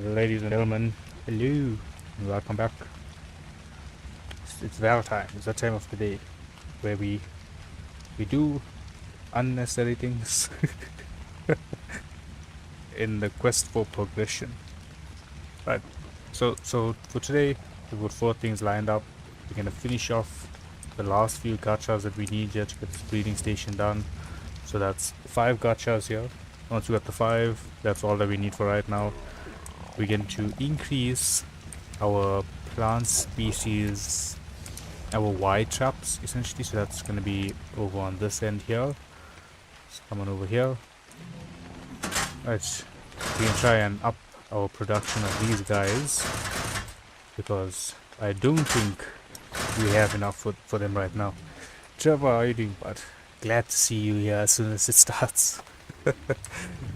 Ladies and gentlemen, hello, and welcome back. It's Valentine. It's that time of the day where we do unnecessary things in the quest for progression. Right. So for today, we've got 4 things lined up. We're gonna finish off the last few gachas that we need here to get this breeding station done. So that's 5 gachas here. Once we got the 5, that's all that we need for right now. We're going to increase our plant species, our Y traps essentially, so that's going to be over on this end here. So come on over here. Right, we can try and up our production of these guys, because I don't think we have enough for them right now. Trevor, how are you doing, bud? Glad to see you here as soon as it starts.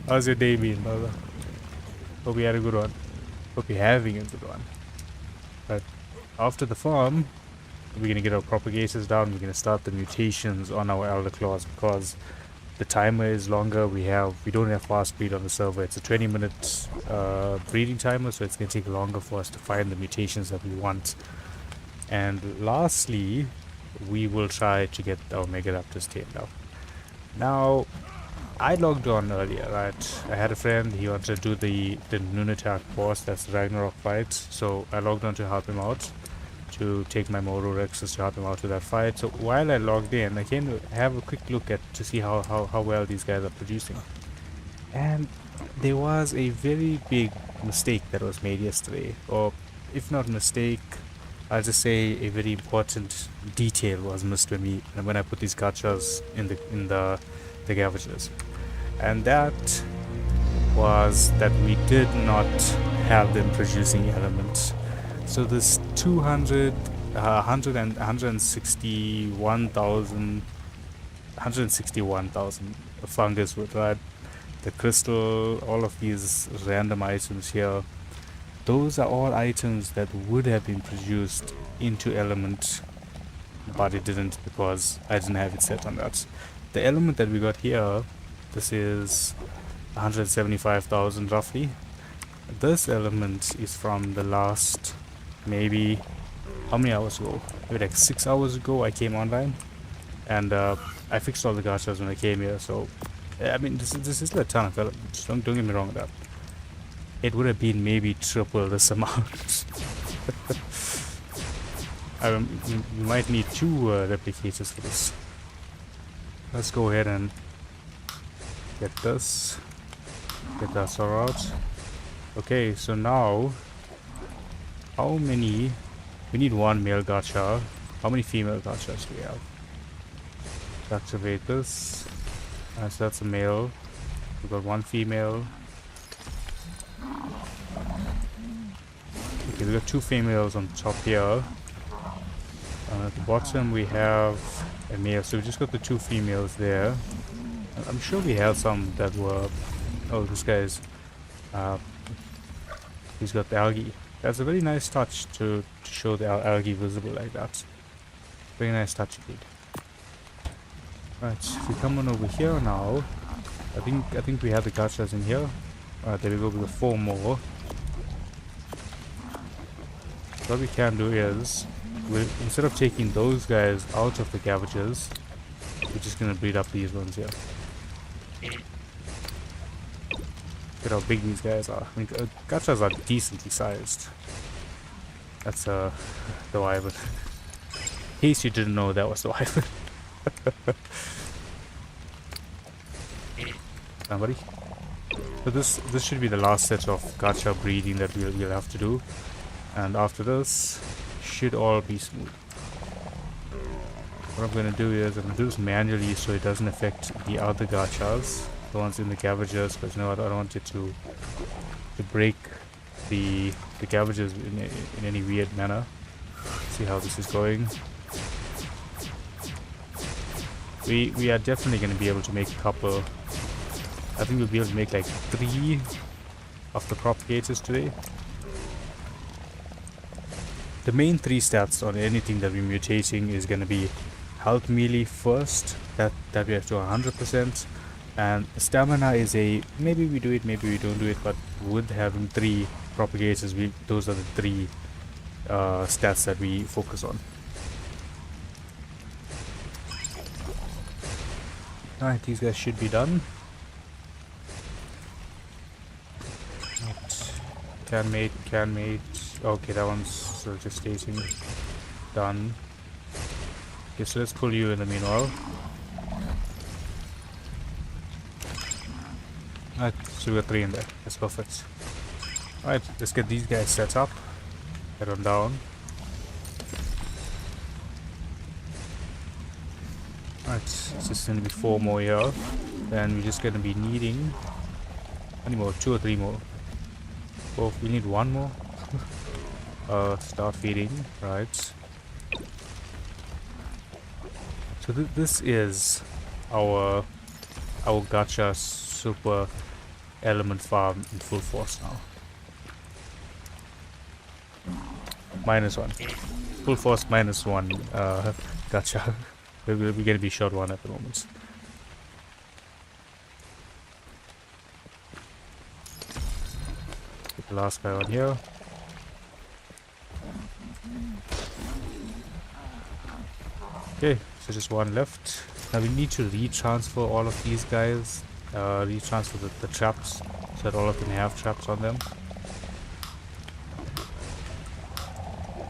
How's your day been, brother? Hope you had a good one. Hope you're having a good one. But after the farm, we're gonna get our propagators down. We're gonna start the mutations on our Elderclaws, because the timer is longer. We don't have fast breed on the server. It's a 20-minute breeding timer, so it's gonna take longer for us to find the mutations that we want. And lastly, we will try to get our Megaraptors tamed up. Now, I logged on earlier, right? I had a friend, he wanted to do the Nunatak boss, that's the Ragnarok fight, so I logged on to help him out, to take my Moro Rexes to help him out with that fight. So while I logged in, I came to have a quick look to see how well these guys are producing. And there was a very big mistake that was made yesterday, or if not mistake, I'll just say a very important detail was missed when I put these gachas in the Gavages. And that was that we did not have them producing elements. So this 161,000 fungus with that, the crystal, all of these random items here, those are all items that would have been produced into element, but it didn't because I didn't have it set on that. The element that we got here, this is 175,000 roughly. This element is from the last, maybe, how many hours ago? Maybe like 6 hours ago I came online, and I fixed all the gachas when I came here. So I mean, this is a ton of elements. Don't get me wrong with that. It would have been maybe triple this amount. You might need 2 replicators for this. Let's go ahead and get this. Get that sorted out. Okay, so now, how many? We need 1 male gacha. How many female gachas do we have? Activate this. So that's a male. We got 1 female. Okay, we got 2 females on top here. At the bottom we have a male, so we just got the 2 females there. I'm sure we had some that were... Oh, this guy's... he's got the algae. That's a very nice touch to show the algae visible like that. Very nice touch indeed. Right, if we come on over here now, I think we have the gachas in here. Alright, there we go, we got 4 more. What we can do is, instead of taking those guys out of the cabbages, we're just gonna breed up these ones here. Look at how big these guys are. I mean, gachas are decently sized. That's the wyvern. In case you didn't know, that was the wyvern. Somebody. So this should be the last set of gacha breeding that we'll have to do, and after this, should all be smooth. What I'm going to do is I'm going to do this manually so it doesn't affect the other gachas, the ones in the cabbages, because no, I don't want it to break the cabbages in any weird manner. See how this is going. We are definitely going to be able to make a couple. I think we'll be able to make like 3 of the propagators today. The main 3 stats on anything that we're mutating is going to be health melee first, that we have to 100%, and stamina is a maybe we do it, maybe we don't do it, but with having 3 propagators, those are the three stats that we focus on. Alright, these guys should be done. Can mate. Okay, that one's still just stating. Done. Okay, so let's pull you in the meanwhile. Alright, so we got 3 in there. That's perfect. Alright, let's get these guys set up. Head on down. Alright, it's just gonna be 4 more here. Then we're just gonna be needing... how many more? 2 or 3 more? Oh, we need 1 more. Start feeding. Right. So this is our gacha super element farm in full force now. -1. Full force -1 gacha. We're gonna be short 1 at the moment. Get the last guy on here. Okay, so just 1 left. Now we need to retransfer all of these guys. Retransfer the traps so that all of them have traps on them.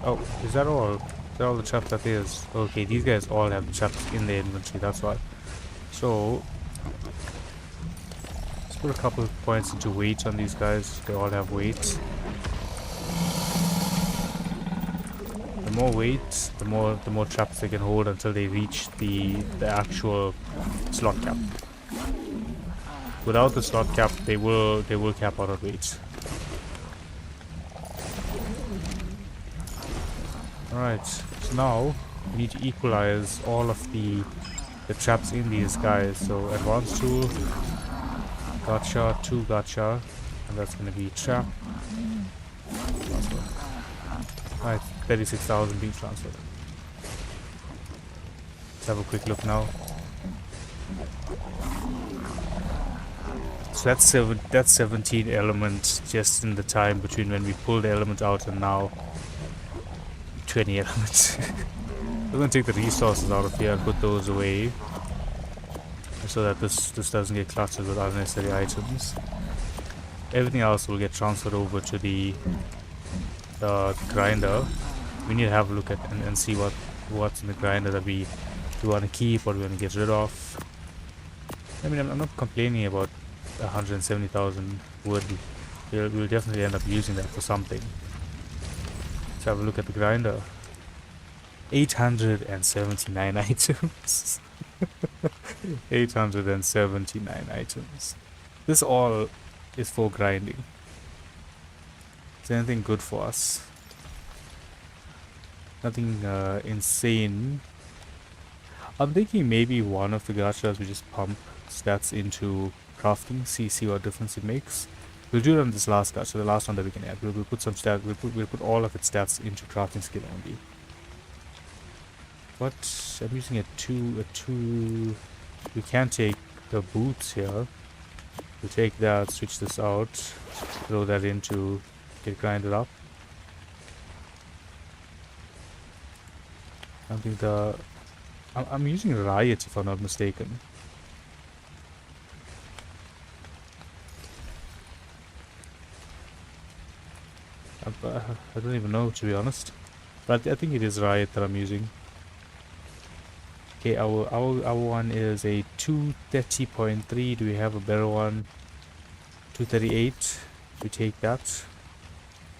Oh, is that all? Is that all the traps that there is? Okay, these guys all have traps in their inventory, that's why. So let's put a couple of points into weight on these guys. They all have weight. The more weight, the more traps they can hold until they reach the actual slot cap. Without the slot cap, they will cap out of weight. Alright, so now we need to equalize all of the traps in these guys. So advanced tool, gacha, 2 gacha, and that's gonna be trap. Alright, 36,000 being transferred. Let's have a quick look now. So that's 17 elements just in the time between when we pulled the element out and now. 20 elements. We're gonna take the resources out of here and put those away so that this doesn't get cluttered with unnecessary items. Everything else will get transferred over to the grinder. We need to have a look at and see what's in the grinder that we want to keep, what we want to get rid of. I mean, I'm not complaining about 170,000 wood. We'll definitely end up using that for something. Let's have a look at the grinder. 879 items. 879 items. This all is for grinding. Is there anything good for us? Nothing insane. I'm thinking maybe one of the gachas we just pump stats into crafting, see what difference it makes. We'll do it on this last gacha, the last one that we can add. We'll put some stats. We'll put all of its stats into crafting skill only. What? I'm using a two. We can take the boots here. We'll take that, switch this out, throw that in to get grinded up. I think I'm using Riot if I'm not mistaken. I don't even know, to be honest, but I think it is Riot that I'm using. Okay, our one is a 230.3. Do we have a better one? 238. We take that,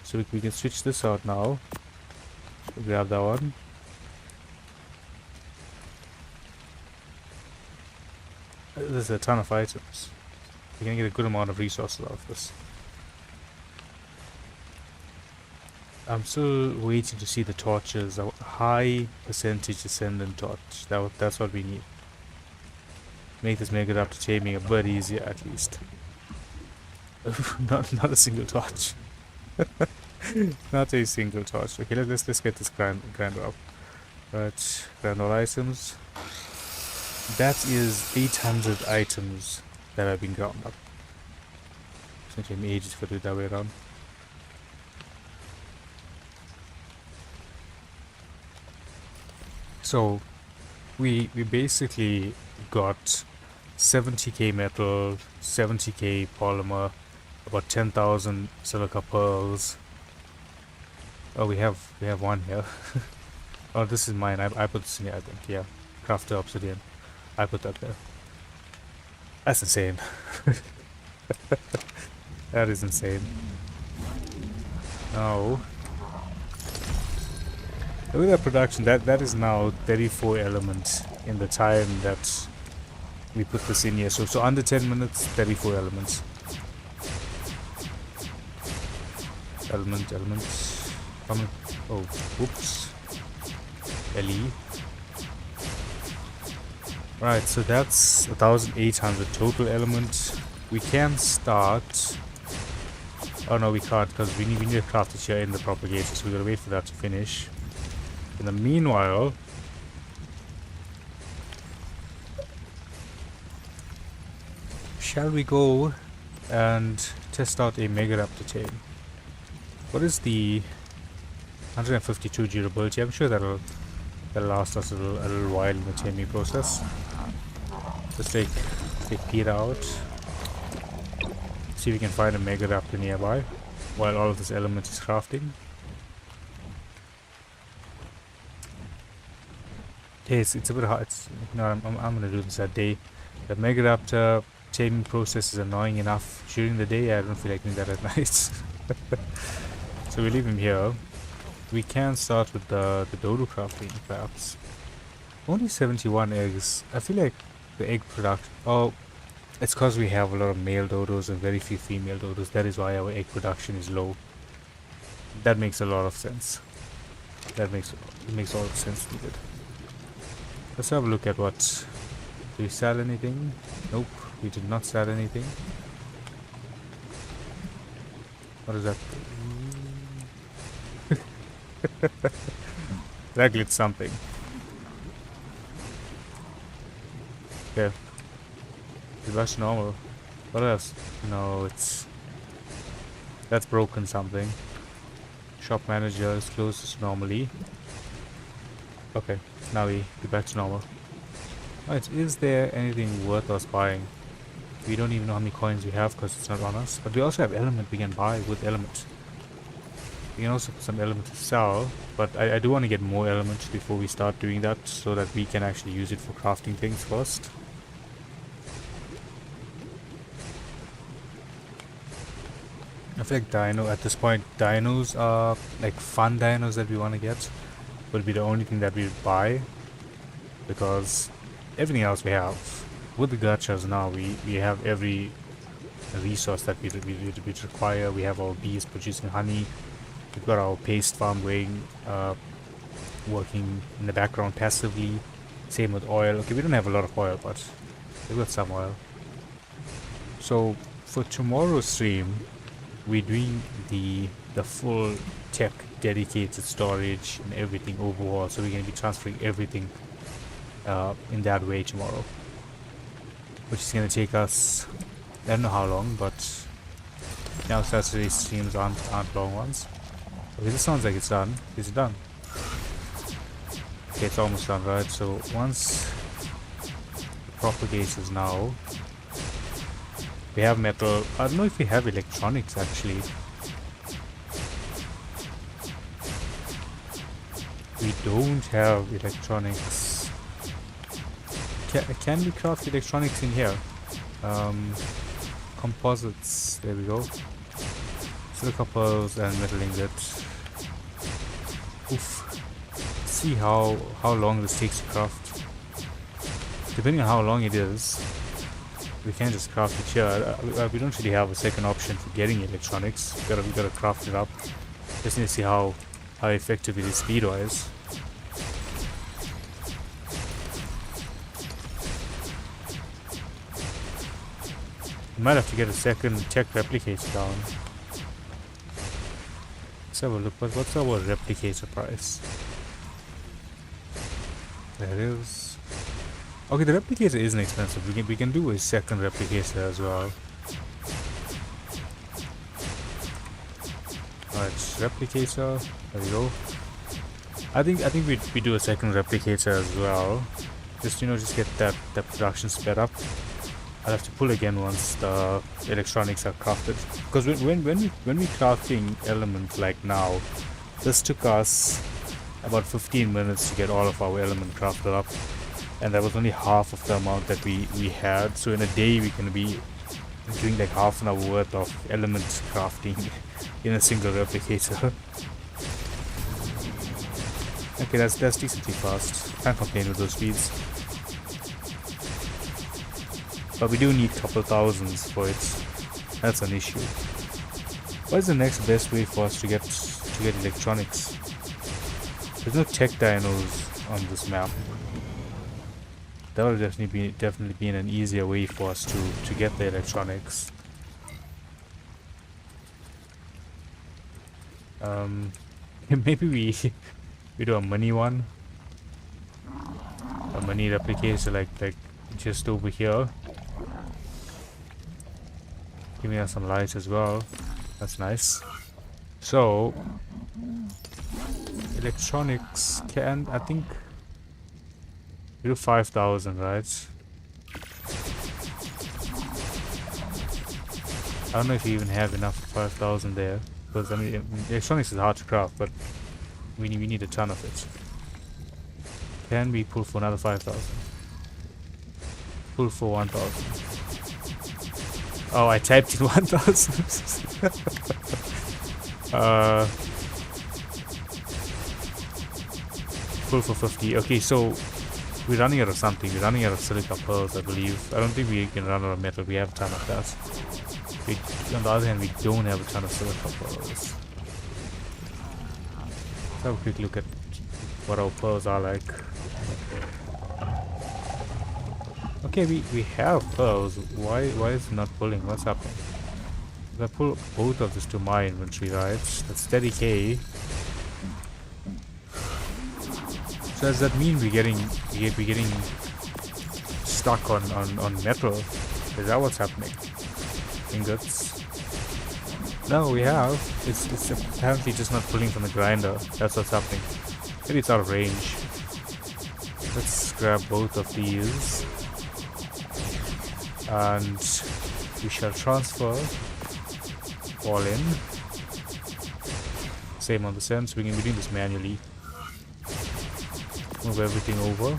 so we can switch this out now. We'll grab that one. There's a ton of items. We can get a good amount of resources out of this. I'm still waiting to see the torches. A high percentage ascendant torch. That's what we need. Make this Megaraptor taming a bit easier, at least. not a single torch. Not a single torch. Okay, let's get this grinder up. Right, grind all items. That is 800 items that have been ground up. It's going to take me ages to do it that way around. So we basically got 70k metal, 70k polymer, about 10,000 silica pearls. Oh, we have one here. Oh, this is mine. I put this in here, I think. Yeah, crafted obsidian. I put that there. That's insane. That is insane. Now, look at that production. That is now 34 elements in the time that we put this in here. So under 10 minutes, 34 elements. Elements. Oh, whoops. LE. Right, so that's 1,800 total elements. We can start. Oh no, we can't, because we need to craft it here in the propagator, so we gotta wait for that to finish. In the meanwhile, shall we go and test out a Megaraptor tame? What is the 152 durability? I'm sure that'll last us a little while in the taming process. Let's take Peter out. See if we can find a Megaraptor nearby while all of this element is crafting. Okay, it's a bit hard. I'm gonna do this at day. The Megaraptor taming process is annoying enough during the day. I don't feel like doing that at night. So we leave him here. We can start with the dodo crafting, perhaps. Only 71 eggs. I feel like the egg production. Oh, it's because we have a lot of male dodos and very few female dodos. That is why our egg production is low. That makes a lot of sense. It makes all the sense to it. Let's have a look at what. Do we sell anything? Nope, we did not sell anything. What is that? That glitched something. Okay. That's normal. What else? No, that's broken something. Shop manager is closed normally. Okay, now we get back to normal. Alright, is there anything worth us buying? We don't even know how many coins we have because it's not on us. But we also have element we can buy with element. We can also put some element to sell, but I do want to get more elements before we start doing that so that we can actually use it for crafting things first. I feel like at this point, dinos are like fun dinos that we want to get. Will be the only thing that we buy, because everything else we have. With the gachas now, we have every resource that we require. We have our bees producing honey. We've got our paste farm going, working in the background passively. Same with oil. Okay, we don't have a lot of oil, but we've got some oil. So for tomorrow's stream, we're doing the full tech dedicated storage and everything overall. So we're going to be transferring everything in that way tomorrow, which is going to take us, I don't know how long, but now Saturday streams aren't long ones. Okay, this sounds like it's done. Is it done? Okay, it's almost done, right? So once the propagators now, we have metal. I don't know if we have electronics actually. We don't have electronics. Can we craft electronics in here? Composites. There we go. Silica pearls and metal ingots. Oof. See how long this takes to craft. Depending on how long it is, we can just craft it here. We don't really have a second option for getting electronics. We gotta craft it up. Just need to see how effective it is speed wise. We might have to get a second tech replicator down. Let's have a look. What's our replicator price? There it is. Okay, the replicator isn't expensive. We can do a second replicator as well. Alright, replicator. There we go. I think we do a second replicator as well. Just just get that production sped up. I'll have to pull again once the electronics are crafted. Because when we crafting elements like now, this took us about 15 minutes to get all of our element crafted up, and that was only half of the amount that we had. So in a day we can be doing like half an hour worth of element crafting in a single replicator. Okay, that's decently fast. Can't complain with those speeds. But we do need a couple thousands for it. That's an issue. What is the next best way for us to get electronics? There's no tech dinos on this map. That would definitely be an easier way for us to get the electronics. Maybe we do a money one. A money replicator like just over here. Giving us some lights as well. That's nice. So electronics can, I think we do 5,000, right? I don't know if you even have enough 5,000 there, because I mean electronics is hard to craft, but we need a ton of it. Can we pull for another 5,000? Pull for 1,000. Oh, I typed in 1,000. Pull for 50. Okay, so we're running out of something. We're running out of silica pearls, I believe. I don't think we can run out of metal. We have a ton of that. On the other hand, we don't have a ton of silica pearls. Let's have a quick look at what our pearls are like. Okay, we have pearls. Why is it not pulling? What's happening? If I pull both of this to my inventory, right? That's steady K. So does that mean we're getting stuck on metal? Is that what's happening? Ingots? No, we have. It's apparently just not pulling from the grinder. That's what's happening. Maybe it's out of range. Let's grab both of these. And we shall transfer all in. Same on the sense, we can be doing this manually. Move everything over.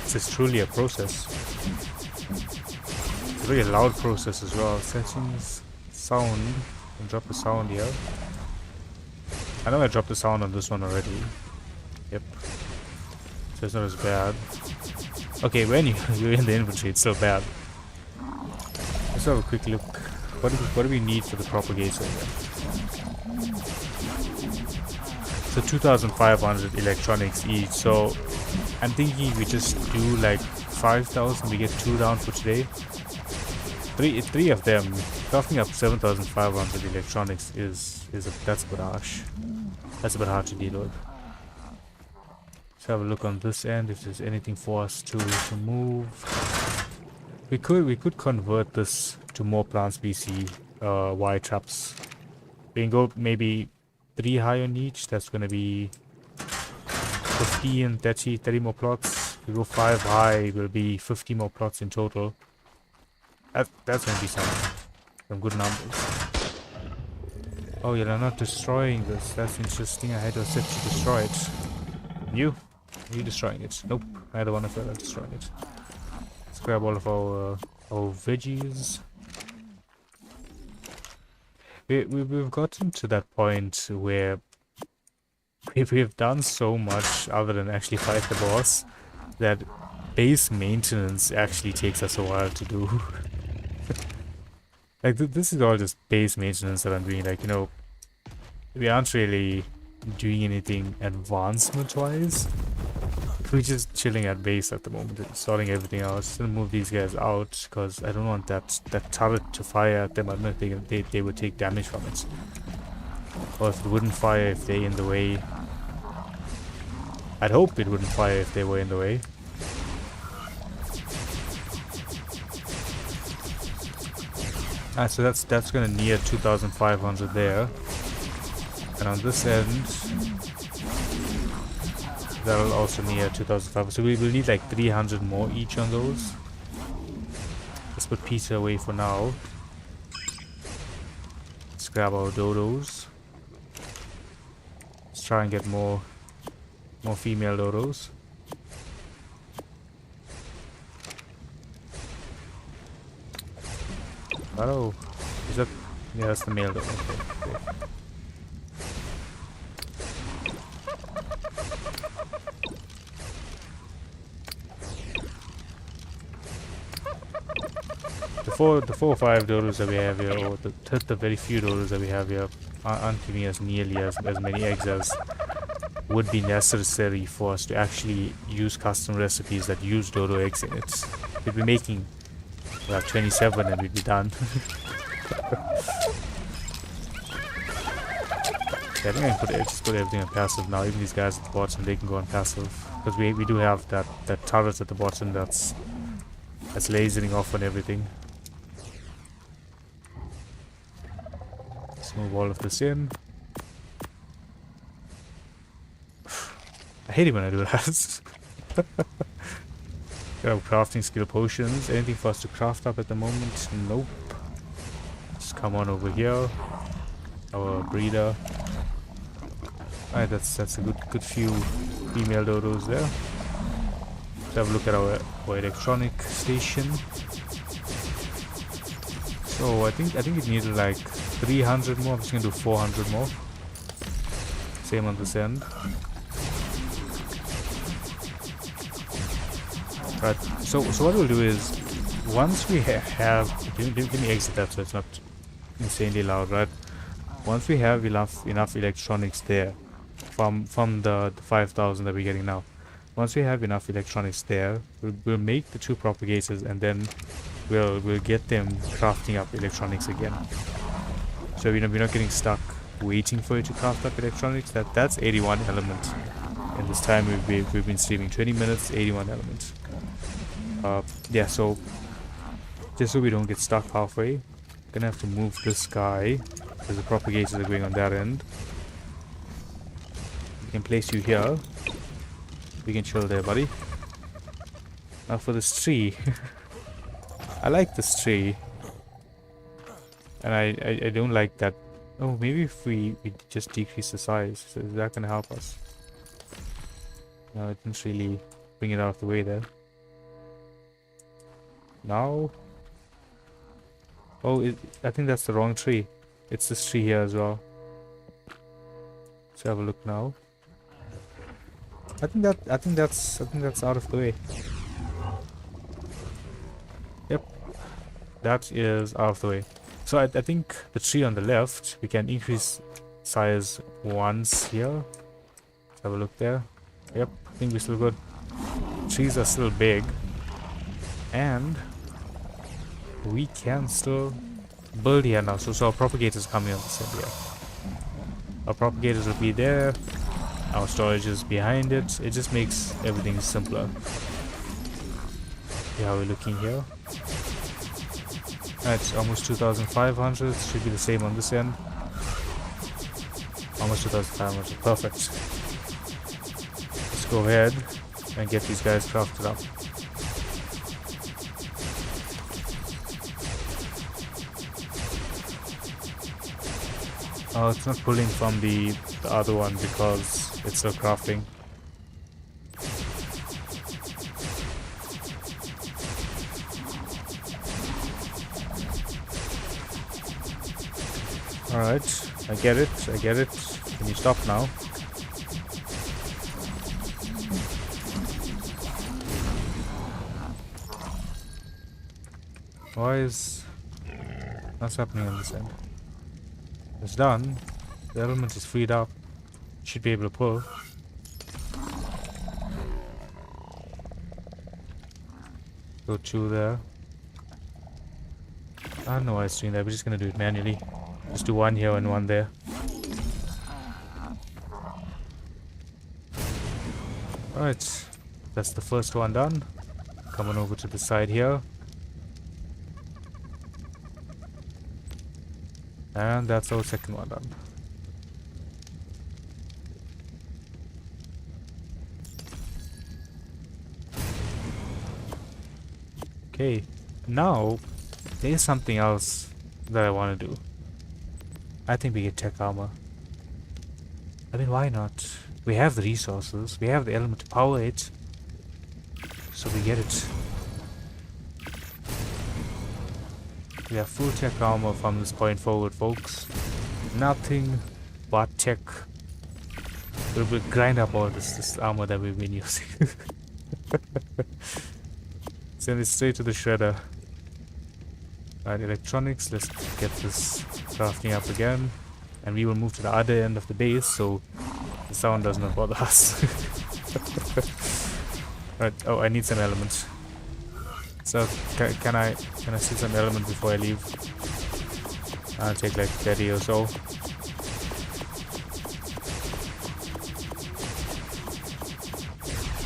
This is truly a process. It's a very loud process as well. Settings, sound, and drop the sound here. I know I dropped the sound on this one already. Yep. So it's not as bad. Okay, when you're in the inventory, it's still bad. Let's have a quick look. What do we need for the propagator here? So 2,500 electronics each. So I'm thinking we just do like 5,000. We get 2 down for today. Three of them. Crafting up 7,500 electronics that's a bit harsh. That's a bit hard to deal with. Let's have a look on this end if there's anything for us to move. We could convert this to more plant species Y traps. We can go maybe 3 high on each. That's gonna be 15, 30 more plots. We go 5 high, it will be 50 more plots in total. That's gonna be some good numbers. Oh yeah, they're not destroying this. That's interesting. I had to set to destroy it. You destroying it? Nope. Neither one of them are destroying it. Let's grab all of our veggies. We've gotten to that point where we've done so much other than actually fight the boss that base maintenance actually takes us a while to do. Like this is all just base maintenance that I'm doing. Like, you know, we aren't really doing anything advancement wise. We're just chilling at base at the moment, sorting everything out. Just gonna move these guys out because I don't want that turret to fire at them. I don't think they would take damage from it. Or if it wouldn't fire if they're in the way. I'd hope it wouldn't fire if they were in the way. So that's gonna near 2,500 there, and on this end that'll also near 2,500. So we will need like 300 more each on those. Let's put Peter away for now. Let's grab our dodos. Let's try and get more female dodos. Oh, is that? Yeah, that's the male dodo. Okay. The four or five dodos that we have here, or the very few dodos that we have here, aren't giving us nearly as many eggs as would be necessary for us to actually use custom recipes that use dodo eggs in it. We'd be making like 27 and we'd be done. Yeah, I think I can just put everything on passive now. Even these guys at the bottom, they can go on passive, because we do have that turret at the bottom that's lasering off on everything. Let's move all of this in. I hate it when I do that. Got crafting skill potions. Anything for us to craft up at the moment? Nope. Just come on over here. Our breeder. Alright, that's a good few female dodos there. Let's have a look at our electronic station. So I think it needed like 300 more. I'm just gonna do 400 more. Same on this end. Right. So what we'll do is, once we have, let me exit that so it's not insanely loud, right? Once we have enough electronics there, from the 5,000 that we're getting now, once we have enough electronics there, we'll make the two propagators, and then we'll get them crafting up electronics again. So we're not getting stuck waiting for it to craft up electronics. That's 81 elements. In this time we've been streaming 20 minutes, 81 elements. Yeah, so just so we don't get stuck halfway, gonna have to move this guy because the propagators are going on that end. We can place you here. We can chill there, buddy. Now for this tree. I like this tree, and I don't like that. Oh, maybe if we just decrease the size, so is that gonna help us? No, it didn't really bring it out of the way there. Now, oh, I think that's the wrong tree. It's this tree here as well. Let's have a look now. I think that's out of the way. Yep, that is out of the way. So I think the tree on the left, we can increase size once here. Let's have a look there. Yep, I think we're still good. Trees are still big, and we can still build here now. So our propagators coming on this end here. Our propagators will be there. Our storage is behind it. It just makes everything simpler. See how we're looking here. That's almost 2,500. Should be the same on this end. Almost 2,500. Perfect. Let's go ahead and get these guys crafted up. Oh, it's not pulling from the other one because it's still crafting. Alright, I get it. Can you stop now? What's happening on this end? It's done. The element is freed up. Should be able to pull. Go 2 there. I don't know why it's doing that. We're just gonna do it manually. Just do 1 here and 1 there. Alright. That's the first one done. Coming over to the side here. And that's our second one done. Okay, now there's something else that I want to do. I think we get tech armor. I mean, why not? We have the resources, we have the element to power it, so we get it. We have full tech armor from this point forward, folks. Nothing but tech. We'll grind up all this armor that we've been using. Send it straight to the shredder. Alright, electronics, let's get this crafting up again. And we will move to the other end of the base so the sound does not bother us. Right, oh, I need some elements. So, can I see some element before I leave? I'll take like 30 or so.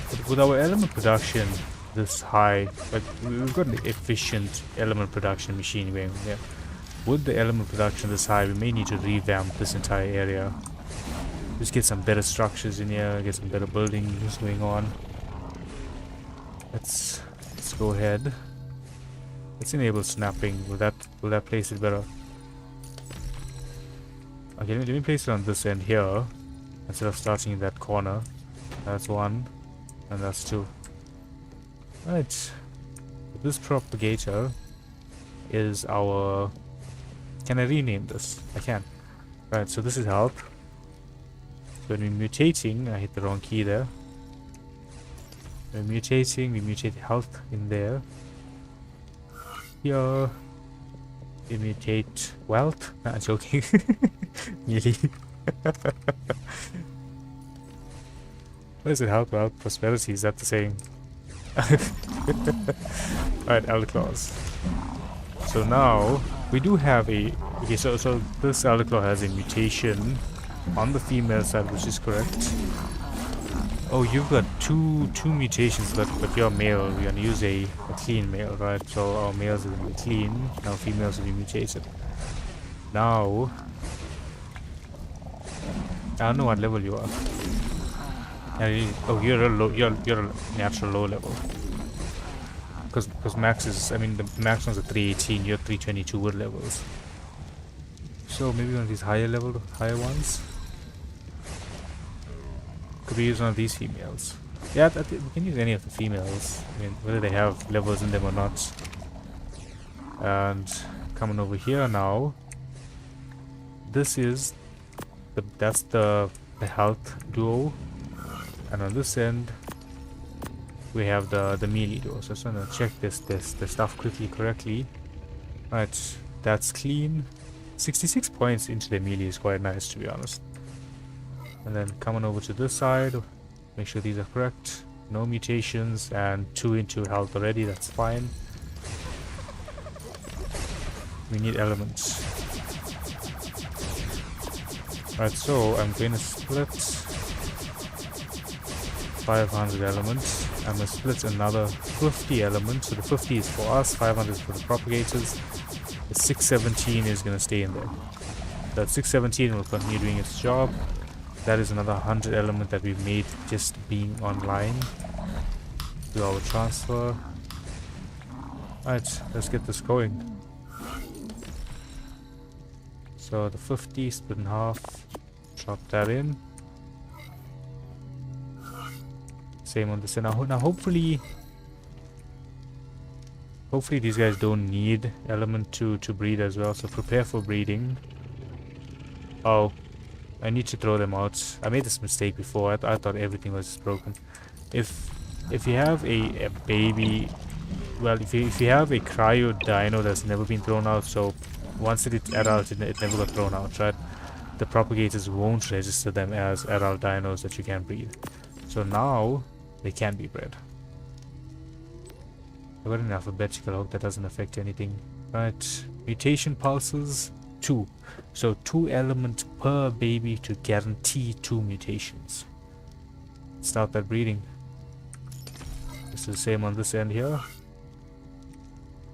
But with our element production this high, like we've got an efficient element production machine going, yeah. With the element production this high, we may need to revamp this entire area. Just get some better structures in here, get some better buildings going on. Let's go ahead. Let's enable snapping. Will that place it better? Okay, let me place it on this end here instead of starting in that corner. That's one, and that's two. Right. This propagator is our... Can I rename this? I can. Right, so this is health. When we're mutating, I hit the wrong key there. When we're mutating, we mutate health in there. Here, we mutate wealth. Nah, I'm joking. Nearly. What is it? Health, wealth, prosperity? Is that the same? Alright, Elderclaws. So now we do have a... Okay, so this Elderclaw has a mutation on the female side, which is correct. Oh, you've got two mutations, but you're male. We're gonna use a clean male, right? So our males are gonna be clean, our females will be mutated. Now I don't know what level you are. Oh, you're a natural low level. Because max is, I mean, the max one's at 318, you're 322 wood levels. So maybe one of these higher ones. Could we use one of these females? Yeah, we can use any of the females. I mean, whether they have levels in them or not. And coming over here now, this is that's the health duo, and on this end we have the melee duo. So I just want to check the stuff correctly. Right, that's clean. 66 points into the melee is quite nice, to be honest. And then coming over to this side, make sure these are correct. No mutations and 2 into health already, that's fine. We need elements. Right, so I'm going to split 500 elements. I'm going to split another 50 elements. So the 50 is for us, 500 is for the propagators. The 617 is going to stay in there. That 617 will continue doing its job. That is another 100 element that we've made just being online. Do our transfer. Alright, let's get this going. So the 50 split in half. Drop that in. Same on this. Now hopefully these guys don't need element to breed as well. So prepare for breeding. Oh, I need to throw them out. I made this mistake before. I thought everything was broken. If you have a baby, well, if you have a cryo dino that's never been thrown out, so once it's adult, it never got thrown out, right? The propagators won't register them as adult dinos that you can breed. So now they can be bred. I got an alphabetical. I hope that doesn't affect anything. Right, mutation pulses 2. So 2 elements per baby to guarantee 2 mutations. Start that breeding. This is the same on this end here.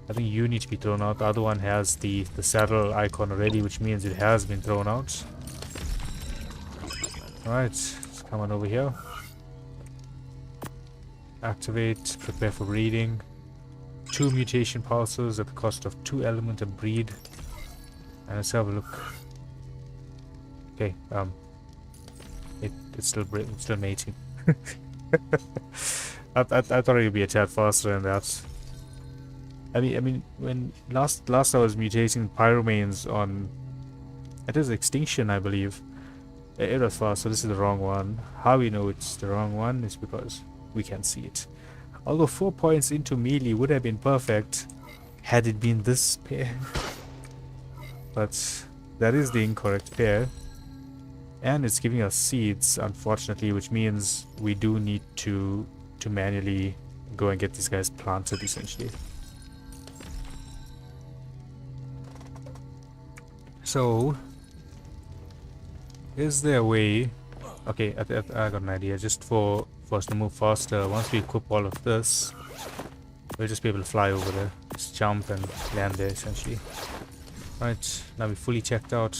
I think you need to be thrown out. The other one has the saddle icon already, which means it has been thrown out. Alright, let's come on over here. Activate, prepare for breeding. 2 mutation pulses at the cost of 2 element and breed. And let's have a look. Okay, it's still mating. I thought it'd be a tad faster than that. I mean, when last I was mutating pyromanes on, it is extinction, I believe. It was fast, so this is the wrong one. How we know it's the wrong one is because we can see it. Although 4 points into melee would have been perfect had it been this pair. But that is the incorrect pair. And it's giving us seeds, unfortunately, which means we do need to manually go and get these guys planted, essentially. So, is there a way... Okay, I got an idea. Just for us to move faster, once we equip all of this, we'll just be able to fly over there. Just jump and land there, essentially. Right, now we're fully checked out.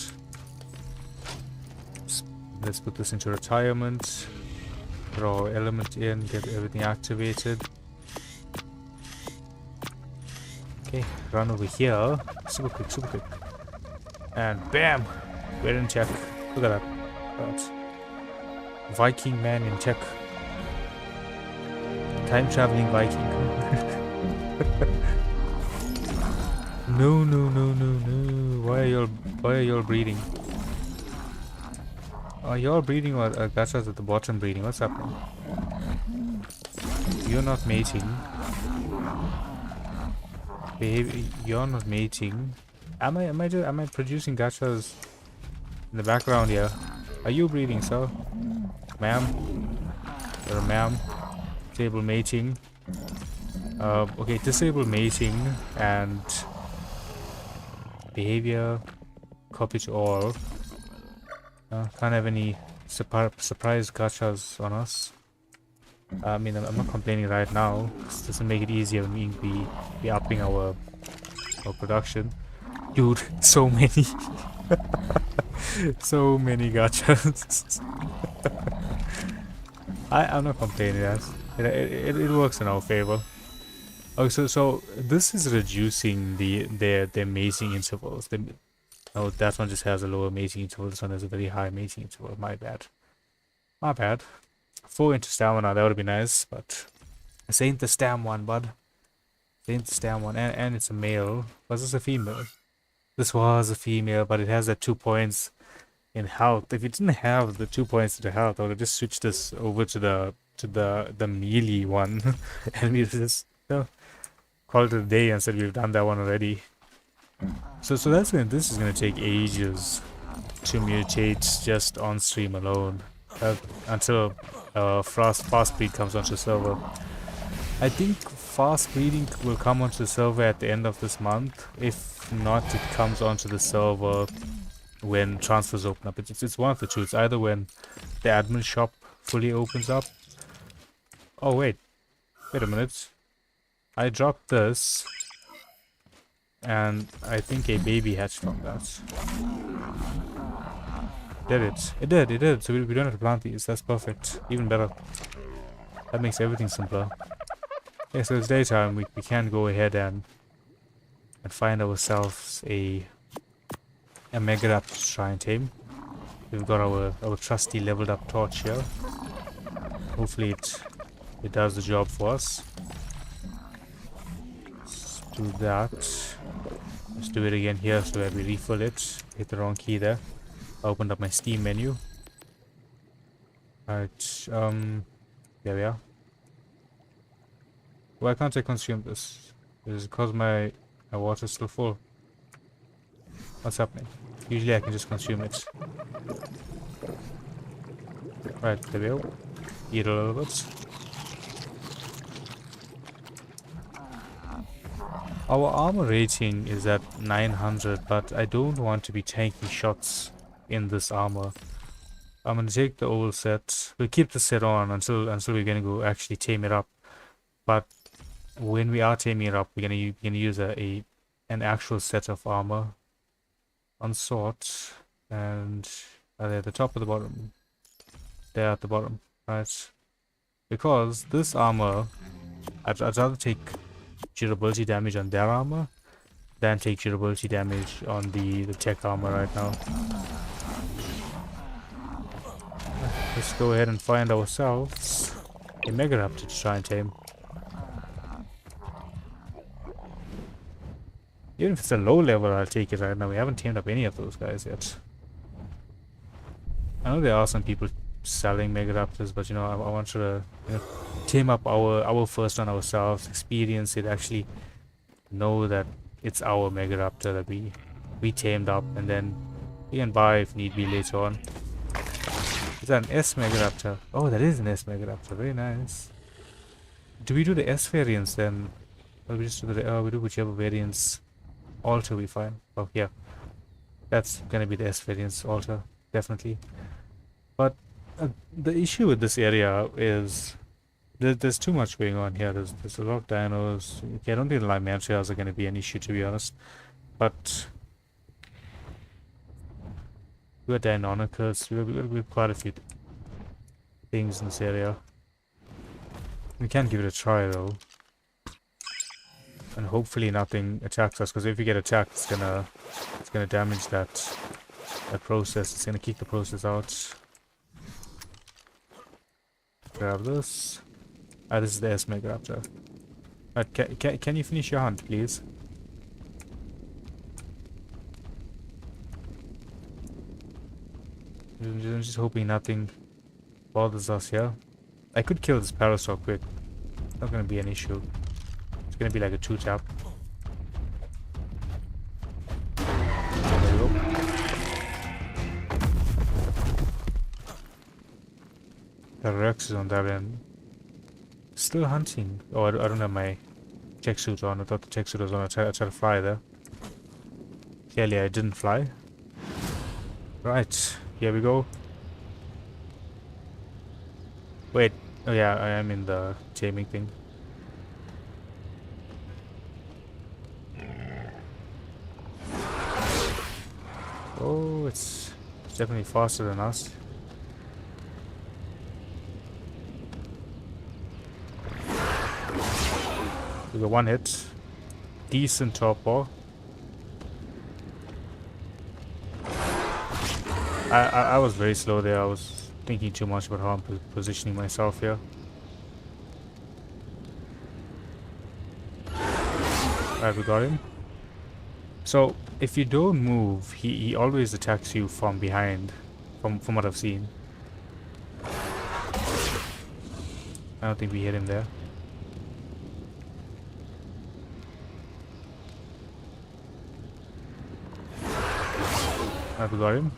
Let's put this into retirement. Throw our element in, get everything activated. Okay, run over here. Super quick, super quick. And bam! We're in check. Look at that. Right. Viking man in check. Time traveling Viking. No, no, no, no, no. Why are y'all breeding? Are y'all breeding or gachas at the bottom breeding? What's happening? You're not mating. Babe, you're not mating. Am I producing gachas in the background here? Are you breeding, sir? Ma'am? You're a ma'am. Disable mating. Okay, disable mating and behavior. Copy to all. Can't have any surprise gachas on us. I mean, I'm not complaining right now. This doesn't make it easier when we be upping our production. Dude, so many. So many gachas. I'm not complaining, guys. It works in our favor. Okay, so this is reducing their mating intervals. Oh, that one just has a lower mating interval. This one has a very high mating interval. My bad. My bad. 4 into stamina, that would be nice, but this ain't the stam one, bud. This ain't the stam one, and it's a male. Was this a female? This was a female, but it has that 2 points in health. If it didn't have the 2 points to health, I would have just switched this over to the melee one, and we just called it a day and said we've done that one already. So this is gonna take ages to mutate just on stream alone until fast breed comes onto the server. I think fast breeding will come onto the server at the end of this month. If not, it comes onto the server when transfers open up. It's one of the two. It's either when the admin shop fully opens up. Oh wait a minute. I dropped this. And I think a baby hatched from that. Did it? It did. So we don't have to plant these. That's perfect. Even better. That makes everything simpler. Yeah, so it's daytime. We can go ahead and find ourselves a Megaraptor to try and tame. We've got our trusty leveled up torch here. Hopefully it does the job for us. Let's do that. Let's do it again here so that we refill it. Hit the wrong key there. I opened up my Steam menu. Alright, there we are. Why can't I consume this? Is it because my water's still full? What's happening? Usually I can just consume it. Right, there we go. Eat a little bit. Our armor rating is at 900, but I don't want to be tanking shots in this armor. I'm gonna take the old set. We'll keep the set on until we're gonna go actually tame it up. But when we are taming it up, we're gonna use an actual set of armor on sort, and they're at the top of the bottom. They're at the bottom, right? Because this armor, I'd rather take durability damage on their armor than take durability damage on the tech armor right now. Let's go ahead and find ourselves a Megaraptor to try and tame. Even if it's a low level, I'll take it right now. We haven't tamed up any of those guys yet. I know there are some people selling Megaraptors, but you know, I want to tame up our first one ourselves, experience it, actually know that it's our Megaraptor that we tamed up, and then we can buy if need be later on. Is that an S Megaraptor? Oh, that is an S Megaraptor. Very nice. Do we do the S variants then? Or we just do the we do whichever variants alter we find. Oh yeah, that's gonna be the S variants alter, definitely. But the issue with this area is there's too much going on here. There's a lot of dinos. Okay, I don't think the Limantias are gonna be an issue, to be honest. But we got Deinonychus. We have quite a few things in this area. We can give it a try though, and hopefully nothing attacks us. Because if we get attacked, it's gonna damage that process. It's gonna kick the process out. Grab this. Ah, this is the S Megaraptor. Can you finish your hunt, please? I'm just hoping nothing bothers us here. I could kill this Parasaur quick. Not gonna be an issue. It's gonna be like a 2-tap. There we go. The Rex is on that end. Still hunting. Oh, I don't have my tech suit on. I thought the tech suit was on. I tried to fly there. Clearly I didn't fly. Right, here we go. Wait, oh yeah, I am in the taming thing. Oh, it's definitely faster than us. We got one hit. Decent top ball. I was very slow there. I was thinking too much about how I'm positioning myself here. Alright, we got him. So if you don't move, he always attacks you from behind, from what I've seen. I don't think we hit him there. Alright, we got him.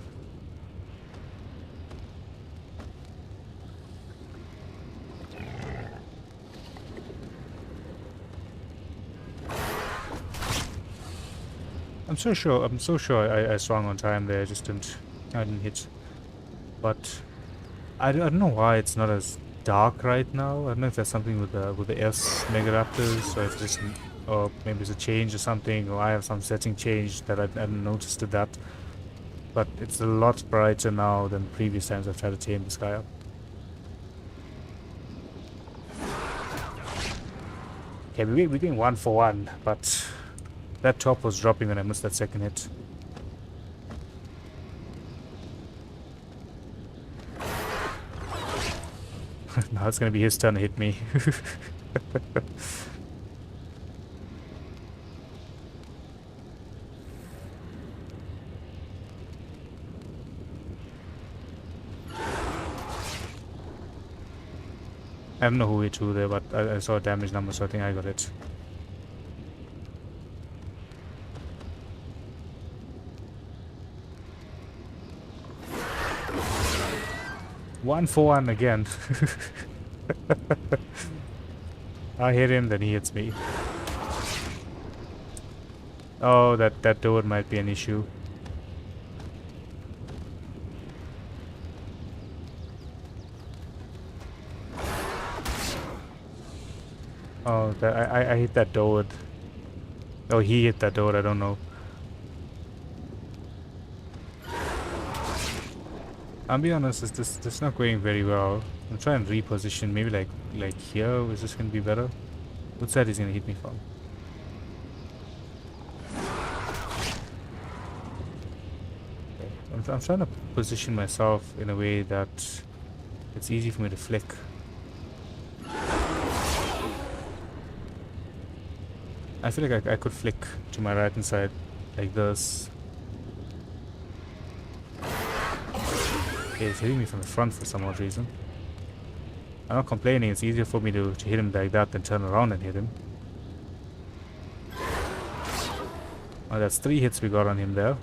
I'm so sure I swung on time there. I just I didn't hit. But I don't know why it's not as dark right now. I don't know if there's something with the S Megaraptors, or if it's or maybe it's a change or something, or I have some setting change that I hadn't noticed to that. But it's a lot brighter now than previous times I've tried to tame this guy up. Okay, we're going 1 for 1, but that top was dropping when I missed that second hit. Now it's gonna be his turn to hit me. I don't know who hit who there, but I saw a damage number, so I think I got it. One for 1 again. I hit him, then he hits me. Oh, that door might be an issue. Oh, I hit that door. Oh, he hit that door. I don't know. I'll be honest, this not going very well. I'm trying to reposition. Maybe like here. Is this gonna be better? What side is he gonna hit me from? Okay. I'm trying to position myself in a way that it's easy for me to flick. I feel like I could flick to my right hand side like this. Okay, he's hitting me from the front for some odd reason. I'm not complaining, it's easier for me to hit him like that than turn around and hit him. Oh, that's 3 hits we got on him there.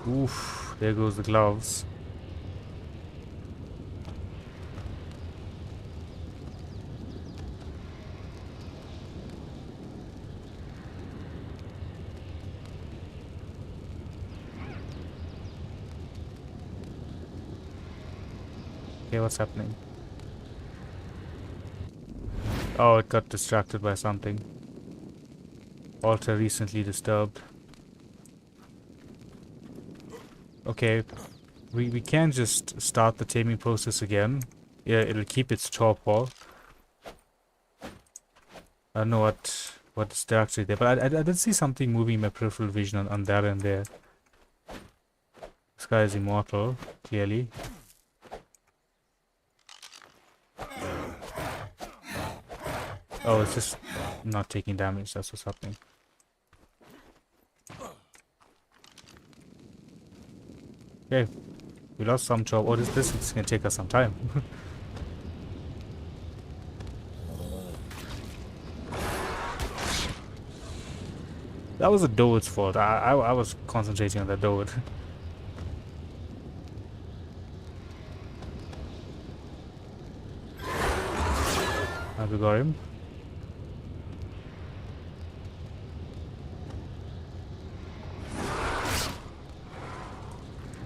Oof, there goes the gloves. Okay, what's happening? Oh, it got distracted by something. Altar recently disturbed. Okay, we can just start the taming process again. Yeah, it'll keep its torpor. I don't know what's there actually there, but I did see something moving in my peripheral vision on that and there. This guy is immortal, clearly. Oh, it's just not taking damage, that's what's happening. Okay, we lost some job. Oh, this is gonna take us some time. That was a Dode's fault. I was concentrating on the Dode. We got him.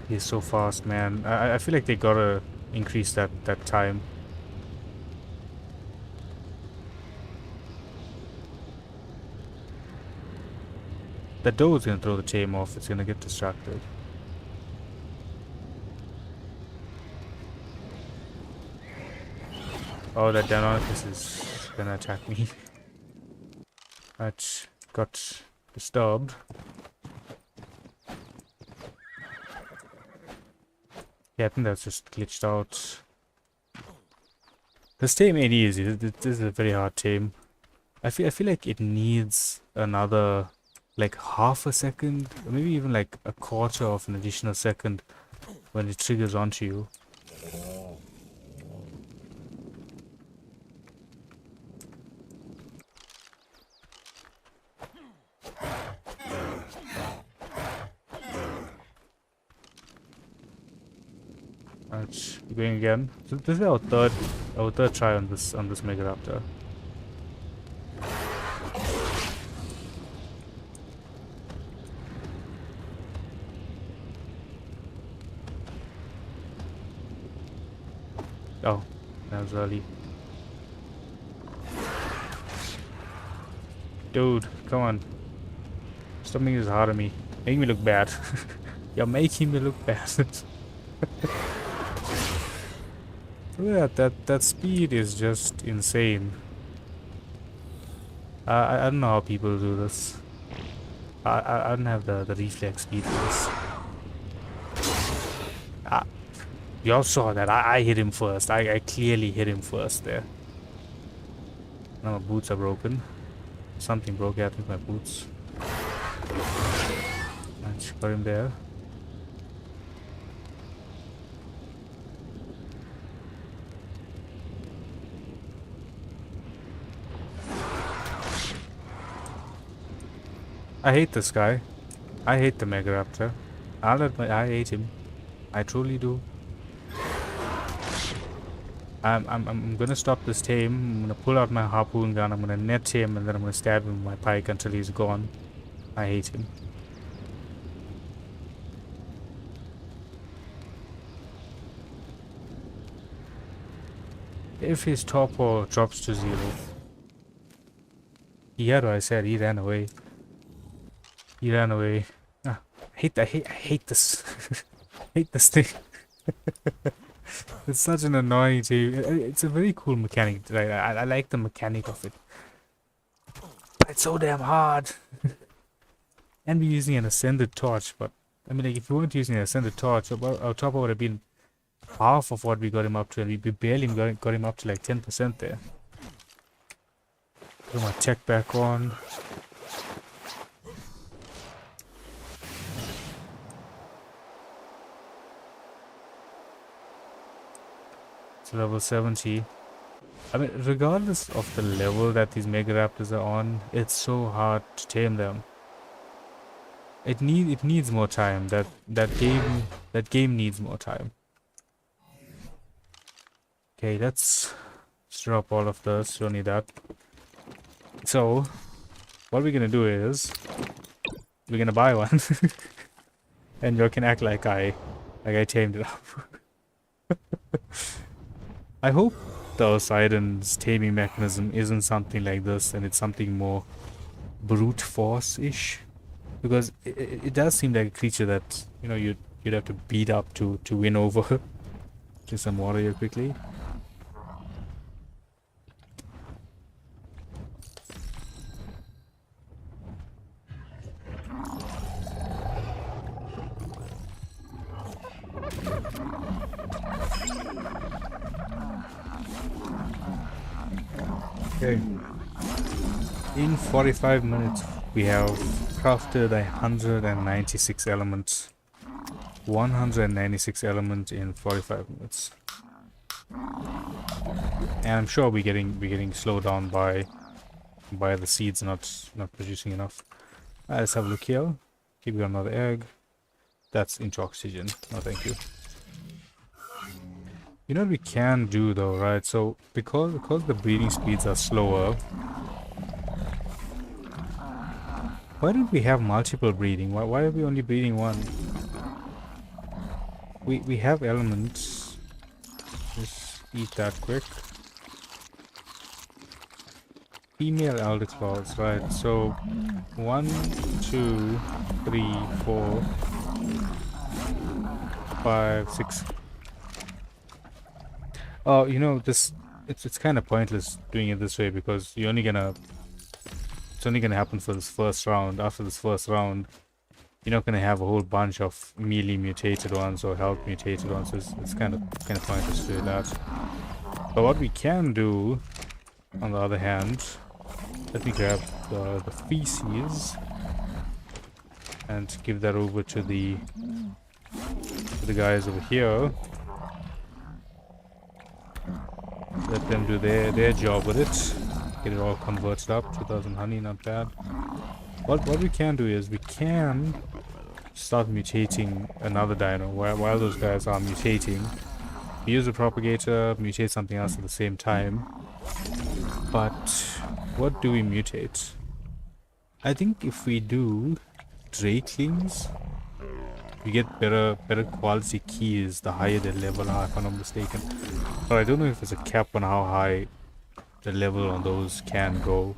He's so fast, man. I feel like they gotta increase that time. The Dode's gonna throw the tame off. It's gonna get distracted. Oh, that Deinonychus is gonna attack me. That got disturbed. Yeah, I think that's just glitched out. This tame ain't easy. This is a very hard tame. I feel like it needs another like half a second, or maybe even like a quarter of an additional second when it triggers onto you. Alright, we're going again. So this is our third try on this Megaraptor. Oh, that was early. Dude, come on. Stop making this hard on me. Make me look bad. You're making me look bad. Look at that speed is just insane. I don't know how people do this. I don't have the reflex speed for this. Y'all saw that. I hit him first. I clearly hit him first there. Now my boots are broken. Something broke out with my boots. I just got him there. I hate this guy. I hate the Megaraptor. I'll admit I hate him. I truly do. I'm gonna stop this tame. I'm gonna pull out my harpoon gun. I'm gonna net him and then I'm gonna stab him with my pike until he's gone. I hate him. If his topper drops to 0, he had what I said. He ran away. He ran away. Ah, I hate this. I hate this thing. It's such an annoying thing. It's a very cool mechanic, right? I like the mechanic of it. But it's so damn hard. And we're using an ascended torch, but I mean, like, if we weren't using an ascended torch, our topper would have been half of what we got him up to, and we barely got him up to like 10% there. Put my tech back on. It's level 70. I mean, regardless of the level that these Megaraptors are on, it's so hard to tame them. It needs more time. That game needs more time. Okay, let's drop all of this. Don't need that. So, what we're gonna do is we're gonna buy one, and you can act like I tamed it up. I hope the Poseidon's taming mechanism isn't something like this, and it's something more brute force-ish, because it does seem like a creature that, you know, you'd have to beat up to win over. Just some water here quickly. Okay. In 45 minutes, we have crafted 196 elements. 196 elements in 45 minutes. And I'm sure we're getting slowed down by the seeds not producing enough. Let's have a look here. Okay, we got another egg. That's into oxygen. No, thank you. You know what we can do though, right? So because the breeding speeds are slower, why don't we have multiple breeding? Why are we only breeding one? We have elements. Just eat that quick. Female Elderclaws, right? So 1, 2, 3, 4, 5, 6. Oh, you know, it's kind of pointless doing it this way, because it's only gonna happen for this first round. After this first round, you're not gonna have a whole bunch of melee mutated ones or health mutated ones. So it's kind of pointless to do that. But what we can do, on the other hand, let me grab the feces and give that over to the guys over here. Let them do their job with it. Get it all converted up. 2000 honey, not bad. What we can do is we can start mutating another dino while those guys are mutating. We use a propagator, mutate something else at the same time. But what do we mutate? I think if we do drakelings, you get better quality keys the higher the level are, if I'm not mistaken. But I don't know if there's a cap on how high the level on those can go.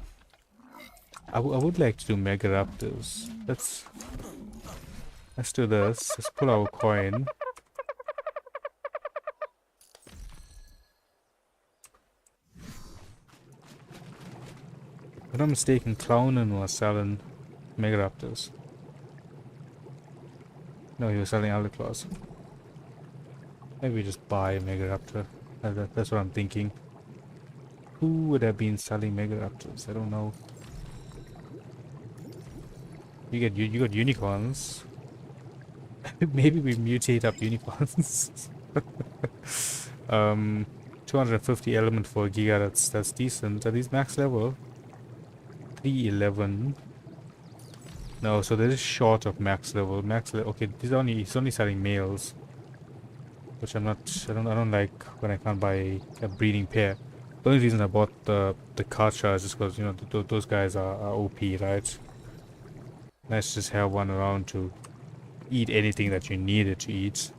I would like to do Megaraptors. Let's do this. Let's pull our coin. If I'm not mistaken, Clownin was selling Megaraptors. No, he was selling Elderclaws. Maybe we just buy a Megaraptor. That's what I'm thinking. Who would have been selling Megaraptors? I don't know. You got unicorns. Maybe we mutate up unicorns. 250 element for a Giga. That's decent. Are these max level? 311. No, so they're just short of max level. Okay, he's only selling males, which I don't like when I can't buy a breeding pair. The only reason I bought the Kartra is just because, you know, those guys are OP, right? Let's just have one around to eat anything that you need it to eat.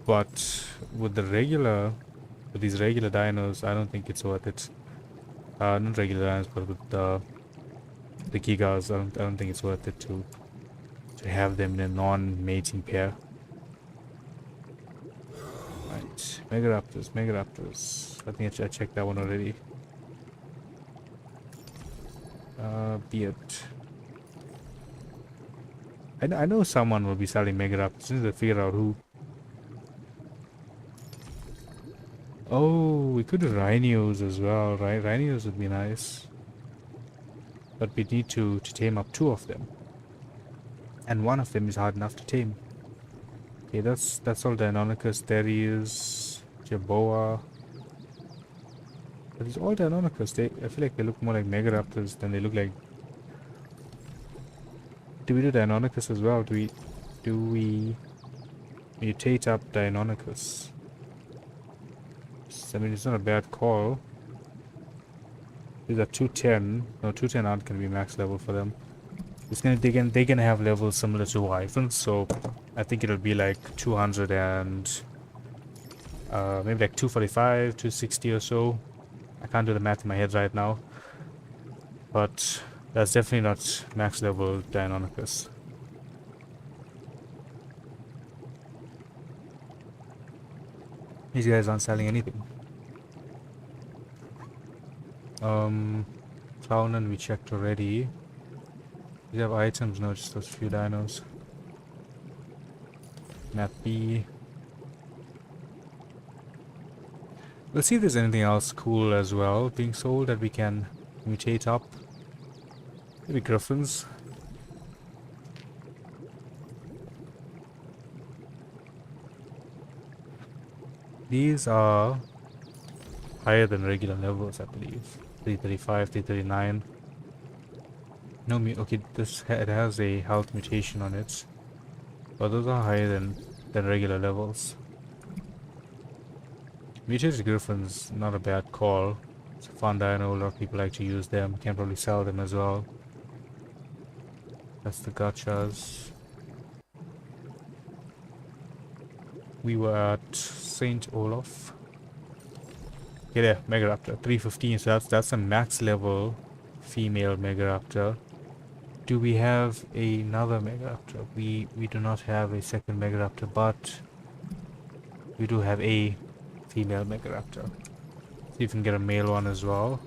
But with the regular With these regular dinos, I don't think it's worth it. Not regular dinos, but with the gigas, I don't think it's worth it to have them in a non-mating pair. Right, Megaraptors, Megaraptors. I think I checked that one already. Beard. I know someone will be selling Megaraptors. Just to figure out who. Oh, we could do rhinos as well, right? Rhinos would be nice. But we need to tame up 2 of them. And 1 of them is hard enough to tame. Okay, that's all Deinonychus. There is Jerboa. But it's all Deinonychus. I feel like they look more like Megaraptors than they look like. Do we do Deinonychus as well? Do we mutate up Deinonychus? I mean, it's not a bad call. These are 210. No, 210 aren't gonna be max level for them. They're gonna have levels similar to Wyverns, so I think it'll be like 200 and maybe like 245, 260 or so. I can't do the math in my head right now, but that's definitely not max level Deinonychus. These guys aren't selling anything. Clownen we checked already. Do you have items? No, just those few dinos. Map B. Let's see if there's anything else cool as well being sold that we can mutate up. Maybe griffins. These are higher than regular levels, I believe. 335, 339. No, okay, it has a health mutation on it, but those are higher than regular levels. Mutated griffins, not a bad call. It's a fun dino. A lot of people like to use them. Can probably sell them as well. That's the gachas. We were at Saint Olaf. Okay, there, Megaraptor, 315. So that's a max level female Megaraptor. Do we have another Megaraptor? We do not have a second Megaraptor, but we do have a female Megaraptor. See if we can get a male one as well.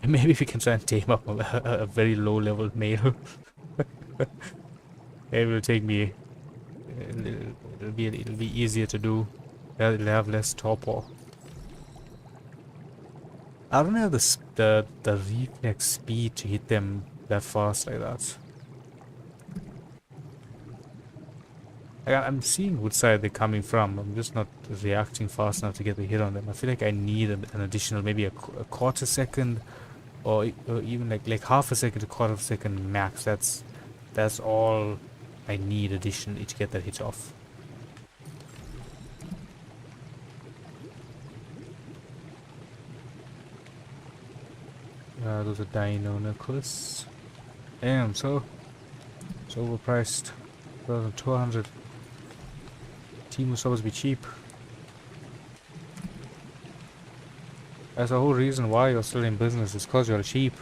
Maybe we can try and tame up a very low level male. It will take me. It'll be easier to do. It'll have less torpor. I don't have the reflex speed to hit them that fast like that. I'm seeing which side they're coming from. I'm just not reacting fast enough to get the hit on them. I feel like I need an additional, maybe a quarter second, or even like half a second to quarter of a second max. That's all I need additionally to get that hit off. Those are Deinonychus. Damn, so it's overpriced. 1,200. Team was supposed to be cheap. That's the whole reason why you're still in business, is because you're cheap.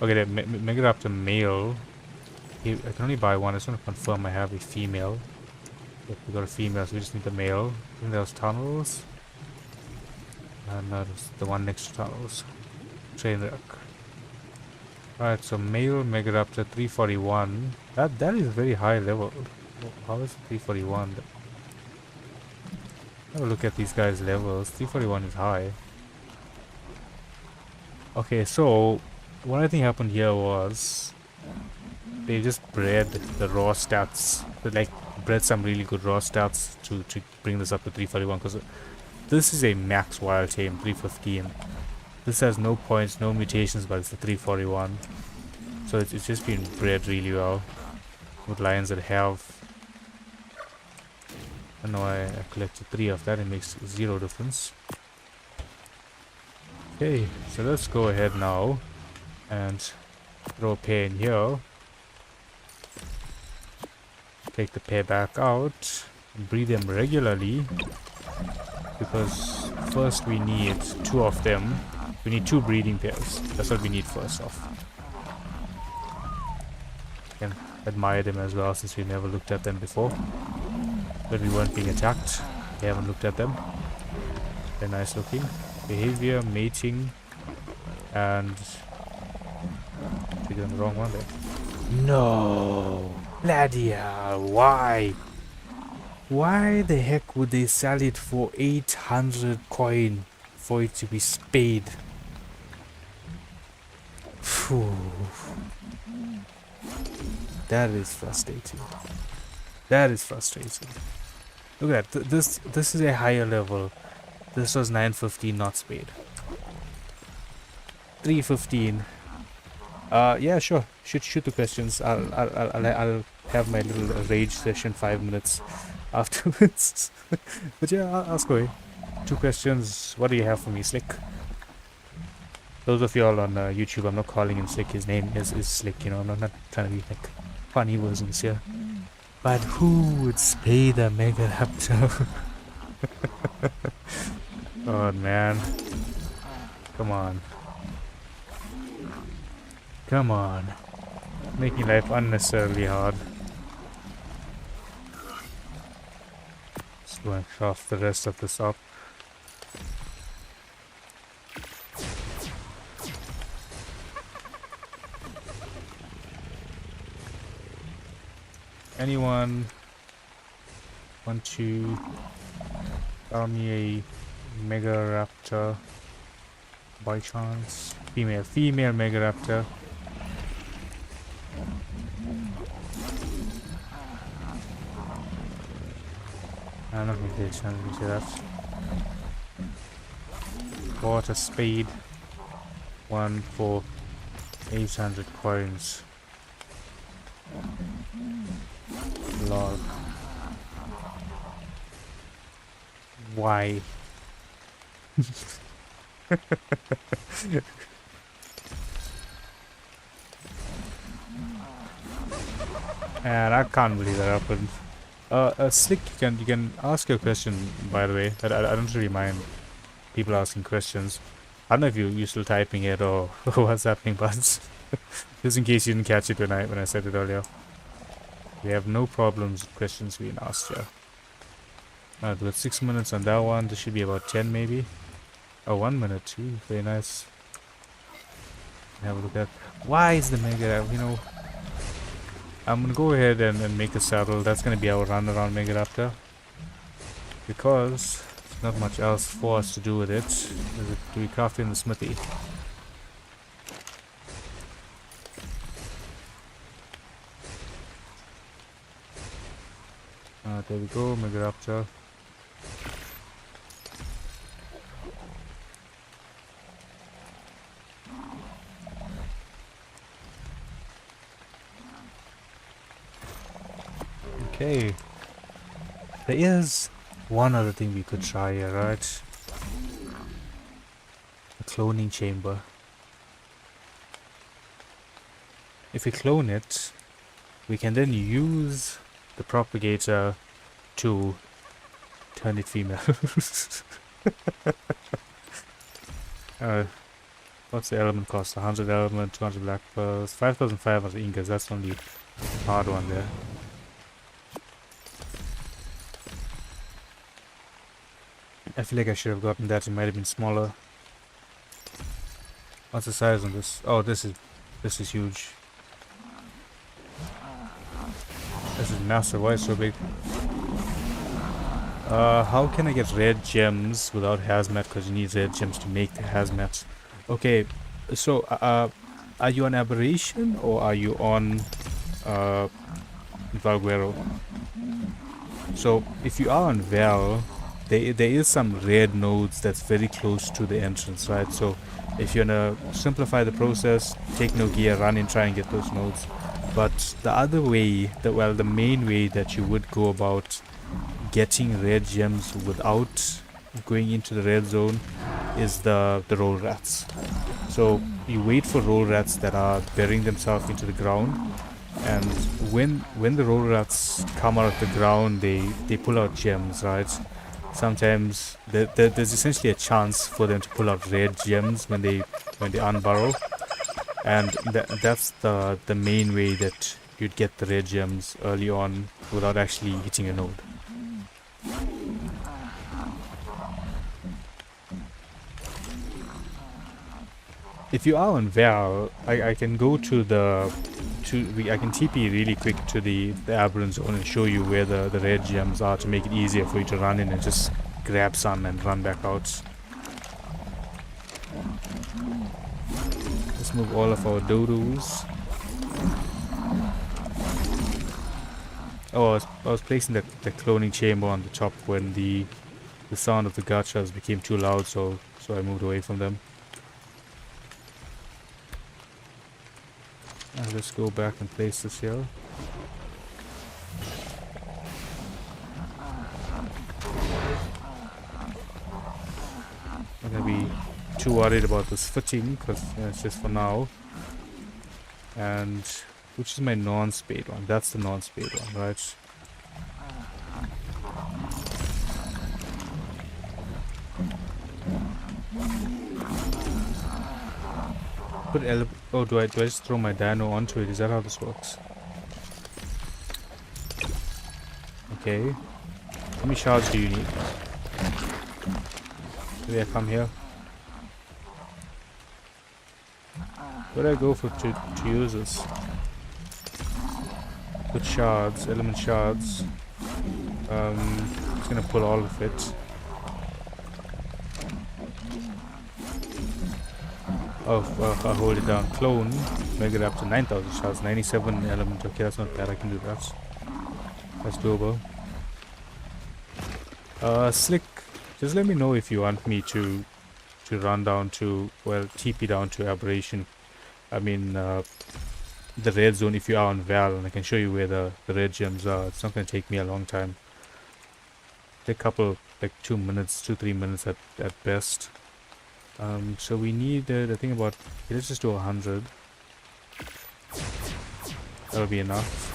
Okay, the Megaraptor male. I can only buy one. I just want to confirm I have a female. Yep, we got a female, so we just need the male. I think there's tunnels. No, it's the one next to tunnels. Trainwreck. Alright, so male Megaraptor 341. That is a very high level. How is it 341? Have a look at these guys' levels. 341 is high. Okay, so what I think happened here was they just bred the raw stats. They like bred some really good raw stats to bring this up to 341, because this is a max wild tame 315. This has no points, no mutations, but it's a 341. So it's just been bred really well with lions that have. I know I collected 3 of that. It makes 0 difference. Okay, so let's go ahead now and throw a pair in here. take the pair back out, breed them regularly, because first we need 2 of them. We need 2 breeding pairs. That's what we need first off. Can admire them as well, since we never looked at them before. When we weren't being attacked, we haven't looked at them. They're nice looking. Behavior, mating, and we did the wrong one there. No, bloody hell! Why? Why the heck would they sell it for 800 coin for it to be spayed? Phew. That is frustrating. That is frustrating. Look at that. This is a higher level. This was 915, not spayed. 315. Yeah, sure. Shoot the questions. I'll have my little rage session 5 minutes afterwards. But yeah, I'll ask away. 2 questions. What do you have for me, Slick? Those of y'all on YouTube, I'm not calling him Slick. His name is Slick. You know, I'm not trying to be like funny versions here. But who would spay the Megaraptor? Oh man. Come on. Come on. Making life unnecessarily hard. Just going to craft the rest of this up. Anyone want to tell me a Megaraptor by chance? Female Megaraptor. I don't think there's anything to that. Bought a spade. 1 for 800 coins. Lol. Why? And I can't believe that happened. Slick, you can ask your question, by the way. I don't really mind people asking questions. I don't know if you're still typing it or what's happening, but just in case you didn't catch it when I said it earlier. We have no problems with questions being asked here. Alright, we got 6 minutes on that one. This should be about 10 maybe. Oh, 1 minute too. Very nice. Have a look at why is the Mega, you know. I'm gonna go ahead and make a saddle. That's gonna be our run around Megaraptor. Because there's not much else for us to do with it. Do we craft it in the smithy? There we go, Megaraptor. Okay. There is one other thing we could try here, right? A cloning chamber. If we clone it, we can then use the propagator to turn it female. What's the element cost? 100 element, 200 black pearls, 5,500 ingots. That's the only hard one there. I feel like I should have gotten that. It might have been smaller. What's the size on this? Oh, this is huge. This is massive. Why is it so big? How can I get red gems without hazmat? Because you need red gems to make the hazmat. Okay, so are you on Aberration or are you on Valguero? So if you are on Val, there is some red nodes that's very close to the entrance, right? So if you're gonna simplify the process, take no gear, run and try and get those nodes. But the other way, the main way that you would go about getting red gems without going into the red zone is the roll rats. So you wait for roll rats that are burying themselves into the ground, And when the roller rats come out of the ground, they pull out gems, right? Sometimes there's essentially a chance for them to pull out red gems when they unburrow, and that's the main way that you'd get the red gems early on without actually hitting a node. If you are on Val, I can go to I can TP really quick to the aberrant zone and show you where the red gems are to make it easier for you to run in and just grab some and run back out. Let's move all of our dodos. Oh, I was placing the cloning chamber on the top when the sound of the gachas became too loud, so I moved away from them. Let's go back and place this here. I'm gonna be too worried about this footing because it's just for now. And which is my non-spade one? That's the non-spade one, right? Oh, do I just throw my dino onto it? Is that how this works? Okay. How many shards do you need? Maybe I come here. Where do I go to use this? Put shards, element shards. Just gonna pull all of it. Oh, well, I'll hold it down. Clone. Megaraptor 9,000 shards, 97 element. Okay, that's not bad. I can do that. That's doable. Slick, just let me know if you want me to run down to, well, TP down to Aberration. I mean, the red zone if you are on Val, and I can show you where the red gems are. It's not going to take me a long time. Take a couple, like 2 minutes, 2-3 minutes at best. So we need, I think about, okay, let's just do 100. That'll be enough.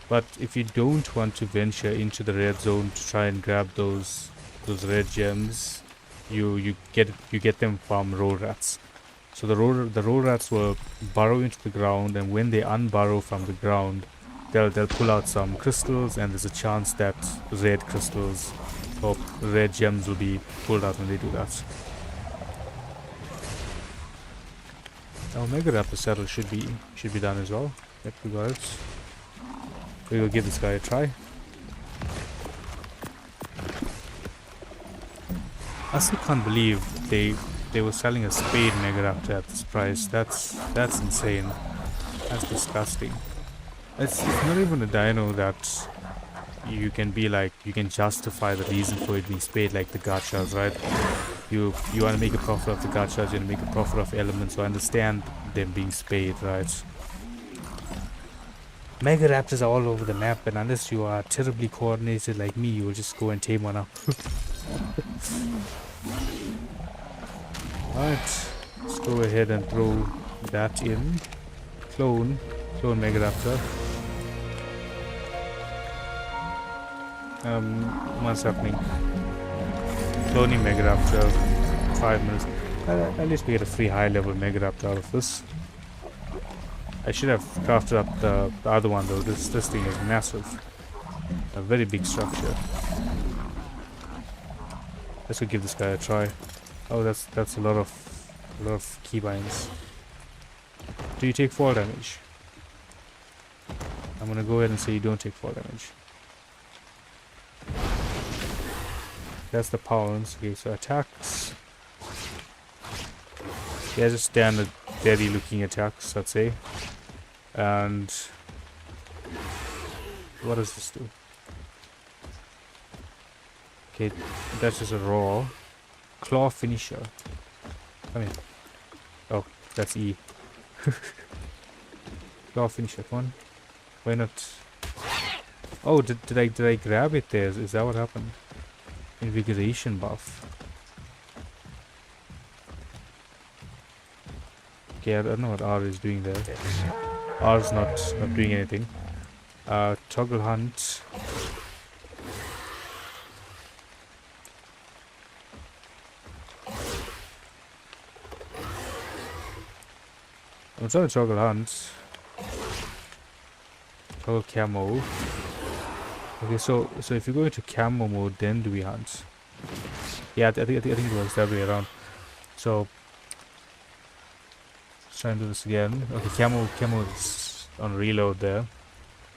But if you don't want to venture into the red zone to try and grab those red gems, you get them from roll rats. So the roll rats will burrow into the ground, and when they unburrow from the ground, they'll pull out some crystals, and there's a chance that red crystals or red gems will be pulled out when they do that. Our Megaraptor saddle should be done as well. Yep, we got it. We will give this guy a try. I still can't believe they were selling a spade Megaraptor at this price. That's insane. That's disgusting. It's not even a dino that you can be like, you can justify the reason for it being spade, like the gachas, right? You want to make a profit of the gachas, you want to make a profit of elements, so I understand them being spade, right? Megaraptors are all over the map, and unless you are terribly coordinated like me, you will just go and tame one up. Alright, let's go ahead and throw that in. Clone Megaraptor. What's happening? Cloning Megaraptor, 5 minutes. At least we get a free high level Megaraptor out of this. I should have crafted up the other one though. This thing is massive. A very big structure. Let's go give this guy a try. Oh, that's a lot of keybinds. Do you take fall damage? I'm gonna go ahead and say you don't take fall damage. That's the pounds. Okay, so attacks. Yeah, just standard steady looking attacks, I'd say. And what does this do? Okay, that's just a raw claw finisher. Come here. Oh, that's E. Claw finisher, come on. Why not? Oh, did I grab it there? Is that what happened? Invigoration buff. Okay, I don't know what R is doing there. R's not doing anything. Toggle hunt. I'm trying to toggle hunt. Toggle camo. Okay, so if you go into camo mode, then do we hunt? Yeah, I think it works that way around. So let's try and do this again. Okay, camo is on reload there.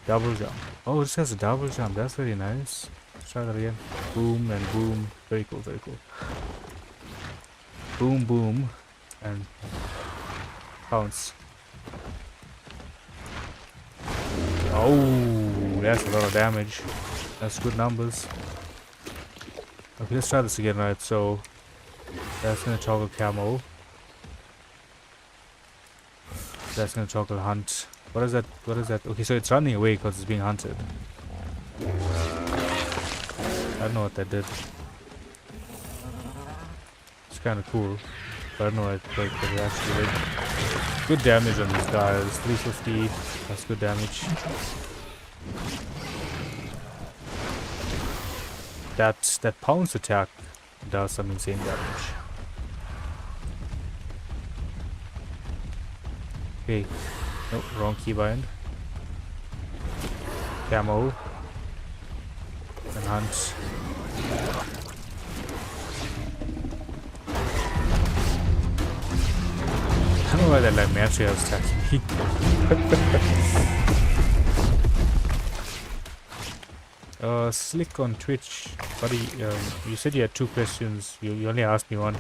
Double jump. Oh, this has a double jump. That's very nice. Let's try that again. Boom and boom. Very cool, very cool. Boom, boom, and pounce. Oh, that's a lot of damage. That's good numbers. Okay, let's try this again, right? So that's gonna toggle camo. That's gonna toggle hunt. What is that? What is that? Okay, so it's running away because it's being hunted. I don't know what that did. It's kind of cool, but I don't know what it actually did. Good damage on these guys. 350. That's good damage. That pounce attack does some insane damage. Okay. Nope, wrong keybind. Camo. And hunt. I don't know why that Lamantria was attacking me. Slick on Twitch. Buddy, you said you had 2 questions. You only asked me 1.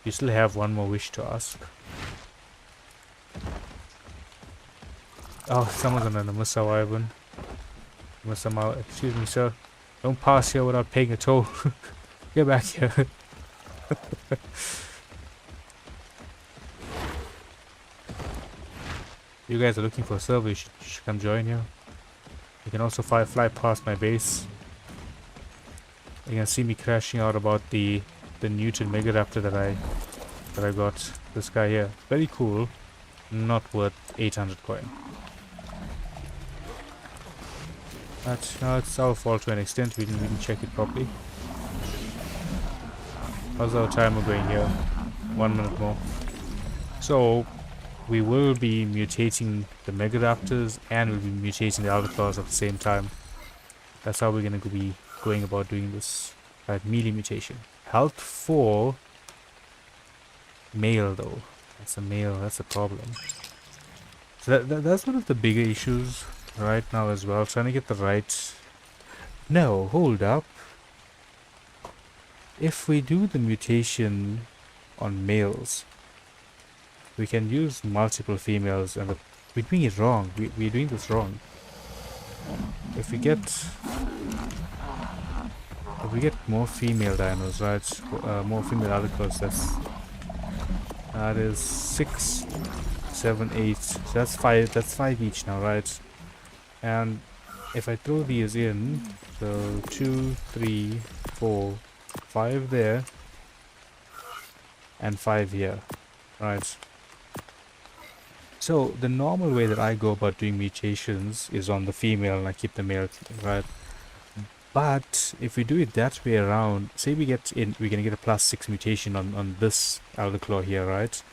You still have 1 more wish to ask. Oh, someone's on the Musawa Ivan. Musawa, excuse me, sir. Don't pass here without paying a toll. Get back here. You guys are looking for a server, you should come join here. You can also fly past my base. You can see me crashing out about the mutant Megaraptor that I got. This guy here. Very cool. Not worth 800 coin. But it's our fault to an extent. We didn't check it properly. How's our timer going here? 1 minute more. So we will be mutating the Megaraptors and we'll be mutating the Elderclaws at the same time. That's how we're going to be going about doing this. Right, melee mutation. Health 4. Male though. That's a male, that's a problem. So that's one of the bigger issues right now as well. Trying to get the right... No, hold up. If we do the mutation on males, we can use multiple females, and we're doing it wrong. We're doing this wrong. If we get more female dinos, right? More female Elderclaws. That is 6, 7, 8. So that's 5. That's 5 each now, right? And if I throw these in, so 2, 3, 4, 5 there, and 5 here, right? So the normal way that I go about doing mutations is on the female and I keep the male, right? But if we do it that way around, say we're gonna get a +6 mutation on this Elderclaw here, right?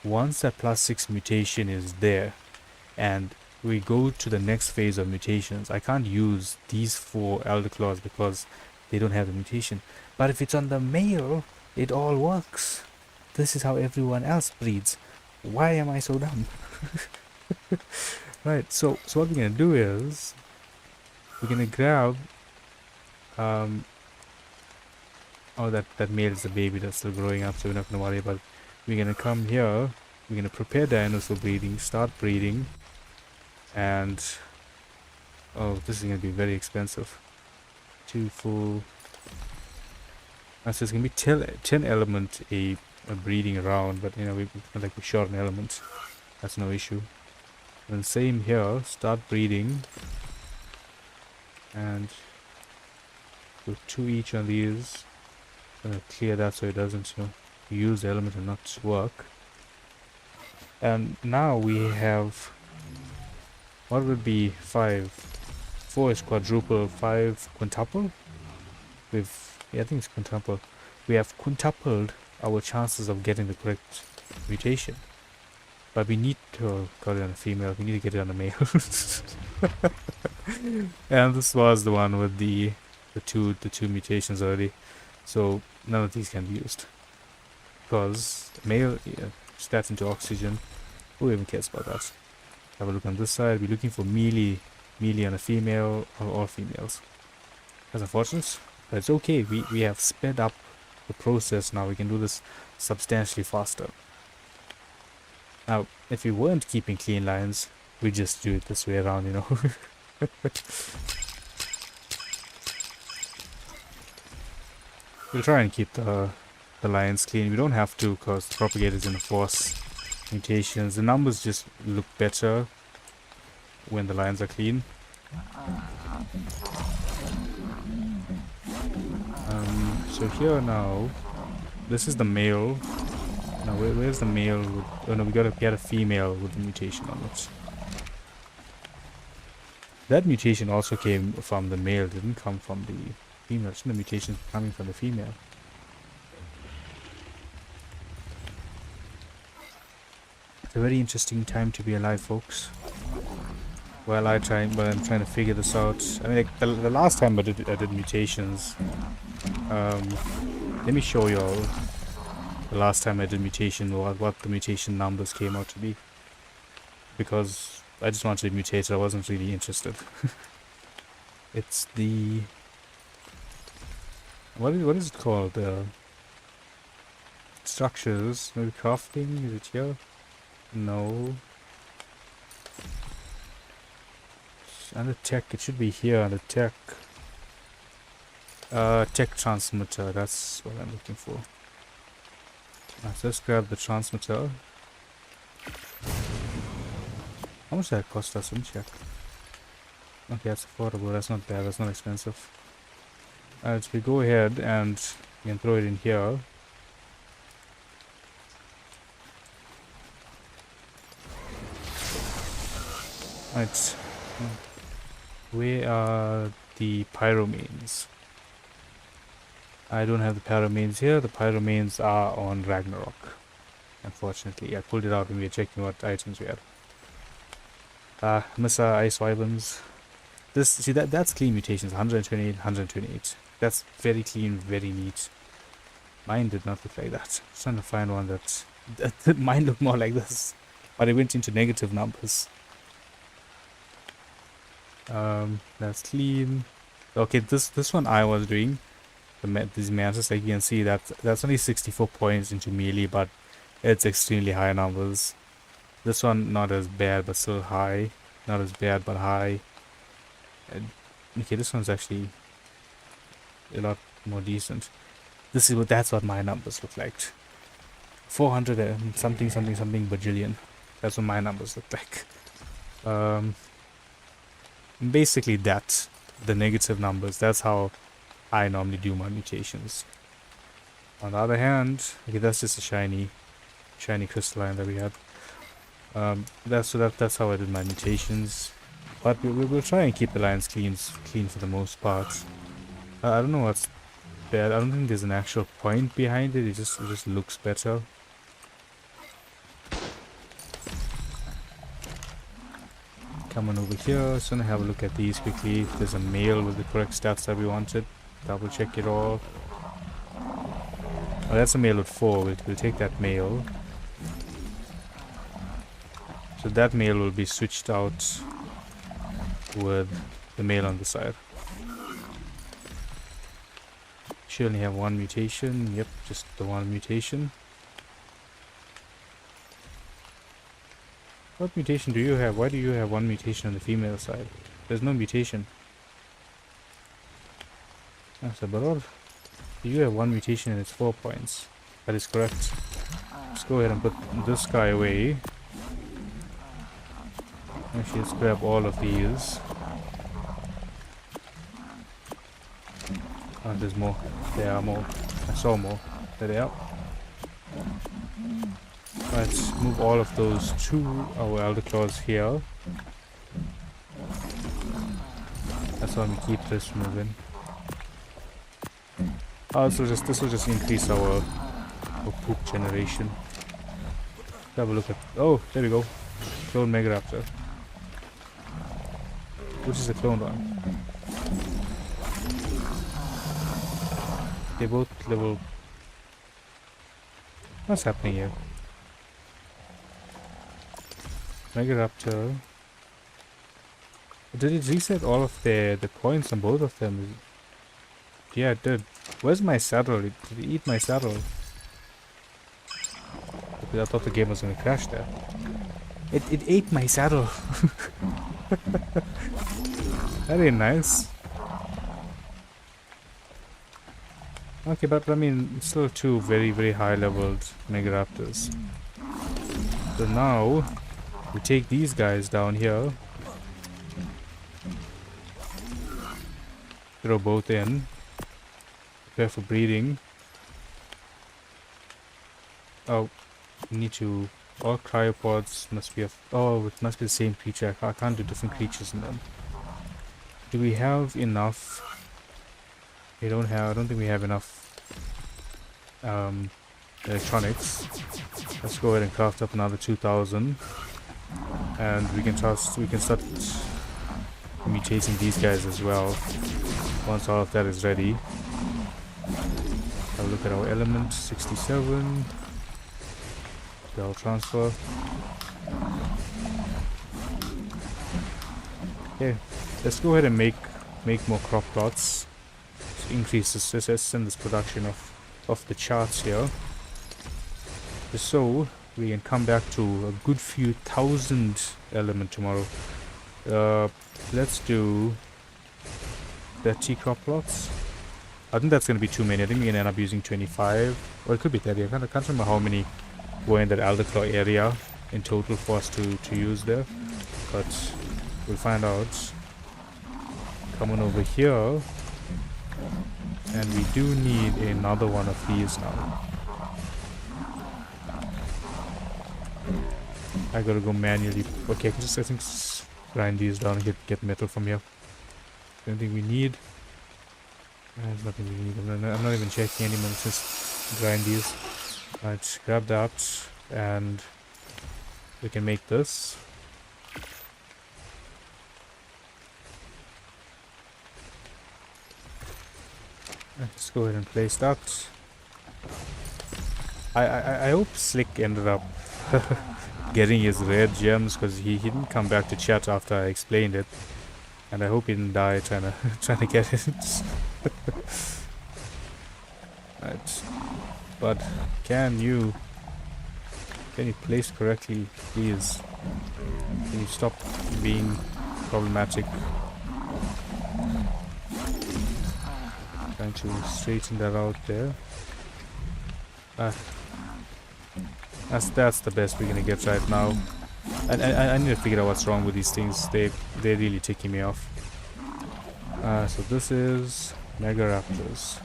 Once that +6 mutation is there, and we go to the next phase of mutations, I can't use these 4 Elderclaws because they don't have the mutation. But if it's on the male, it all works. This is how everyone else breeds. Why am I so dumb? Right, so what we're gonna do is we're gonna grab oh, that male is a baby that's still growing up, so we're not gonna worry about it. We're gonna come here, we're gonna prepare dinos for breeding, start breeding, and oh, this is gonna be very expensive. 2 full. So it's gonna be 10 element a breeding around, but you know, we short an element. That's no issue. And same here, start breeding, and do 2 each on these. Gonna clear that so it doesn't, you know, use the element and not work. And now we have What would be 5? 4 is quadruple, 5 quintuple? Yeah, I think it's quintuple. We have quintupled our chances of getting the correct mutation. But we need to get it on a female, we need to get it on a male. And this was the one with the two mutations already. So none of these can be used. Because male, yeah, stats into oxygen. Who even cares about that? Have a look on this side. We're looking for melee on a female or all females. That's unfortunate, but it's okay. We have sped up the process now. We can do this substantially faster. Now, if we weren't keeping clean lines, we just do it this way around, you know. We'll try and keep the lines clean. We don't have to, because the propagator is going to force mutations. The numbers just look better when the lines are clean. So here now, this is the male. Now where's the male? Oh no, we gotta get a female with the mutation on it. That mutation also came from the male, didn't come from the female. It's the mutation coming from the female. It's a very interesting time to be alive, folks. Well, I'm trying to figure this out. I mean, like, the last time I did mutations. Let me show you all the last time I did mutation, what the mutation numbers came out to be. Because I just wanted to mutate, I wasn't really interested. It's the... What is it called? Structures, maybe crafting, is it here? No. Under tech, it should be here under tech. Tech transmitter, that's what I'm looking for. So let's grab the transmitter. How much did that cost us? Let me check. Okay, that's affordable, that's not bad, that's not expensive. Alright, so we go ahead and we can throw it in here. Right. Where are the pyromanes? I don't have the pyromanes here. The pyromanes are on Ragnarok. Unfortunately, I pulled it out when we were checking what items we had. Missa Ice Wyverns. That's clean mutations. 128, 128. That's very clean, very neat. Mine did not look like that. I'm trying to find one that mine looked more like this, but it went into negative numbers. That's clean. Okay, this one I was doing. These mantis, like you can see, that's only 64 points into melee, but it's extremely high numbers. This one not as bad, but still high. Not as bad, but high. Okay, this one's actually a lot more decent. That's what my numbers look like. 400 and something bajillion. That's what my numbers look like. Basically that, the negative numbers, that's how I normally do my mutations. On the other hand, okay, that's just a shiny crystalline that we had. That's how I did my mutations. But we will try and keep the lines clean for the most part. I don't know what's bad. I don't think there's an actual point behind it. It just looks better. Come on over here. So I'm gonna have a look at these quickly. If there's a male with the correct stats that we wanted, double check it all. Oh, that's a male with 4. We'll take that male. So that male will be switched out with the male on the side. She only have one mutation. Yep, just the one mutation. What mutation do you have? Why do you have one mutation on the female side? There's no mutation. That's a bit odd. You have one mutation and it's 4 points. That is correct. Let's go ahead and put this guy away. Actually, let's grab all of these. Oh, there's more. There are more. I saw more. There they are. Let's move all of those to our Elderclaws here. That's why we keep this moving. Oh, this will just increase our poop generation. Have a look at. Oh, there we go. Clone Megaraptor. Which is the clone one? They both level. What's happening here? Megaraptor. Did it reset all of the points on both of them? Yeah, it did. Where's my saddle? Did it eat my saddle? Because I thought the game was gonna crash there. It ate my saddle. Very nice. Okay, but I mean, still two very high leveled Megaraptors. So now we take these guys down here. Throw both in. Prepare for breeding. Oh, we need to. All cryopods must be oh, it must be the same creature. I can't do different creatures in them. Do we have enough? We don't have. I don't think we have enough electronics. Let's go ahead and craft up another 2,000, and we can start mutating these guys as well. Once all of that is ready, have a look at our element 67. I'll transfer. Okay, let's go ahead and make more crop plots. Let's increase this. Let's send this production of the charts here, just so we can come back to a good few thousand element tomorrow. Let's do 30 crop plots. I think that's going to be too many. I think we're going to end up using 25, or it could be 30. I can't remember how many were in that Elderclaw area in total for us to use there, but we'll find out. Come on over here, and we do need another one of these now. I gotta go manually. Okay, I think just grind these down and get metal from here. Anything we need? There's nothing we need. I'm not even checking anymore. Just grind these. Right, grab that, and we can make this. Let's go ahead and place that. I hope Slick ended up getting his red gems, because he didn't come back to chat after I explained it, and I hope he didn't die trying to get it. Right, but can you place correctly, please? Can you stop being problematic? Trying to straighten that out there. That's the best we're gonna get right now. I need to figure out what's wrong with these things. They're really ticking me off. So this is Megaraptors.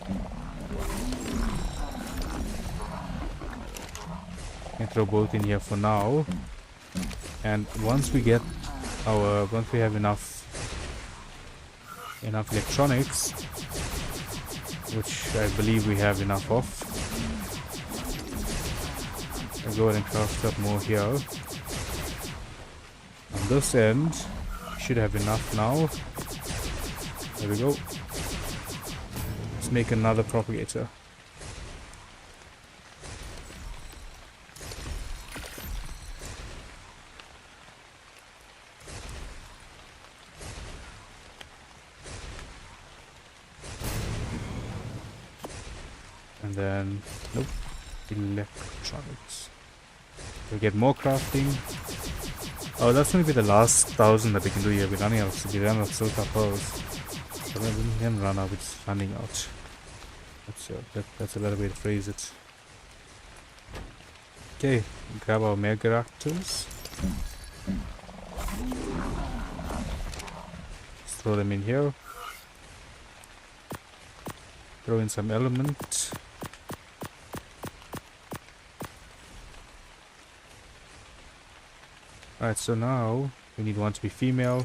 I can throw both in here for now. And once we have enough electronics, which I believe we have enough of, I'll go ahead and craft up more here. On this end, we should have enough now. There we go. Let's make another propagator. And then, nope, electronics. We get more crafting. Oh, that's going to be the last 1,000 that we can do here. We're running out of silver pearls. So we didn't run out, we're just running out. That's a better way to phrase it. Okay, grab our Megaraptors. Let's throw them in here. Throw in some element. Alright, so now we need one to be female.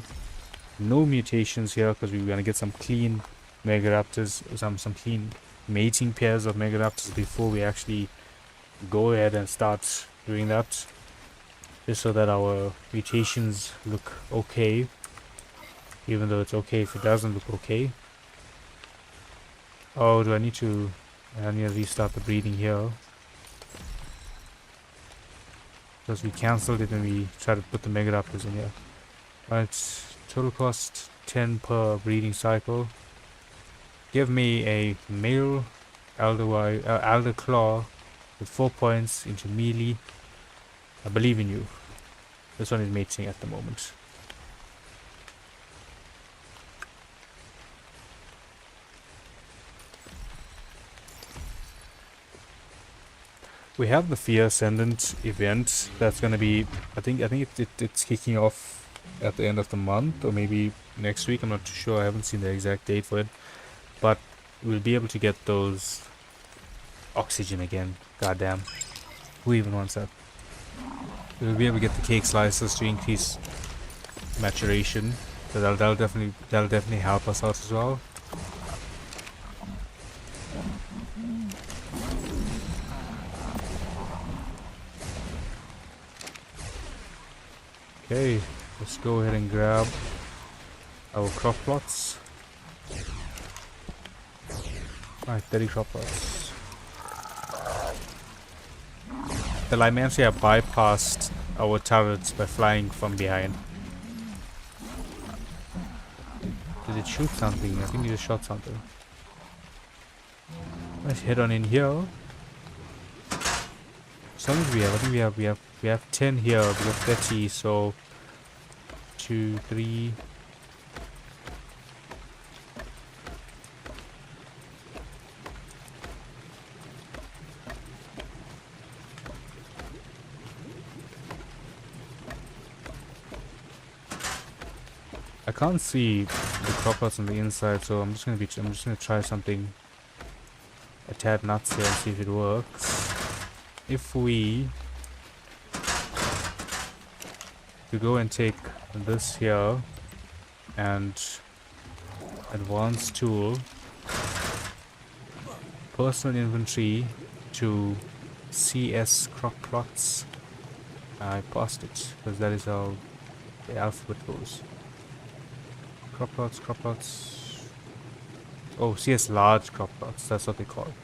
No mutations here because we want to get some clean Megaraptors, some clean mating pairs of Megaraptors before we actually go ahead and start doing that. Just so that our mutations look okay, even though it's okay if it doesn't look okay. Oh, I need to restart the breeding here. Because we cancelled it when we tried to put the Megaraptors in here. Right, total cost 10 per breeding cycle. Give me a male Elderclaw with 4 points into melee. I believe in you. This one is mating at the moment. We have the Fear Ascendant event that's gonna be, I think it's kicking off at the end of the month or maybe next week. I'm not too sure. I haven't seen the exact date for it, but we'll be able to get those oxygen again. Goddamn, who even wants that? We'll be able to get the cake slices to increase maturation, so that'll definitely help us out as well. Okay, let's go ahead and grab our crop plots. Alright, 30 crop plots. The Lymansia bypassed our turrets by flying from behind. Did it shoot something? I think it just shot something. Let's head on in here. So much we have. I think we have 10 here. We have 30. So 2, 3. I can't see the crop plots on the inside, so I'm just gonna try something a tad nuts here and see if it works. If we go and take this here and advanced tool, personal inventory to CS crop plots, I passed it because that is how the alphabet goes. Crop plots. Oh, CS large crop plots, that's what they call it.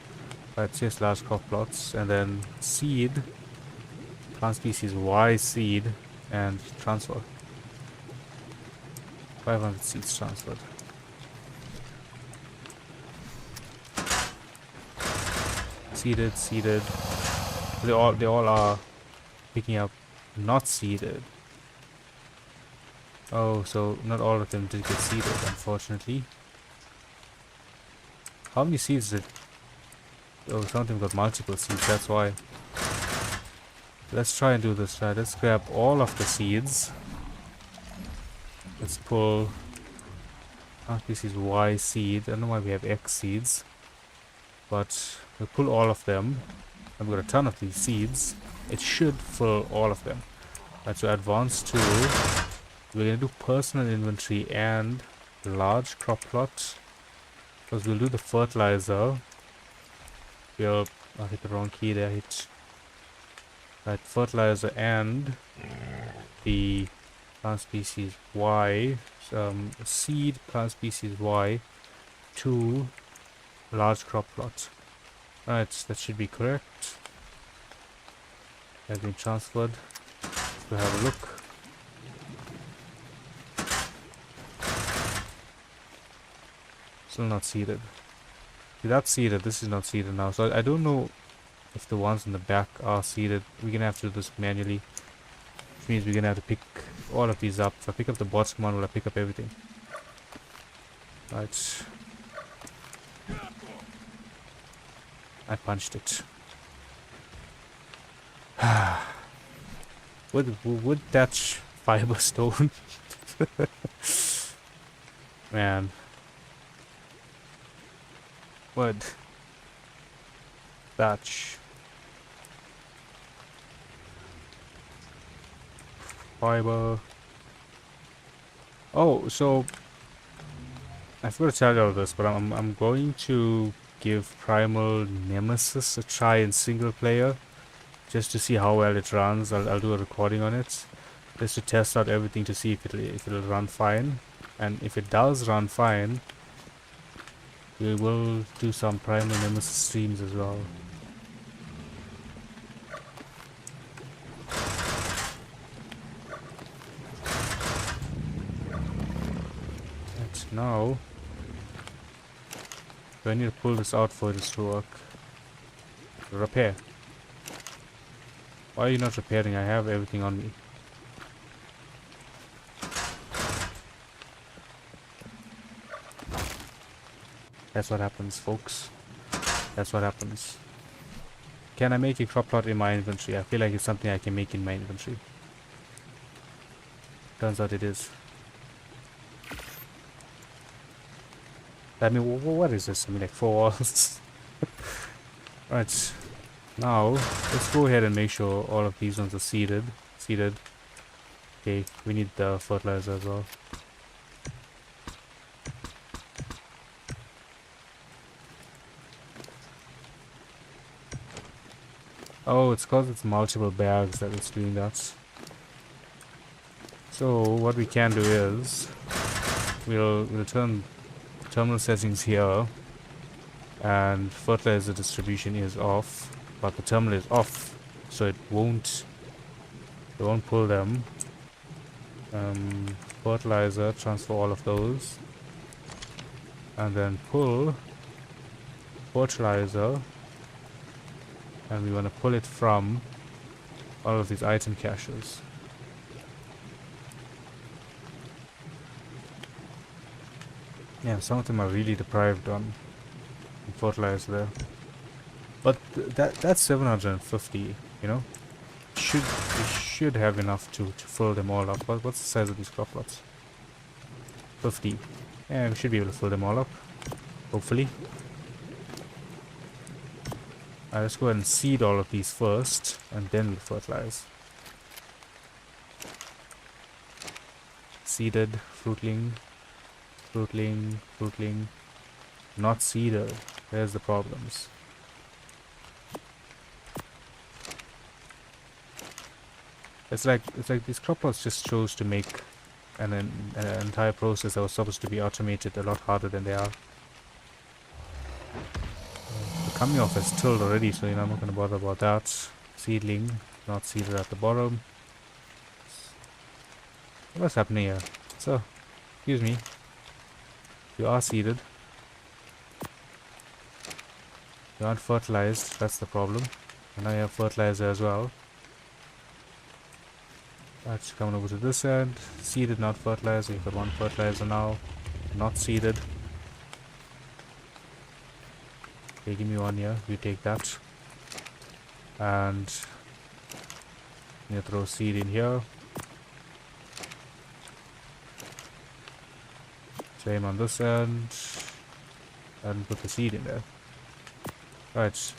Right, CS large crop plots, and then seed, plant species Y seed, and transfer. 500 seeds transferred. Seeded. They all are picking up not seeded. Oh, so not all of them did get seeded, unfortunately. How many seeds did... Oh, some of them got multiple seeds, that's why. Let's try and do this right. Let's grab all of the seeds. Let's pull... this is Y seed. I don't know why we have X seeds. But we'll pull all of them. I've got a ton of these seeds. It should fill all of them. Right, so advanced tool. We're going to do personal inventory and large crop plot. Because we'll do the fertilizer. I hit the wrong key there. Right, fertilizer and the plant species Y. Seed plant species Y to large crop plot. Right, that should be correct. Has been transferred. Let's have a look. Still not seeded. See, that's seeded. This is not seeded now. So I don't know if the ones in the back are seeded. We're gonna have to do this manually. Which means we're gonna have to pick all of these up. If I pick up the bottom one, will I pick up everything? Right. I punched it. would thatch fiber stone? Man. Wood. Thatch. Fiber. Oh, so I forgot to tell you all this, but I'm going to give Primal Nemesis a try in single player just to see how well it runs. I'll do a recording on it just to test out everything to see if it'll run fine. And if it does run fine, we will do some Primal Nemesis streams as well. And now, do I need to pull this out for this to work? Repair. Why are you not repairing? I have everything on me. That's what happens, folks. That's what happens. Can I make a crop plot in my inventory? I feel like it's something I can make in my inventory. Turns out it is. I mean, what is this? I mean, like 4 walls. Right. Now, let's go ahead and make sure all of these ones are seeded. Okay, we need the fertilizer as well. Oh, it's because it's multiple bags that it's doing that. So what we can do is we'll turn terminal settings here, and fertilizer distribution is off, but the terminal is off, so it won't pull them. Fertilizer, transfer all of those, and then pull fertilizer, and we want to pull it from all of these item caches. Yeah, some of them are really deprived on fertilizer there, but that's 750, you know. We should have enough to fill them all up. What's the size of these crop plots? 50. Yeah, we should be able to fill them all up, hopefully. Let's go ahead and seed all of these first, and then we'll fertilize. Seeded, fruitling, not seeded. There's the problems. It's like these crop plots just chose to make an entire process that was supposed to be automated a lot harder than they are. The coming off is tilled already, so I'm not going to bother about that. Seedling, not seeded at the bottom. What's happening here? So, excuse me. You are seeded. You aren't fertilized, that's the problem. And now you have fertilizer as well. That's coming over to this end. Seeded, not fertilizer. You've got one fertilizer now. Not seeded. Okay, give me one here. You take that. And you throw seed in here. Same on this end. And put the seed in there. Right.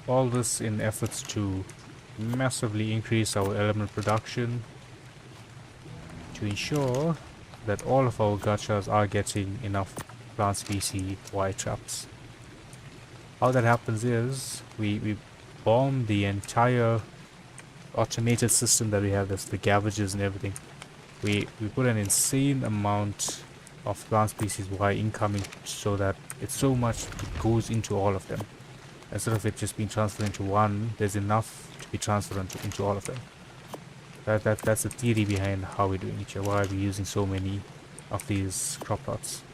All this in efforts to massively increase our element production to ensure that all of our gachas are getting enough plant species Y traps. How that happens is we bomb the entire automated system that we have, that's the gavages and everything. We put an insane amount of plant species Y incoming so that it's so much it goes into all of them. Instead of it just being transferred into one, there's enough to be transferred into all of them. That's the theory behind how we're doing it here, why we're using so many of these crop plots.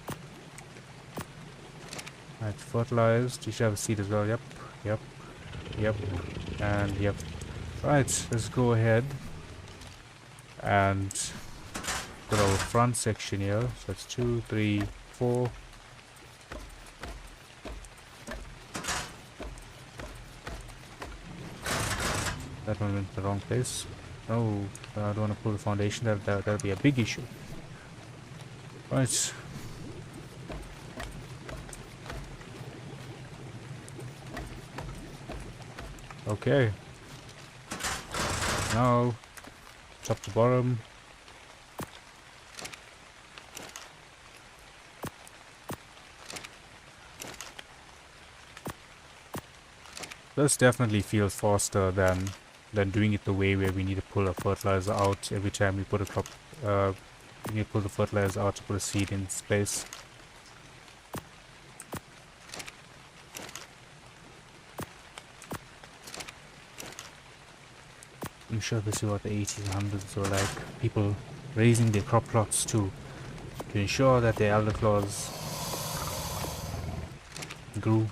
Right, fertilized. You should have a seed as well. Yep, and yep. Right, let's go ahead and put our front section here. So that's 2, 3, 4. That one went to the wrong place. No, I don't want to pull the foundation. That'll be a big issue. Right. Okay. Now, top to bottom. This definitely feels faster than doing it the way where we need to pull a fertilizer out every time we put a crop. We need to pull the fertilizer out to put a seed in its place. I'm sure this is what the 1800s were like. People raising their crop plots to ensure that their Elderclaws grew.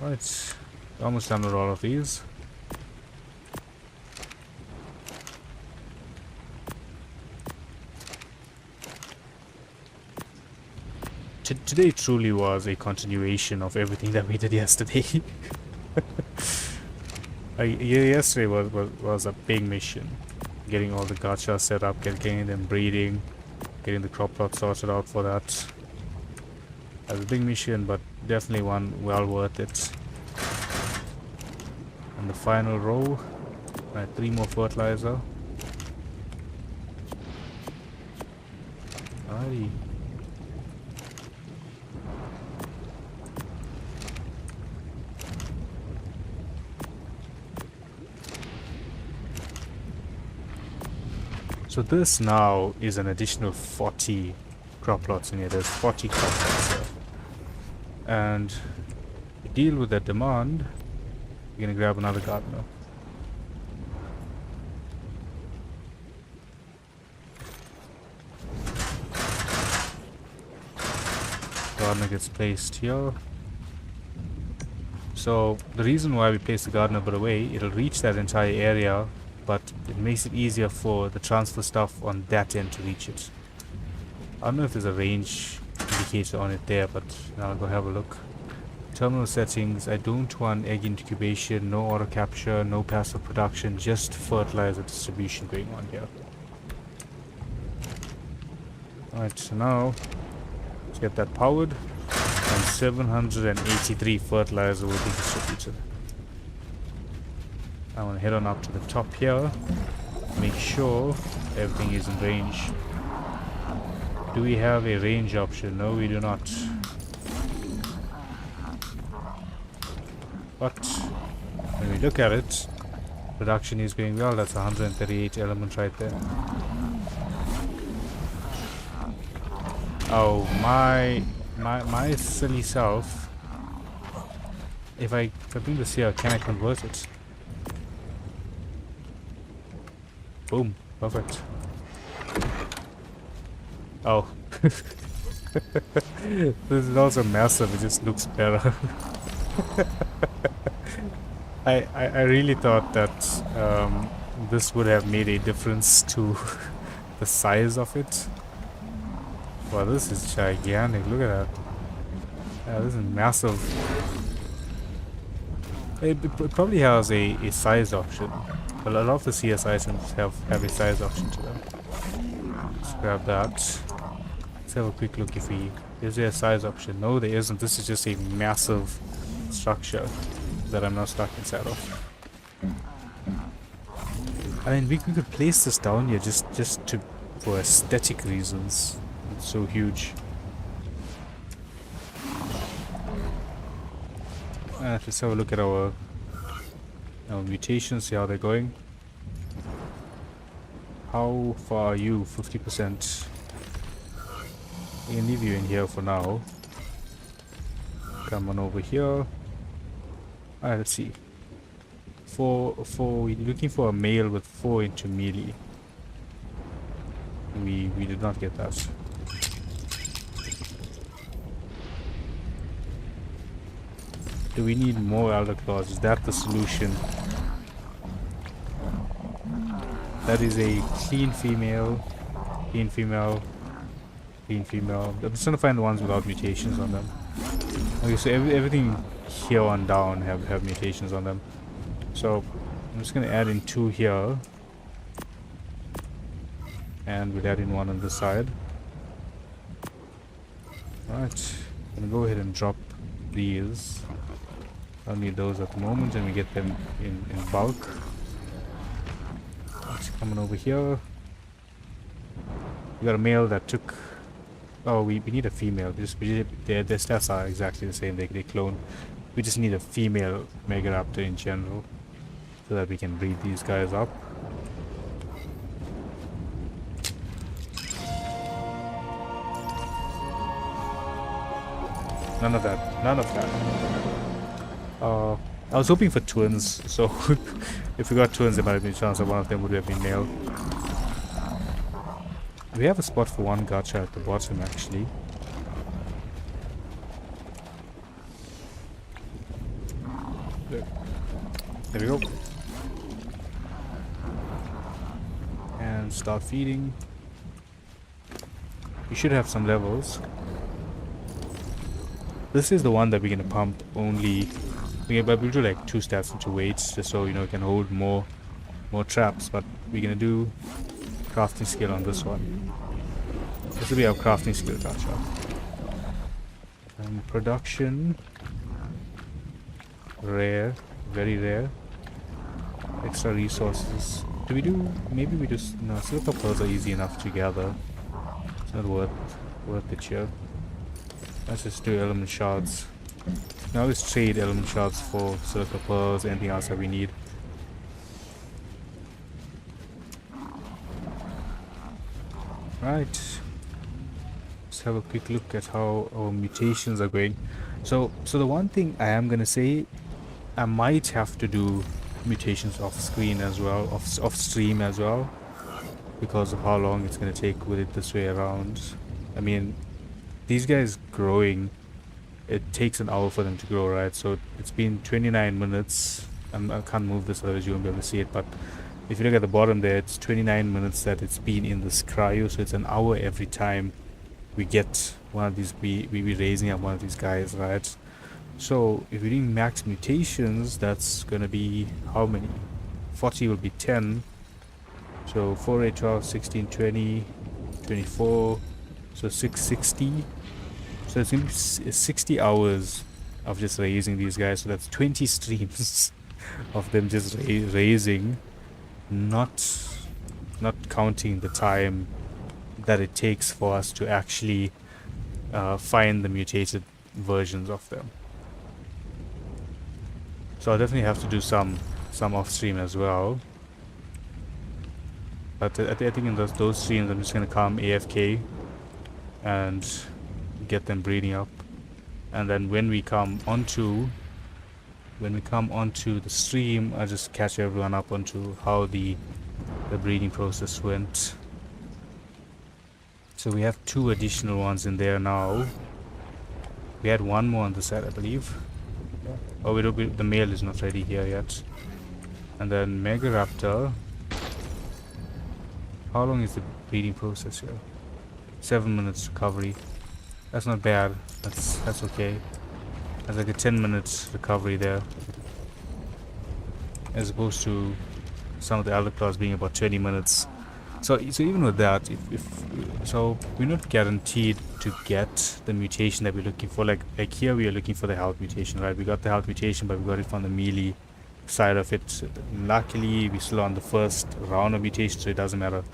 Right, almost done with all of these. Today truly was a continuation of everything that we did yesterday. Yesterday was a big mission. Getting all the gacha set up, getting them breeding, getting the crop plot sorted out for that. That was a big mission, but definitely one well worth it. And the final row, right, 3 more fertilizer. Alrighty. So this now is an additional 40 crop plots in here. There's 40 crop plots here. And to deal with that demand, we're gonna grab another gardener. Gardener gets placed here. So the reason why we place the gardener by the way, it'll reach that entire area, but it makes it easier for the transfer stuff on that end to reach it. I don't know if there's a range indicator on it there, but I'll go have a look. Terminal settings, I don't want egg incubation, no auto capture, no passive production, just fertilizer distribution going on here. Alright, so now let's get that powered, and 783 fertilizer will be distributed. I want to head on up to the top here, make sure everything is in range. Do we have a range option? No, we do not. But when we look at it, production is going well. That's 138 elements right there. Oh, my silly self. If I bring this here, can I convert it? Boom, perfect. Oh. This is also massive, it just looks better. I really thought that this would have made a difference to the size of it. Wow, this is gigantic, look at that. Yeah, this is massive. It probably has a size option. A lot of the CS items have a size option to them. Let's grab that. Let's have a quick look if is there a size option? No, there isn't. This is just a massive structure that I'm not stuck inside of. I mean, we could place this down here just for aesthetic reasons. It's so huge. Let's have a look at our mutations, see how they're going. How far are you? 50%. I can leave you in here for now. Come on over here. Alright, let's see. We're looking for a male with 4 into melee. We did not get that. Do we need more Elderclaws? Is that the solution? That is a clean female, clean female, clean female. I'm just trying to find the ones without mutations on them. Okay, so everything here on down have mutations on them. So I'm just gonna add in 2 here, and we'll add in 1 on this side. Alright, I'm gonna go ahead and drop these. I don't need those at the moment, and we get them in bulk. It's coming over here. We got a male that took. Oh, we need a female. Their stats are exactly the same. They clone. We just need a female Megaraptor in general, so that we can breed these guys up. None of that. None of that. I was hoping for twins, so if we got twins, there might have been a chance that one of them would have been male. We have a spot for one gacha at the bottom, actually. There we go. And start feeding. You should have some levels. This is the one that we're gonna pump only. We'll do like 2 stats and 2 weights, just so you know we can hold more traps. But we're gonna do crafting skill on this one. This will be our crafting skill gacha. And production, rare, very rare. Extra resources. Do we do? Maybe we just no. Silica pearls are easy enough to gather. It's not worth it here. Let's just do element shards. Now let's trade element shards for silica pearls, anything else that we need. Right. Let's have a quick look at how our mutations are going. So the one thing I am gonna say, I might have to do mutations off screen as well, off stream as well, because of how long it's gonna take with it this way around. I mean, these guys growing, it takes an hour for them to grow, right? So it's been 29 minutes. I can't move this, otherwise you won't be able to see it, but if you look at the bottom there, it's 29 minutes that it's been in this cryo, so it's an hour every time we get one of these, we be raising up one of these guys, right? So if we're doing max mutations, that's gonna be how many? 40 will be 10. So 4, 8, 12, 16, 20, 24, so 660. So it's gonna be 60 hours of just raising these guys. So that's 20 streams of them just raising, not counting the time that it takes for us to actually find the mutated versions of them. So I'll definitely have to do some off stream as well. But I think in those streams I'm just gonna come AFK and get them breeding up, and then when we come onto the stream, I just catch everyone up onto how the breeding process went. So we have 2 additional ones in there now. We had 1 more on the side, I believe. Oh, the male is not ready here yet. And then Megaraptor. How long is the breeding process here? 7 minutes recovery. That's not bad. That's okay. That's like a 10 minutes recovery there, as opposed to some of the Elderclaws being about 20 minutes. So even with that, so we're not guaranteed to get the mutation that we're looking for. Like here we are looking for the health mutation, right? We got the health mutation, but we got it from the melee side of it. Luckily, we're still on the first round of mutation, so it doesn't matter.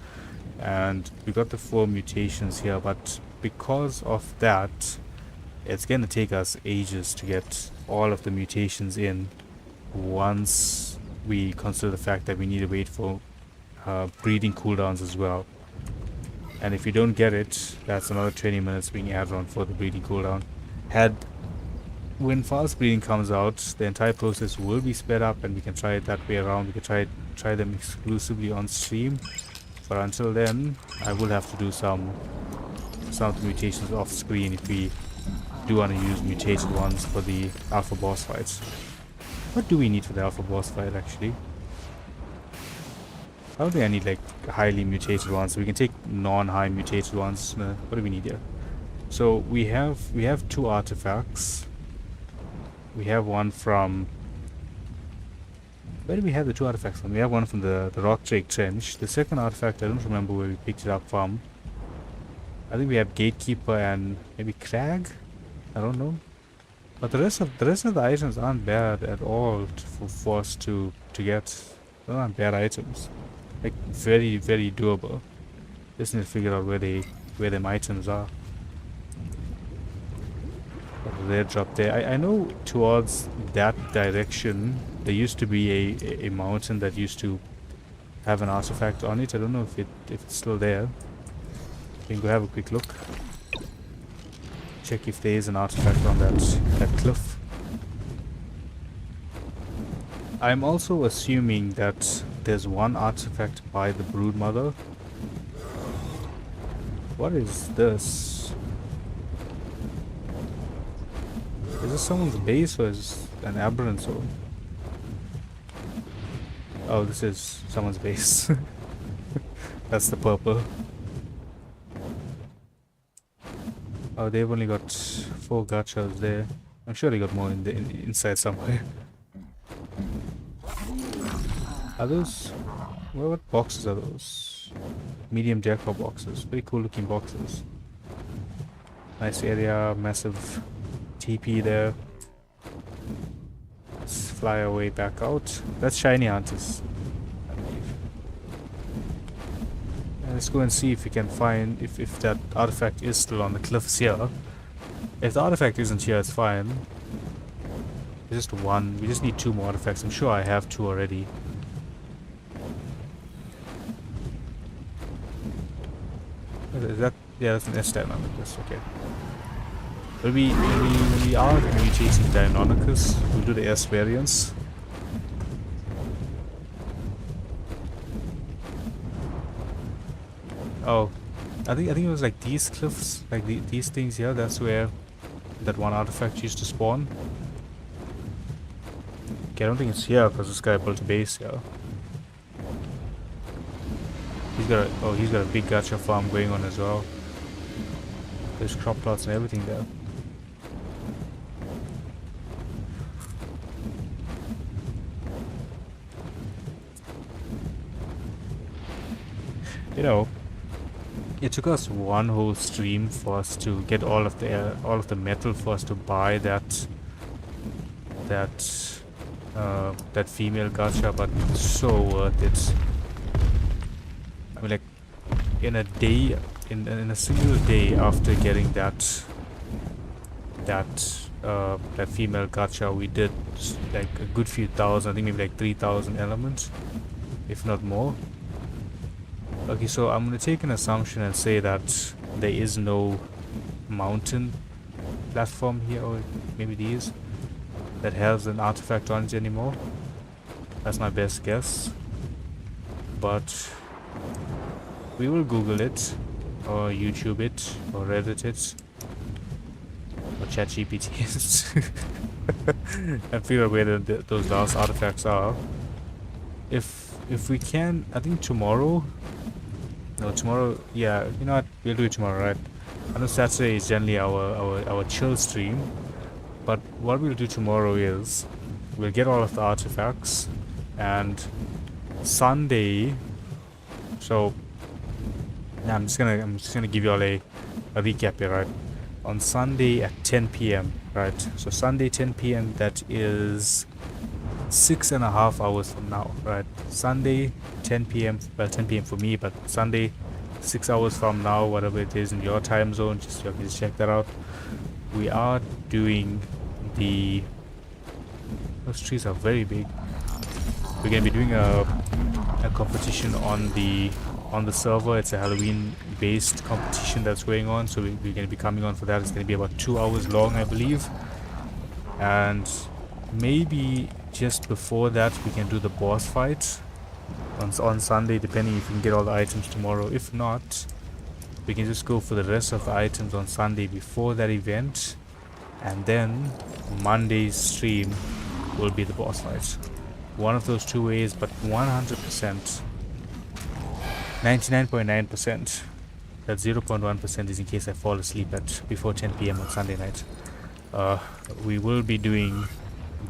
And we got the 4 mutations here, but because of that, it's gonna take us ages to get all of the mutations in, once we consider the fact that we need to wait for breeding cooldowns as well. And if we don't get it, that's another 20 minutes being added on for the breeding cooldown. When fast breeding comes out, the entire process will be sped up, and we can try it that way around. We can try them exclusively on stream, but until then I will have to do some of the mutations off screen if we do want to use mutated ones for the alpha boss fights. What do we need for the alpha boss fight, actually? I don't think I need like highly mutated ones. We can take non-high mutated ones. What do we need here? So we have 2 artifacts. We have one from... Where do we have the 2 artifacts from? We have one from the Rock Drake Trench. The second artifact, I don't remember where we picked it up from. I think we have Gatekeeper and maybe Crag? I don't know. But the rest of the items aren't bad at all for us to get. They aren't bad items. Like very very doable. Just need to figure out where them items are. They drop there. I know towards that direction there used to be a mountain that used to have an artifact on it. I don't know if it's still there. We can go have a quick look. Check if there is an artifact on that cliff. I'm also assuming that there's one artifact by the Broodmother. What is this? Is this someone's base or is this an aberrant zone? Oh, this is someone's base. That's the purple. Oh, they've only got 4 gachas there. I'm sure they got more inside somewhere. Are those... what boxes are those? Medium decor boxes. Very cool looking boxes. Nice area, massive TP there. Let's fly our way back out. That's shiny hunters, I believe. And let's go and see if we can find if that artifact is still on the cliffs here. If the artifact isn't here, it's fine. Just one. We just need 2 more artifacts. I'm sure I have 2 already. Is that? Yeah, that's an S-10 on this. Okay. When we are mutating Deinonychus, we'll do the S variants. Oh, I think it was like these cliffs, like these things here. That's where that one artifact used to spawn. Okay, I don't think it's here because this guy built a base here. He's got a big gacha farm going on as well. There's crop plots and everything there. You know, it took us one whole stream for us to get all of the metal for us to buy that female gacha, but it's so worth it. I mean, like in a day, in a single day after getting that female gacha, we did like a good few thousand. I think maybe like 3,000 elements, if not more. Okay, so I'm gonna take an assumption and say that there is no mountain platform here, or maybe these, that has an artifact on it anymore. That's my best guess. But we will Google it, or YouTube it, or Reddit it, or ChatGPT it, and figure out where those last artifacts are. If we can, I think tomorrow. No, tomorrow. Yeah, you know what? We'll do it tomorrow, right? I know Saturday is generally our chill stream, but what we'll do tomorrow is we'll get all of the artifacts, and Sunday. So now I'm just gonna give you all a recap here, right? On Sunday at 10 p.m. right? So Sunday 10 p.m. that is 6.5 hours from now, right? Sunday 10 p.m. well 10 p.m. for me, but Sunday 6 hours from now, whatever it is in your time zone, just you can just check that out. We are doing those trees are very big. We're gonna be doing a competition on the server. It's a Halloween based competition that's going on, so we're gonna be coming on for that. It's gonna be about 2 hours long, I believe, and maybe just before that we can do the boss fight on Sunday, depending if we can get all the items tomorrow. If not, we can just go for the rest of the items on Sunday before that event, and then Monday's stream will be the boss fight. One of those 2 ways, but 100%, 99.9%, that 0.1% is in case I fall asleep at before 10 p.m. on Sunday night. We will be doing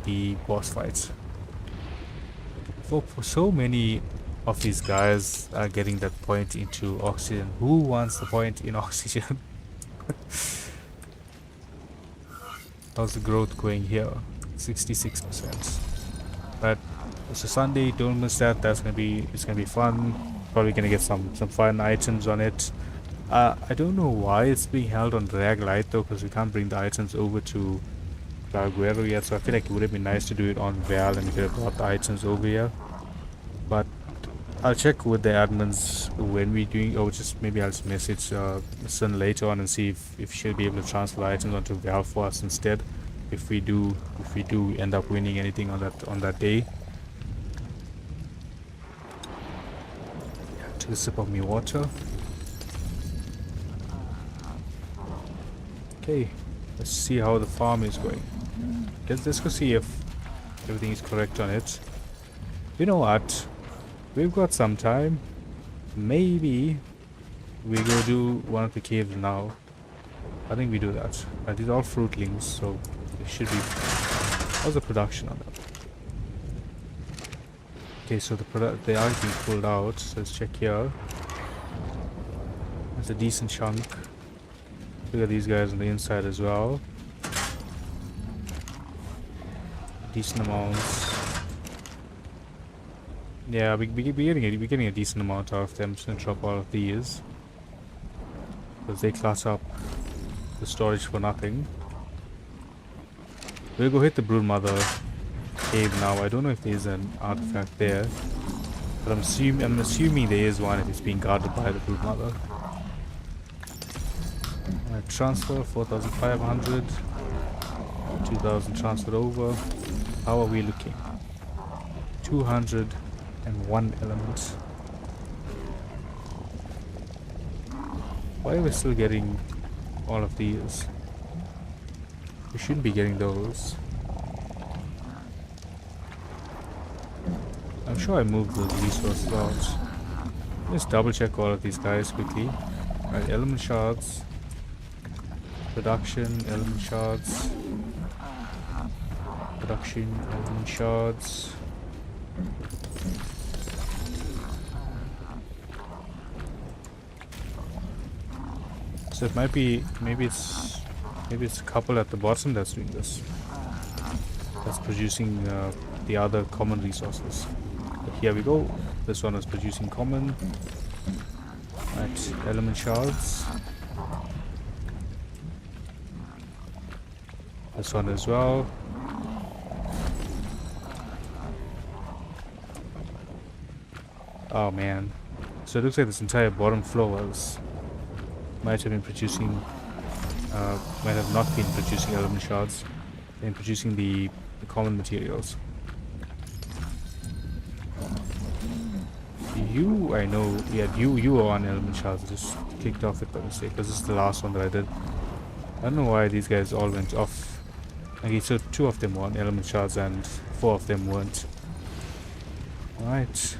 the boss fights. For so many of these guys are getting that point into oxygen. Who wants the point in oxygen? How's the growth going here? 66%. But it's a Sunday, don't miss that. It's gonna be fun. Probably gonna get some fun items on it. I don't know why it's being held on Drag Light though, because we can't bring the items over to Valguero yet. So I feel like it would have been nice to do it on Val and we could have brought the items over here. But I'll check with the admins when we're doing, or just maybe I'll just message Sun later on and see if she'll be able to transfer the items onto Val for us instead. If we do end up winning anything on that day. Take a sip of my water. Okay, let's see how the farm is going. Let's go see if everything is correct on it. You know what? We've got some time. Maybe we go do one of the caves now. I think we do that. These are all fruitlings, so it should be. How's the production on that? Okay, so they are being pulled out. So let's check here. That's a decent chunk. Look at these guys on the inside as well. Decent amounts. Yeah, we're getting a decent amount out of them. I'm just gonna drop all of these because they class up the storage for nothing. We'll go hit the Broodmother cave now. I don't know if there's an artifact there, but I'm assuming there is one if it's being guarded by the Broodmother. Transfer 4,500, 2,000 transferred over. How are we looking? 201 elements. Why are we still getting all of these? We shouldn't be getting those. I'm sure I moved those resources out. Let's double check all of these guys quickly. Alright, element shards. Production, element shards. Production, element shards. So it might be, maybe it's a couple at the bottom that's doing this. That's producing the other common resources. But here we go. This one is producing common. Right, element shards. This one as well. Oh man. So it looks like this entire bottom floor might have been producing, might have not been producing element shards, and producing the common materials. I know, yeah, you are on element shards. I just clicked off it by mistake because this is the last one that I did. I don't know why these guys all went off. Okay, so 2 of them were on element shards and 4 of them weren't. Alright.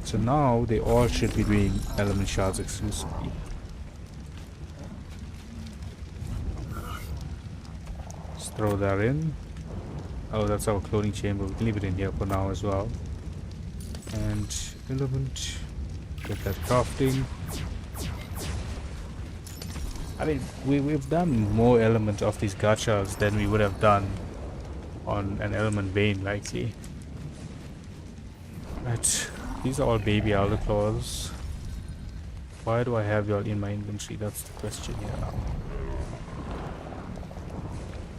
So now they all should be doing element shards exclusively. Let's throw that in. Oh, that's our cloning chamber. We can leave it in here for now as well. And element. Get that crafting. I mean, we've done more element of these gachas than we would have done on an element vein, likely. Right, these are all baby Elderclaws. Why do I have y'all in my inventory? That's the question here now.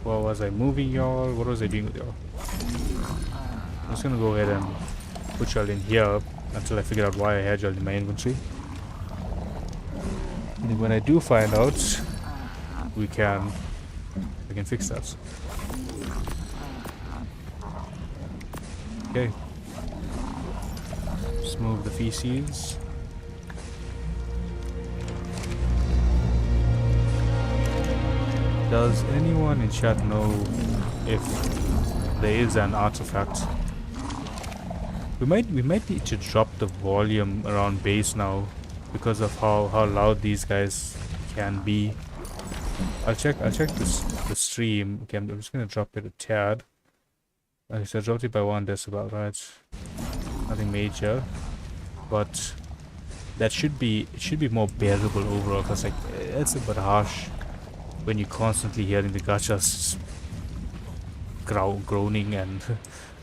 Well, was I moving y'all? What was I doing with y'all? I'm just gonna go ahead and put y'all in here until I figure out why I had y'all in my inventory. And when I do find out, we can fix that. Okay. Just move the feces. Does anyone in chat know if there is an artifact? We might need to drop the volume around base now because of how loud these guys can be. I'll check the stream. Okay, I'm just gonna drop it a tad. Okay, so I dropped it by 1 decibel, right? Nothing major, but it should be more bearable overall. Cause like it's a bit harsh when you're constantly hearing the gachas groaning and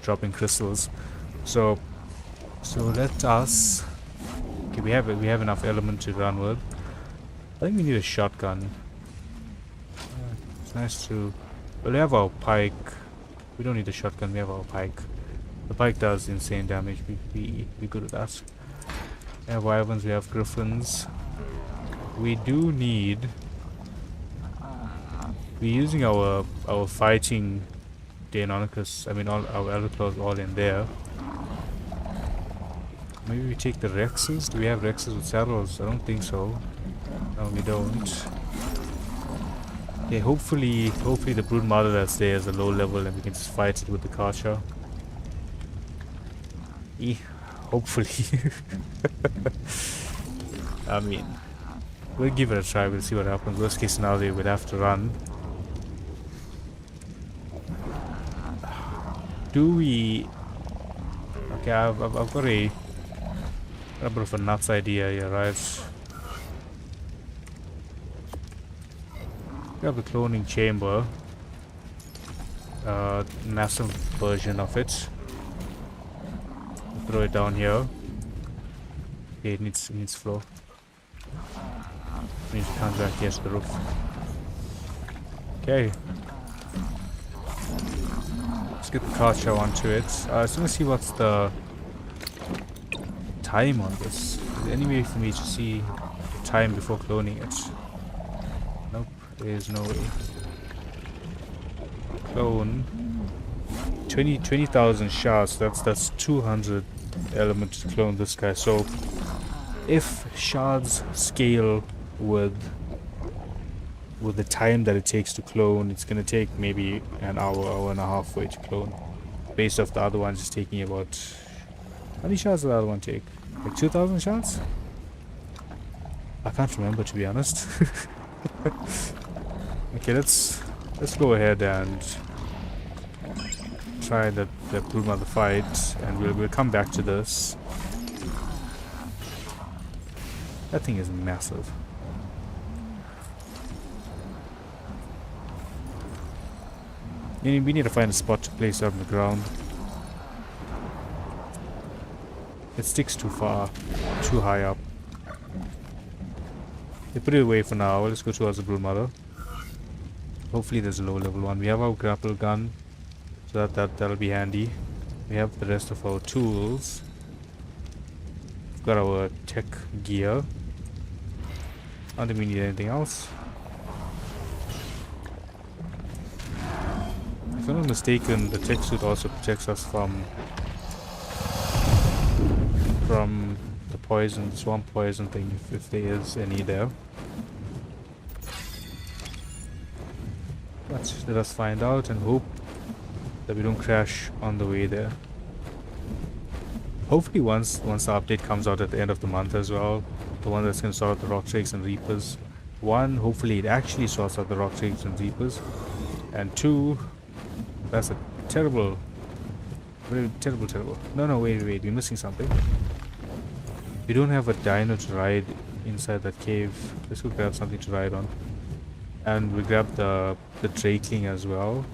dropping crystals. So let us. Okay, we have enough element to run with. I think we need a shotgun. It's nice to. Well, we have our pike. We don't need a shotgun. We have our pike. The pike does insane damage. We good at that. We have wyverns. We have griffins. We do need. We're using our fighting Deinonychus. I mean, all our Elderclaws all in there. Maybe we take the Rexes. Do we have Rexes with saddles? I don't think so. No, we don't. Okay, hopefully the brood mother that's there is a low level and we can just fight it with the Karcher. Hopefully. I mean, we'll give it a try. We'll see what happens. Worst case scenario, we'll have to run. Do we? Okay, I've got a bit of a nuts idea here, right? We have the cloning chamber, massive version of it. Throw it down here. Okay, it needs flow. We need to come back here to the roof. Okay. Let's get the Karcher onto it. I just want to see what's the time on this. Is there any way for me to see the time before cloning it? Nope, there is no way. Clone. 20,000 shards. That's 200 elements to clone this guy. So if shards scale with the time that it takes to clone, it's gonna take maybe an hour and a half for it to clone. Based off the other ones, it's taking about. How many shards does the other one take? Like 2,000 shards? I can't remember, to be honest. Okay, let's go ahead and try the brood mother fight, and we'll come back to this. That thing is massive. We need to find a spot to place it on the ground. It sticks too far, too high up. They put it away for now. Let's go towards the brood mother. Hopefully there's a low level one. We have our grapple gun, so that'll be handy. We have the rest of our tools. We've got our tech gear. I don't think we need anything else. If I'm not mistaken, the tech suit also protects us from the poison, the swamp poison thing, if there is any there. But let us find out and hope that we don't crash on the way there. Hopefully once the update comes out at the end of the month as well, the one that's going to sort out the rock drakes and reapers. One, hopefully it actually sorts out the rock drakes and reapers. And two, that's a terrible, very terrible. No, wait, we're missing something. We don't have a dino to ride inside that cave. Let's go grab something to ride on. And we grab the drakeling as well.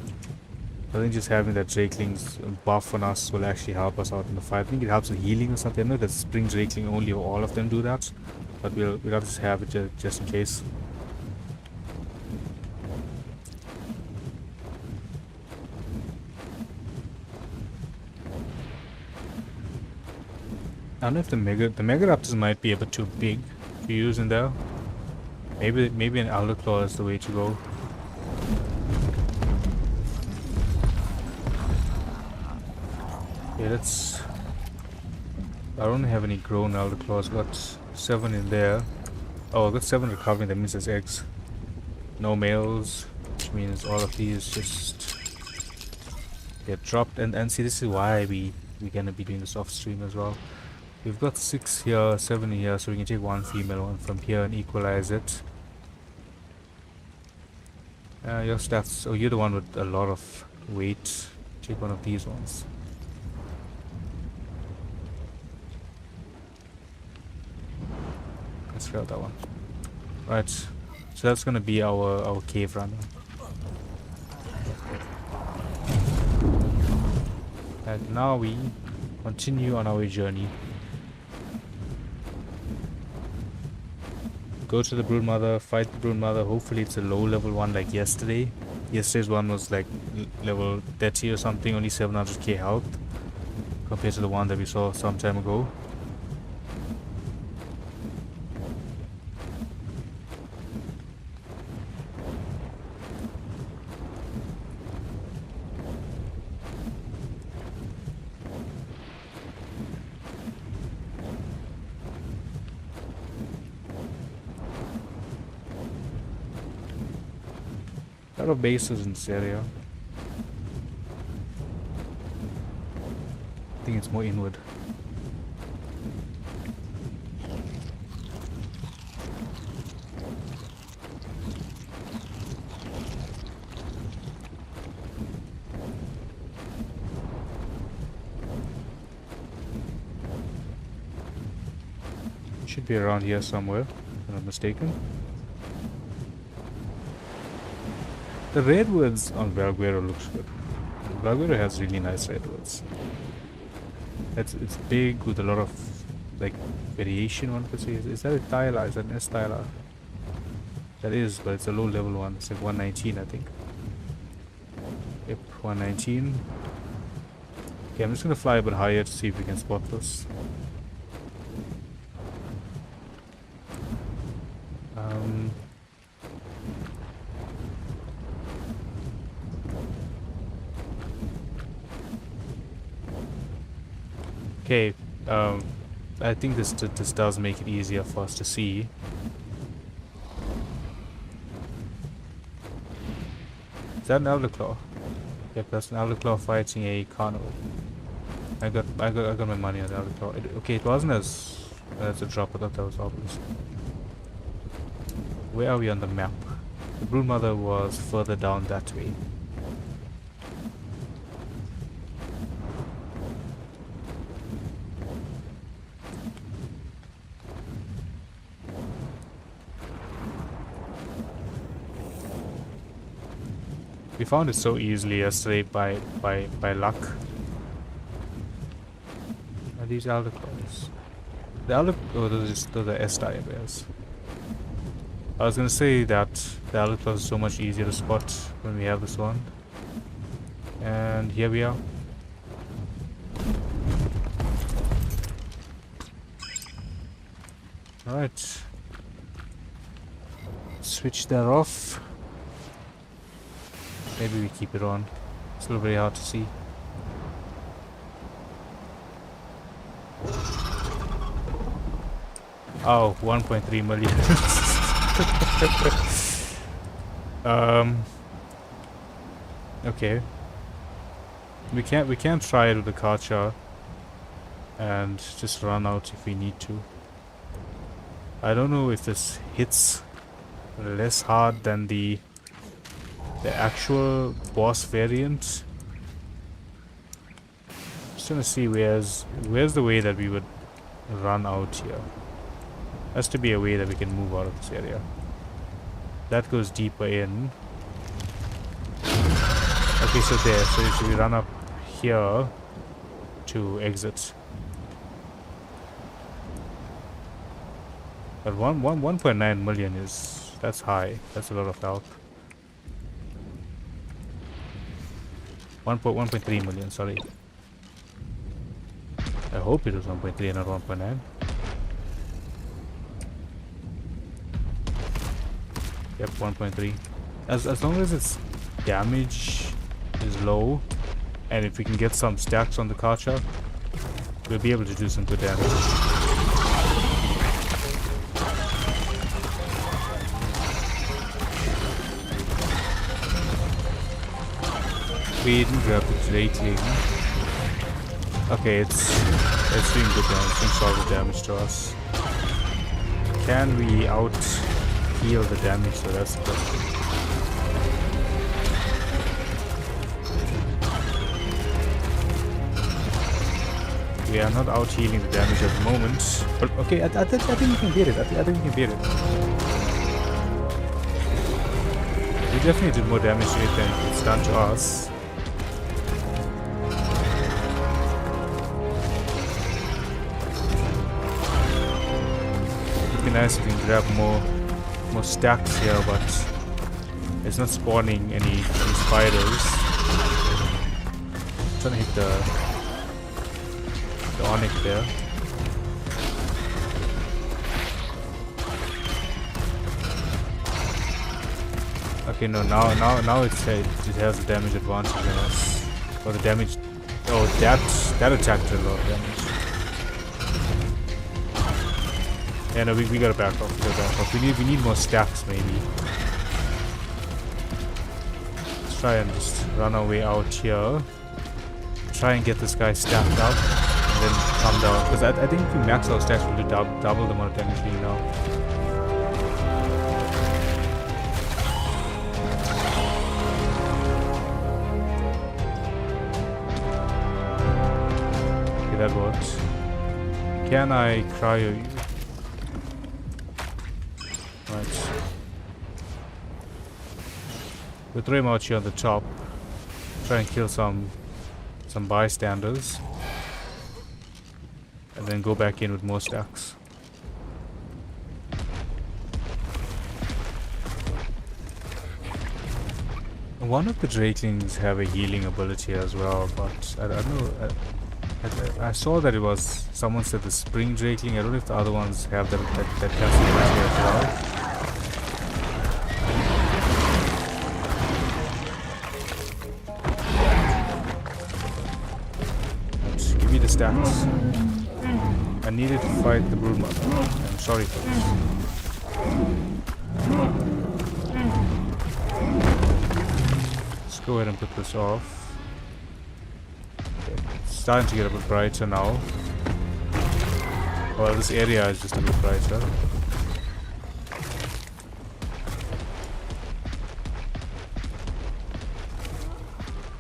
I think just having that drakeling's buff on us will actually help us out in the fight. I think it helps with healing or something. I know that spring drakeling only all of them do that, but we'll have to have it just in case. I don't know if the Megaraptors might be a bit too big to use in there. Maybe an Elderclaw is the way to go. Okay, let's. I don't have any grown Elderclaws. Got 7 in there. Oh, I got 7 recovering. That means there's eggs. No males, which means all of these just get dropped. And see, this is why we're gonna be doing this off stream as well. We've got 6 here, 7 here, so we can take one female one from here and equalize it. Your stats. Oh, you're the one with a lot of weight. Take one of these ones. Let's grab that one. Right. So that's gonna be our cave runner. And now we continue on our journey. Go to the broodmother, fight the broodmother. Hopefully it's a low level one like yesterday. Yesterday's one was like level 30 or something, only 700k health compared to the one that we saw some time ago. A lot of bases in this area. I think it's more inward. Should be around here somewhere, if I'm not mistaken. The redwoods on Valguero looks good. Valguero has really nice redwoods. It's big with a lot of like variation, one could say. Is that a Tyler? Is that an S Tyler? That is, but it's a low level one. It's like 119, I think. Yep, 119. Okay, I'm just gonna fly a bit higher to see if we can spot this. Okay, I think this does make it easier for us to see. Is that an Elderclaw? Yep, that's an Elderclaw fighting a carnival. I got my money on the Elderclaw. Okay, it wasn't as a drop. I thought that was obvious. Where are we on the map? The broodmother was further down that way. We found it so easily yesterday by luck. Are these Elderclaws? Those are S-Dire bears. I was gonna say that the Elderclaws is so much easier to spot when we have this one. And here we are. Alright. Switch that off. Maybe we keep it on. It's still very hard to see. Oh, 1.3 million. Okay. We can't try it with the Karcha and just run out if we need to. I don't know if this hits less hard than the actual boss variant. Just trying to see where's the way that we would run out here. Has to be a way that we can move out of this area. That goes deeper in. Okay, so there. So we run up here to exit. But 1.9 million that's high. That's a lot of health. 1.3 million, sorry. I hope it was 1.3 and not 1.9. Yep, 1.3. As long as its damage is low, and if we can get some stacks on the Karcha, we'll be able to do some good damage. We didn't grab the Drakeling. Okay, it's doing good damage, doing solid damage to us. Can we out heal the damage? So that's the question. We are not out healing the damage at the moment. But okay, I think we can beat it. I think we can beat it. We definitely did more damage to it than it's done to us. nice if we can grab more stacks here, but it's not spawning any spiders. I'm trying to hit the onyx there. Okay, no, now it has a damage advantage on us. Or the damage. Oh, that attack did a lot of damage. Yeah, no, we gotta back off. We need more stacks maybe. Let's try and just run our way out here. Try and get this guy stacked up, and then come down. Because I think if we max our stacks, we'll do double the amount of damage we do now. Okay, that works. Can I cryo you? Right. We'll throw him out here on the top. Try and kill some bystanders. And then go back in with more stacks. One of the Drakelings have a healing ability as well, but I don't know. I saw that it was, someone said the Spring Drakeling. I don't know if the other ones have that class ability as well. Give me the stacks. I needed to fight the Broodmother. I'm sorry for this. Let's go ahead and put this off. It's starting to get a bit brighter now. Well, this area is just a bit brighter.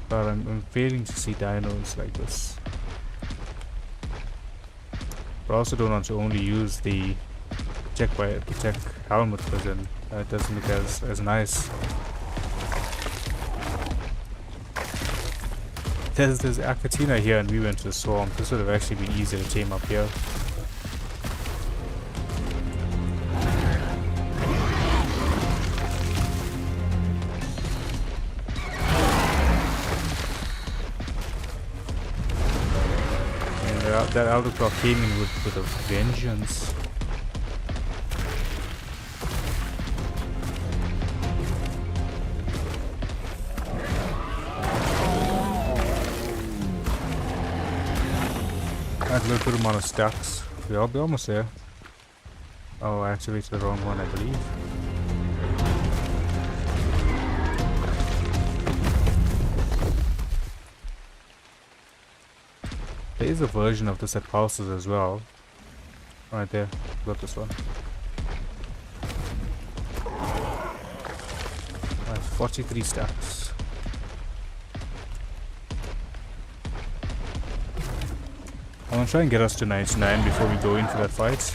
But I'm failing to see dinos like this. But I also don't want to only use the protect helmet, because then it doesn't look as nice. There's Akatina here, and we went to the swamp. This would have actually been easier to tame up here. And that Elderclaw came in with a vengeance. A little bit amount of stacks. We'll be almost there. Oh, I activated the wrong one, I believe. There is a version of this that pulses as well. Right there. Got this one. Right, 43 stacks. I'm gonna try and get us to 99 before we go into that fight.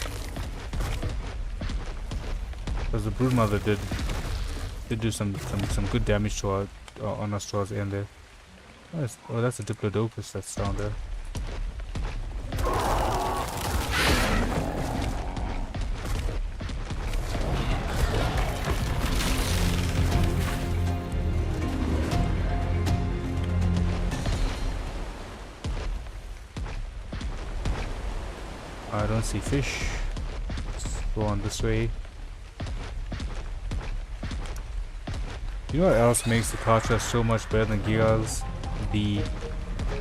Because the Broodmother did do some good damage to on us towards the end there. Oh, that's a Diplodocus that's down there. I don't see fish. Let's go on this way. You know what else makes the Kartra so much better than Gigas? The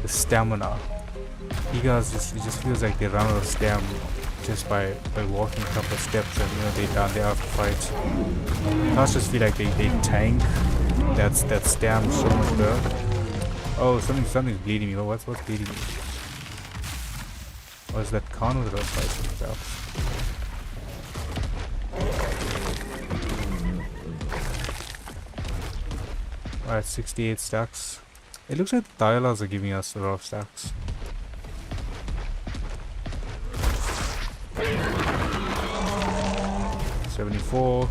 stamina. Gigas it just feels like they run out of stam just by walking a couple of steps, and they're out of the fight. Kartras feel like they tank that stam so much better. Oh, something's bleeding me. What's bleeding me? Or is that Kano that I was fighting himself? Alright, 68 stacks. It looks like the Thiolas are giving us a lot of stacks. $74.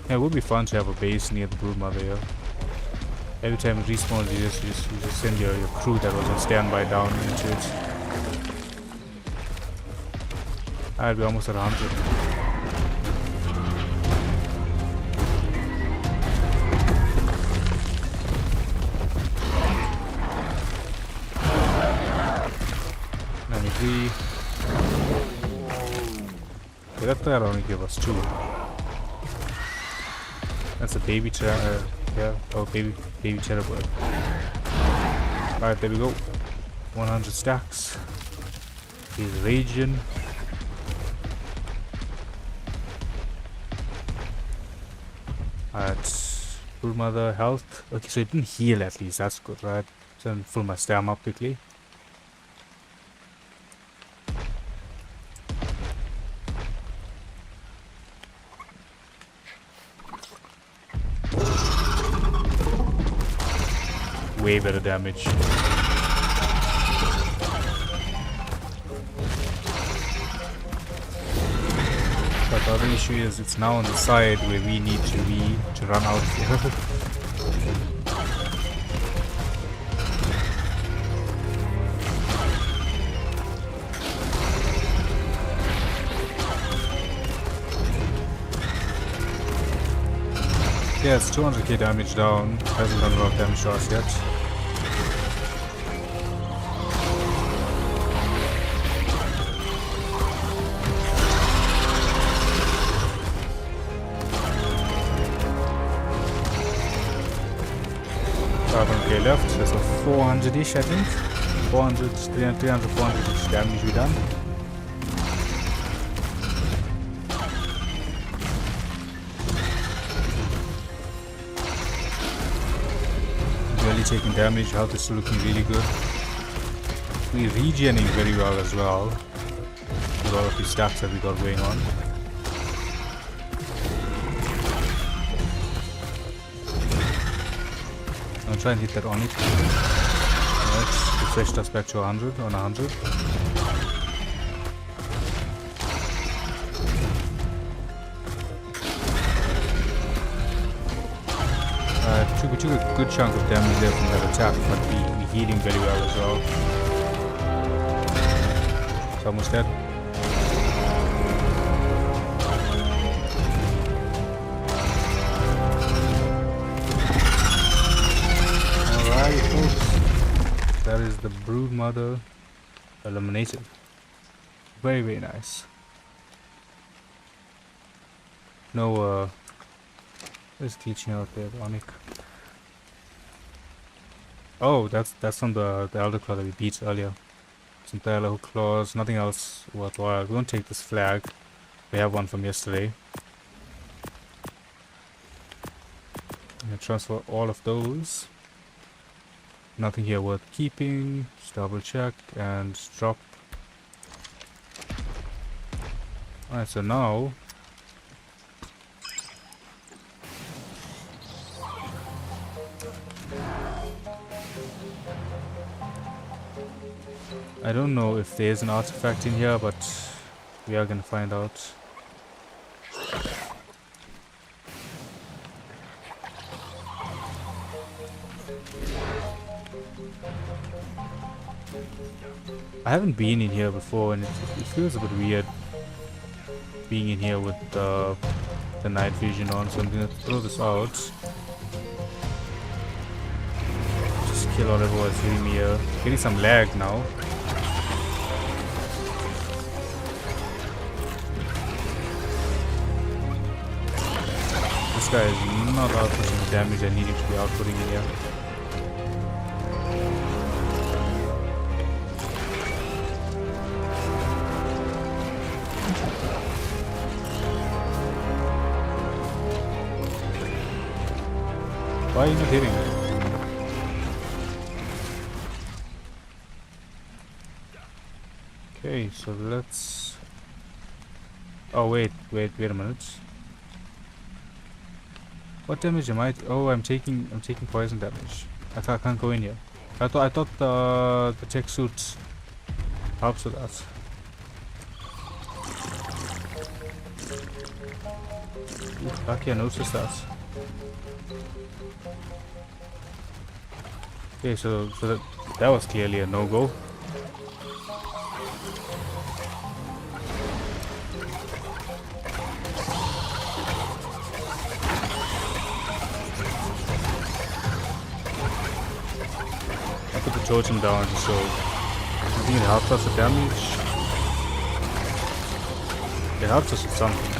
Yeah, it would be fun to have a base near the Broodmother here. Every time it respawns, you just send your crew that was on standby down into it. Alright, we're almost at 100. Okay, that only give us 2. That's a baby yeah, oh baby cheddar bird. Alright, there we go. 100 stacks. He's raging. Alright, full mother health. Okay, so it didn't heal at least, that's good, right? So I'm full my stamina up quickly. Way better damage. But the other issue is it's now on the side where we need to run out here. Yeah, it's 200k damage down. Hasn't done a lot of damage to us yet. Left, there's a 400-ish, I think. 400, 300, 400-ish damage we done. Really taking damage, health is still looking really good. We're regenerating very well as well, with all of these stats that we got going on. I'll try and hit that on it. Alright, refreshed us back to 100 on 100. We took a good chunk of damage there from that attack, but we're healing very well as well. It's almost dead. Alright folks, that is the brood mother eliminated. Very, very nice. No there's glitching out there, Onic. Oh, that's from the Elderclaw that we beat earlier. Some Elderclaws, nothing else worthwhile. We won't take this flag. We have one from yesterday. I'm gonna transfer all of those. Nothing here worth keeping. Just double check and drop. Alright, so now I don't know if there's an artifact in here, but we are gonna find out. I haven't been in here before, and it feels a bit weird being in here with the night vision on, so I'm gonna throw this out. Just kill whatever was hitting me here. Getting some lag now. This guy is not outputting the damage I need him to be outputting in here. Why are you not hitting me? Okay, so let's... Oh wait a minute. What damage am I? Oh, I'm taking poison damage. I can't go in here. I thought the tech suit helps with that. Ooh, lucky I noticed that. Okay, so that was clearly a no-go. I put the totem down so I think it helps us with damage. It helps us with something.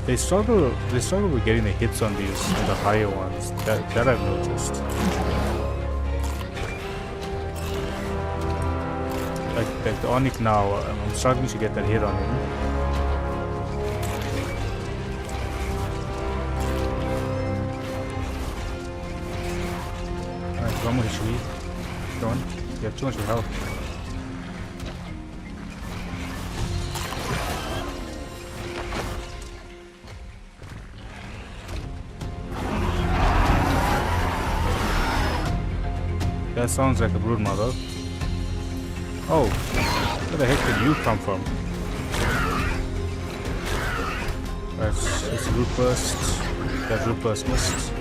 They struggle with getting the hits on these, the higher ones. That I've noticed. Like the Onyx now, I'm struggling to get that hit on him. Alright, one more HP. Go on. You have too much health. That sounds like a brood mother. Oh, where the heck did you come from? That's root burst. That root burst missed.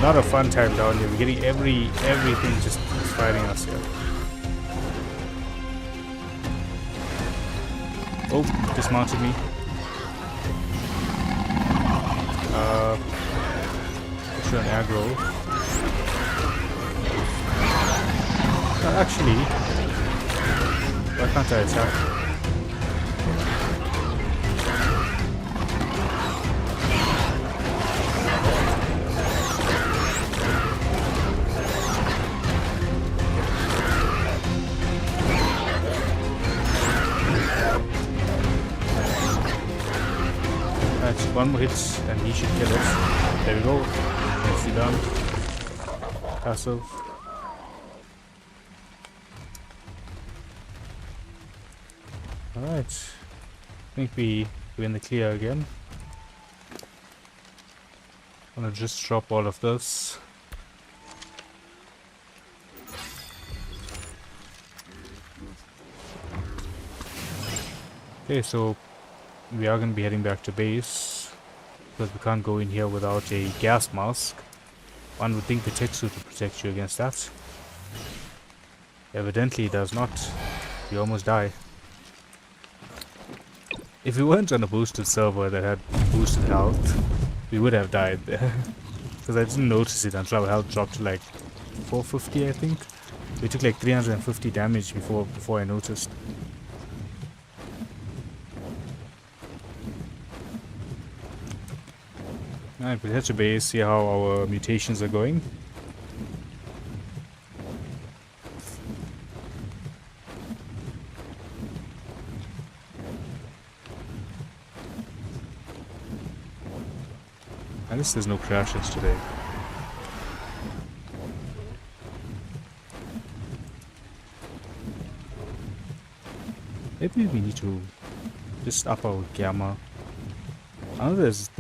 Not a fun time down here. We're getting everything just fighting us here. Oh, dismounted me. An aggro. Actually, why can't I attack? That's one more hit and he should kill us. There we go. Nicely done. Passive. Alright. I think we're in the clear again. I'm gonna just drop all of this. Okay, so we are gonna be heading back to base because we can't go in here without a gas mask. One would think the tech suit would protect you against that. Evidently it does not. You almost die. If we weren't on a boosted server that had boosted health, we would have died there. Because I didn't notice it until our health dropped to like 450, I think. We took like 350 damage before I noticed. Alright, we'll head to base, see how our mutations are going. At least there's no crashes today. Maybe we need to just up our gamma. I know there's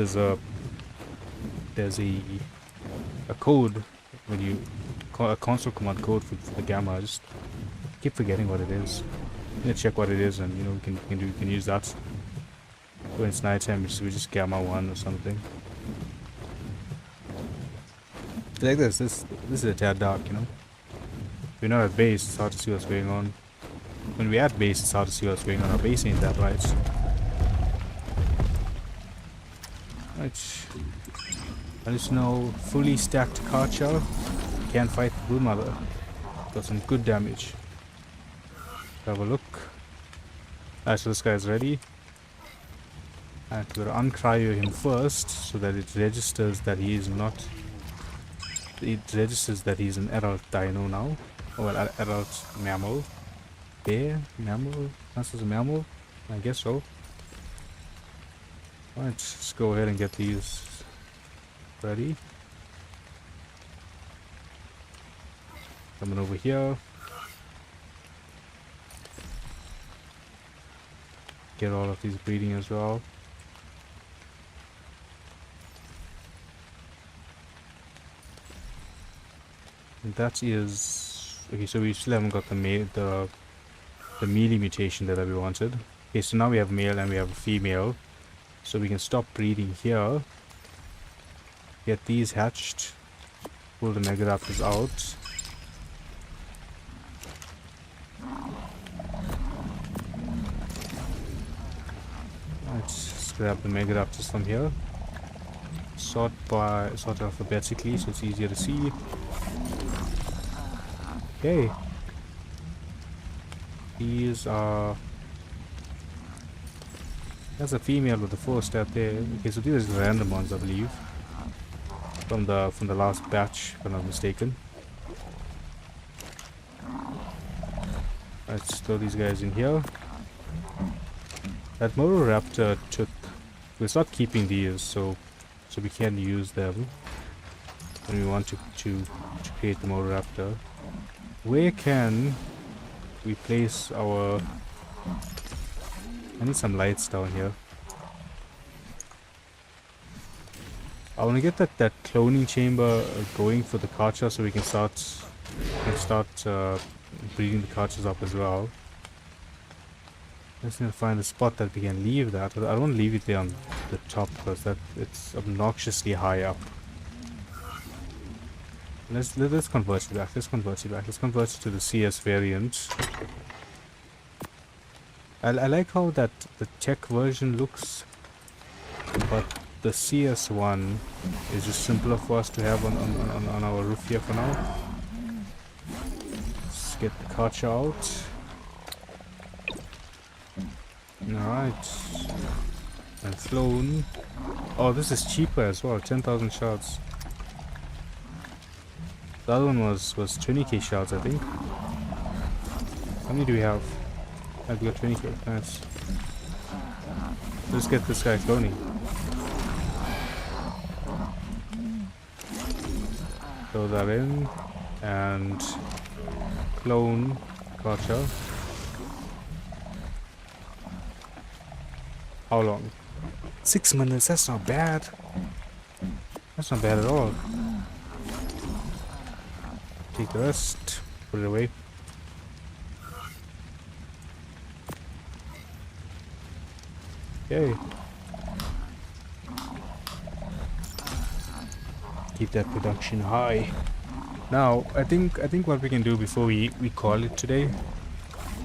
a code when you call a console command code for the gamma. I just keep forgetting what it is. I'm gonna check what it is, and you know we can use that. When it's nighttime, we just gamma 1 or something. Like this is a tad dark, you know. If we're not at base, it's hard to see what's going on. When we're at base, it's hard to see what's going on. Our base ain't that bright. Right. I just know fully stacked Karcher can fight the Blue Mother. Got some good damage. Have a look. Alright, so this guy's ready. And we're gonna uncryo him first so that it registers that he is not. It registers that he's an adult dino now. Or an adult mammal. Bear? Mammal? That's a mammal? I guess so. Alright, let's go ahead and get these ready. Coming over here. Get all of these breeding as well. And that is okay. So we still haven't got the melee mutation that we wanted. Okay, so now we have male and we have a female. So we can stop breeding here. Get these hatched. Pull the Megaraptors out. Let's grab the Megaraptors from here. Sort alphabetically so it's easier to see. Okay. These are... That's a female with the 4 stat there. Okay, so these are random ones, I believe. From the last batch, if I'm not mistaken. Let's throw these guys in here. That Megaraptor took... We're not keeping these, so we can't use them when we want to create the Megaraptor. Where can we place our... I need some lights down here. I want to get that cloning chamber going for the Karcher so we can start breeding the Karchers up as well. Just need to find a spot that we can leave that. I don't want to leave it there on the top because it's obnoxiously high up. Let's convert it back. Let's convert it to the CS variant. I like how that the tech version looks, but the CS one is just simpler for us to have on our roof here for now. Let's get the Karcher out. Alright. And flown. Oh, this is cheaper as well, 10,000 shards. The other one was 20k shards, I think. How many do we have? I've got 20k. Nice. Let's get this guy cloning. Throw that in and clone Karcher. How long? 6 minutes, that's not bad. That's not bad at all. Take the rest, put it away. Okay. Keep that production high. Now, I think what we can do before we call it today,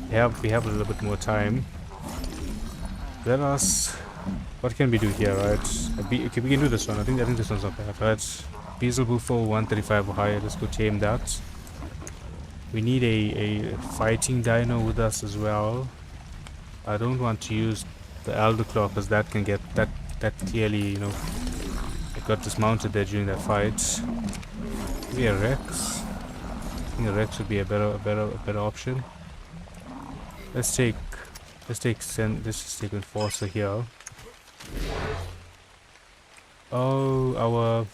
we have a little bit more time. Let us... What can we do here, right? Okay, we can do this one. I think this one's not bad, right? Beetle Bufo 135 or higher. Let's go tame that. We need a fighting dino with us as well. I don't want to use the Elderclaw because that can get that clearly, you know, it got dismounted there during that fight. Maybe a Rex. I think a Rex would be a better option. Let's just take Enforcer here. Oh,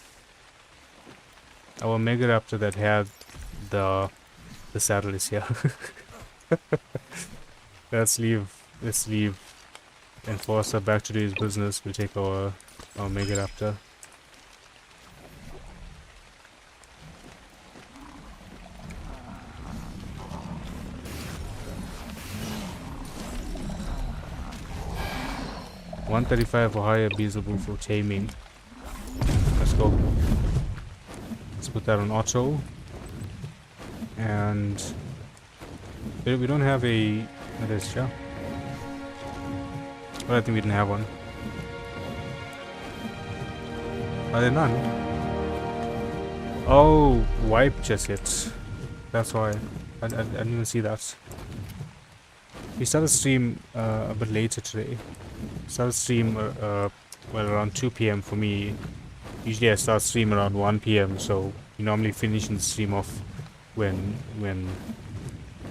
our Megaraptor that had the saddle is here. Let's leave Enforcer back to do his business. We'll take our Megaraptor. $135 or higher Beelzebub for taming. Let's go. Let's put that on auto. And we don't have a... What is it? Well, I think we didn't have one. Are there none? Oh, wipe just hit. That's why. I didn't even see that. We started stream a bit later today. Started stream well around 2 PM for me. Usually I start stream around 1 PM, so we normally finish the stream off when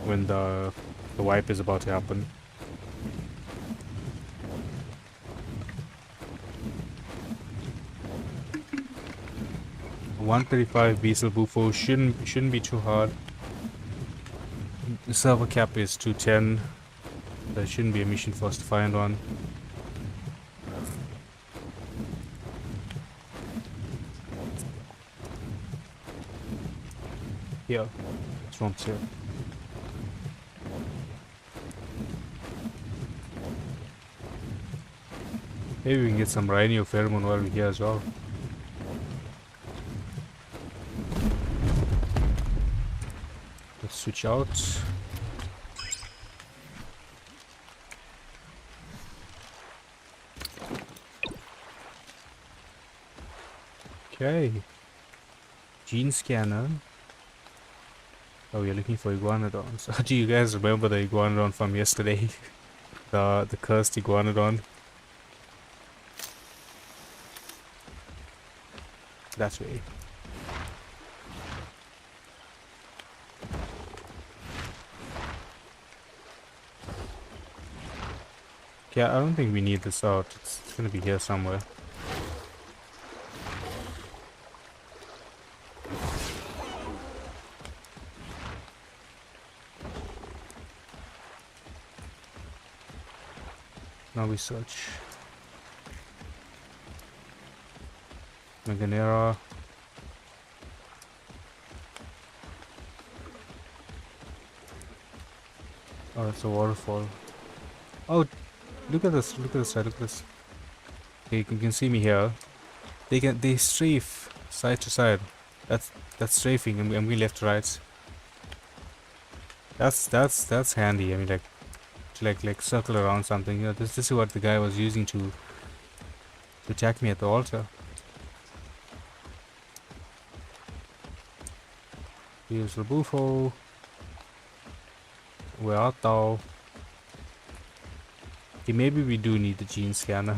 the wipe is about to happen. $135 Beetle Bufo shouldn't be too hard. The server cap is 210. There shouldn't be a mission for us to find one. Here, swamps here. Maybe we can get some rhino pheromone while we're here as well. Let's switch out. Okay. Gene scanner. Oh, we're looking for iguanodons. Do you guys remember the iguanodon from yesterday? the cursed iguanodon. That way. Okay, I don't think we need this out. It's gonna be here somewhere. Now we search. Meganera. Oh, it's a waterfall. Oh, look at this! Look at this side! Look at this. Okay, you can see me here. They strafe side to side. That's strafing. I'm going left to right. That's handy. I mean, like to like circle around something. You know, this is what the guy was using to attack me at the altar. Here's Rebufo. Where art thou? Okay, maybe we do need the gene scanner.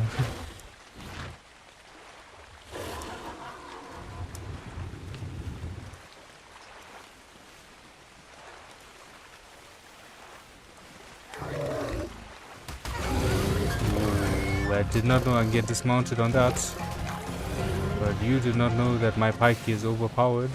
Ooh, I did not know I'd get dismounted on that. But you did not know that my pike is overpowered.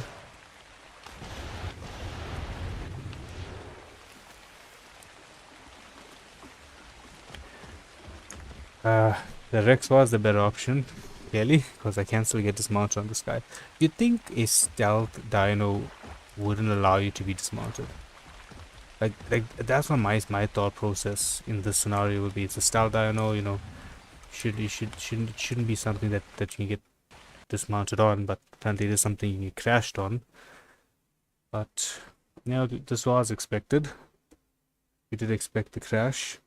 The Rex was the better option, clearly, because I can still get dismounted on this guy. You'd think a stealth dino wouldn't allow you to be dismounted. Like that's what my thought process in this scenario would be. It's a stealth dino, you know, shouldn't be something that you can get dismounted on, but apparently it is something you get crashed on. But you know, this was expected. We did expect the crash.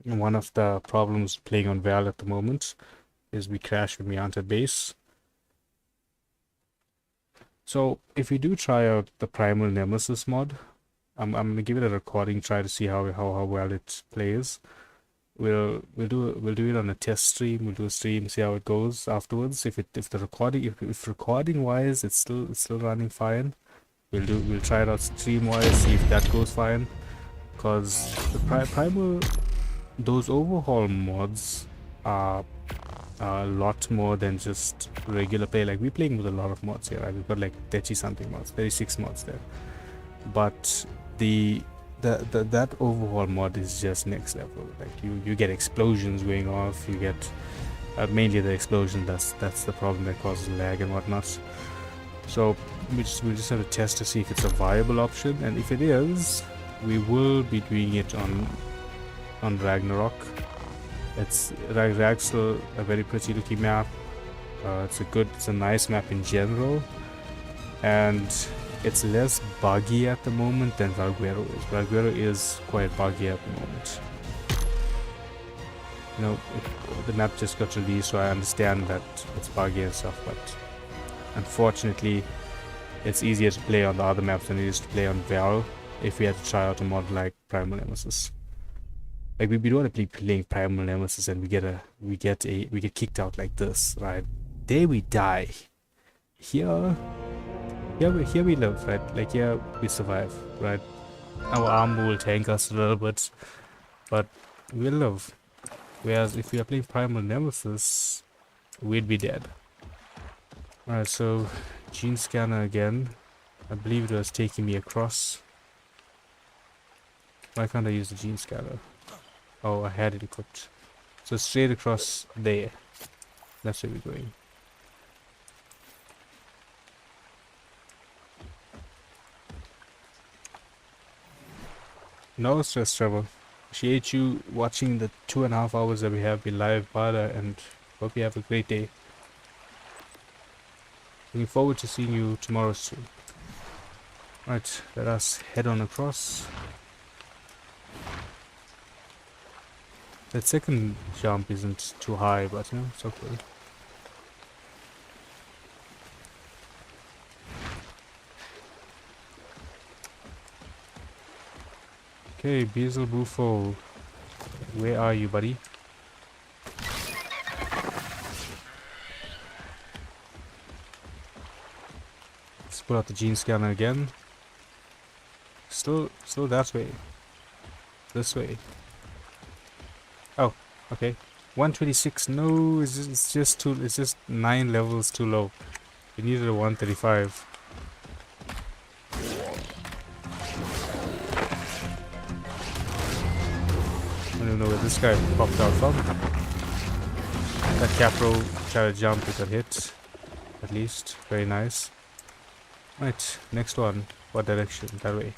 One of the problems playing on Val at the moment is we crash when we enter base. So if we do try out the Primal Nemesis mod, I'm gonna give it a recording, try to see how well it plays. We'll do it on a test stream. We'll do a stream, see how it goes afterwards. If recording wise it's still running fine, we'll try it out stream wise, see if that goes fine. Because the primal, those overhaul mods are a lot more than just regular play. Like we're playing with a lot of mods here, right? We've got like 30 something mods, 36 mods there. But that overhaul mod is just next level. Like you get explosions going off, you get mainly the explosion, that's the problem that causes lag and whatnot. So we just have to test to see if it's a viable option, and if it is, we will be doing it on Ragnarok. Rag's still a very pretty looking map. It's a nice map in general, and it's less buggy at the moment than Valguero is. Valguero is quite buggy at the moment. You know, the map just got released, so I understand that it's buggy and stuff, but unfortunately it's easier to play on the other maps than it is to play on Val if we had to try out a mod like Primal Nemesis. Like we don't want to be playing Primal Nemesis and we get kicked out like this, right? There we die. Here we live, right? Like here we survive, right? Our armor will tank us a little bit, but we'll live. Whereas if we are playing Primal Nemesis, we'd be dead. Alright, so gene scanner again. I believe it was taking me across. Why can't I use the gene scanner? Oh, I had it equipped. So straight across there. That's where we're going. No stress, Trevor. Appreciate you watching the 2.5 hours that we have been live, Pada, and hope you have a great day. Looking forward to seeing you tomorrow soon. Right, let us head on across. That second jump isn't too high, but you know, it's okay. Okay, Beelzebub Bufo, where are you, buddy? Let's pull out the gene scanner again. Still that way. This way. Oh, okay. 126. No, it's just 9 levels too low. We needed a 135. I don't even know where this guy popped out from. That Capro tried to jump, it got hit. At least. Very nice. Right, next one. What direction? That way.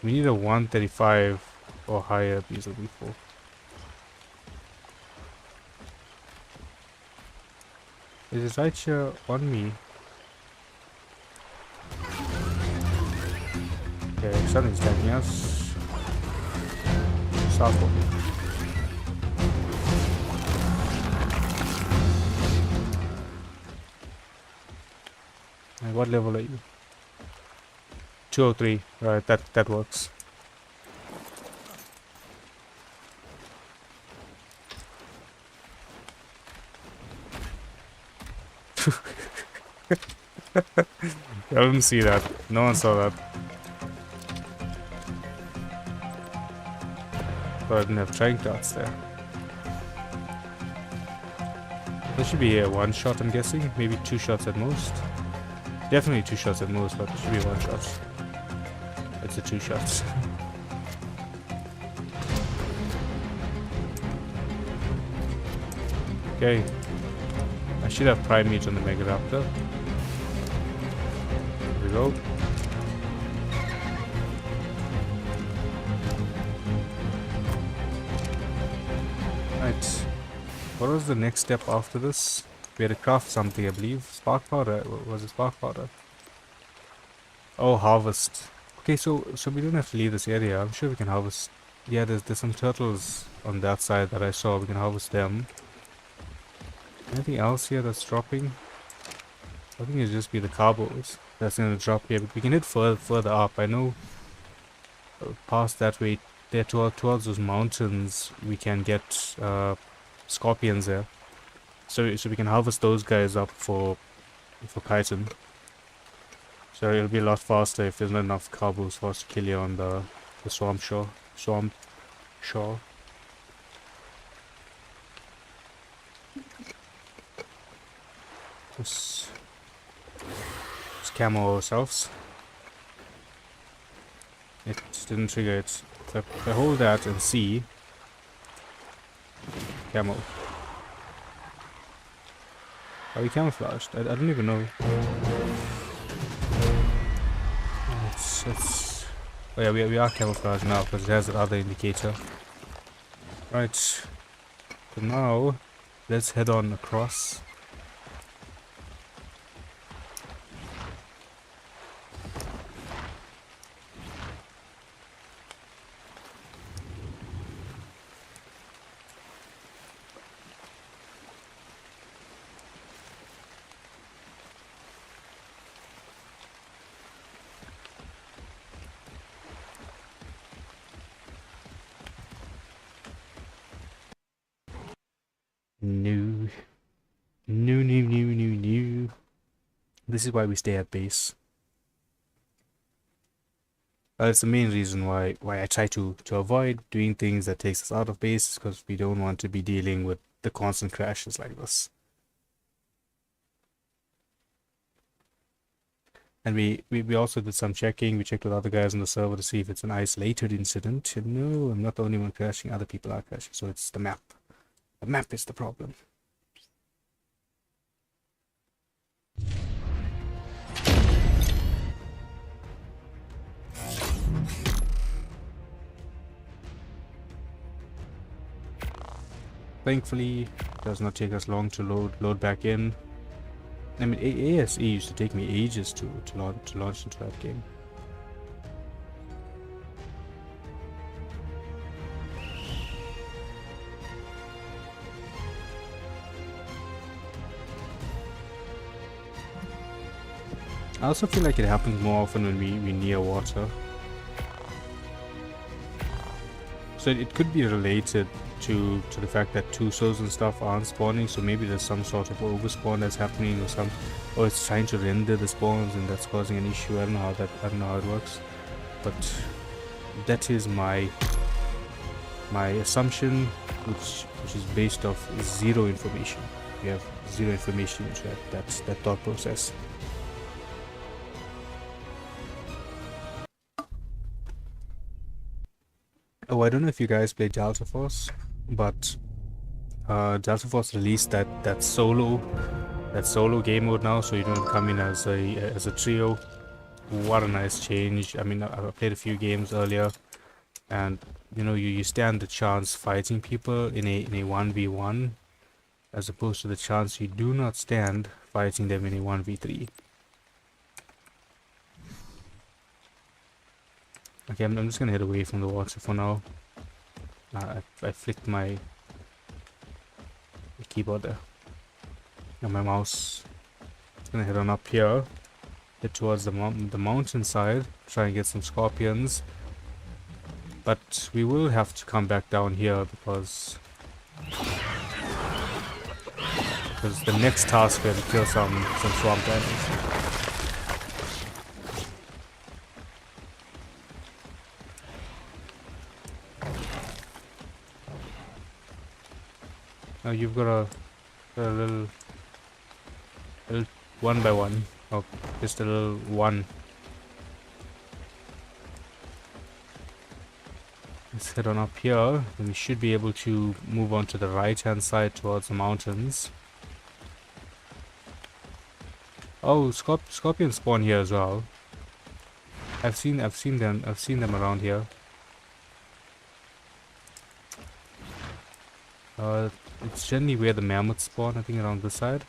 We need a 135 or higher Beezel before. Is it right here on me? Okay, something's attacking us. Southward. And what level are you? 203. Right, that works. I didn't see that. No one saw that. But I didn't have trying darts there. There should be a one shot, I'm guessing. Maybe 2 shots at most. Definitely 2 shots at most, but it should be 1 shot. It's a 2 shots. Okay. I should have primate on the Megaraptor. Here we go. Right. What was the next step after this? We had to craft something, I believe. Spark powder. Was it spark powder? Oh, harvest. Okay, so we don't have to leave this area. I'm sure we can harvest. Yeah, there's some turtles on that side that I saw. We can harvest them. Anything else here that's dropping? I think it'll just be the carbos that's gonna drop here. But we can hit further up. I know past that way, there towards those mountains, we can get scorpions there. So we can harvest those guys up for chitin. So it'll be a lot faster if there's not enough carbos for us to kill you on the swamp shore. Let's camo ourselves. It didn't trigger it. So if I hold that and see camo. Are we camouflaged? I don't even know. Oh yeah, we are camouflaged now because it has that other indicator. Right. So now let's head on across. No. This is why we stay at base. That's the main reason why I try to avoid doing things that takes us out of base, because we don't want to be dealing with the constant crashes like this. And we also did some checking. We checked with other guys on the server to see if it's an isolated incident. And no, I'm not the only one crashing. Other people are crashing. So it's the map. The map is the problem. Thankfully, it does not take us long to load back in. I mean, ASE used to take me ages to launch into that game. I also feel like it happens more often when we near water. So it could be related to the fact that Tusos and stuff aren't spawning, so maybe there's some sort of overspawn that's happening, or it's trying to render the spawns and that's causing an issue. I don't know how it works, but that is my assumption, which is based off zero information. We have zero information into that thought process. Oh, I don't know if you guys play Delta Force, but Delta Force released that solo game mode now, so you don't come in as a trio. What a nice change. I mean, I played a few games earlier, and you know, you stand the chance fighting people in a 1v1, as opposed to the chance you do not stand fighting them in a 1v3. Okay, I'm just gonna head away from the water for now. I flicked my keyboard there and my mouse. Just gonna head on up here, head towards the mountain side, try and get some scorpions. But we will have to come back down here because the next task we have to kill some swamp enemies. Now you've got a little one by one, or just a little one. Let's head on up here, and we should be able to move on to the right hand side towards the mountains. Oh, scorpions spawn here as well. I've seen them around here. It's generally where the mammoths spawn, I think around this side.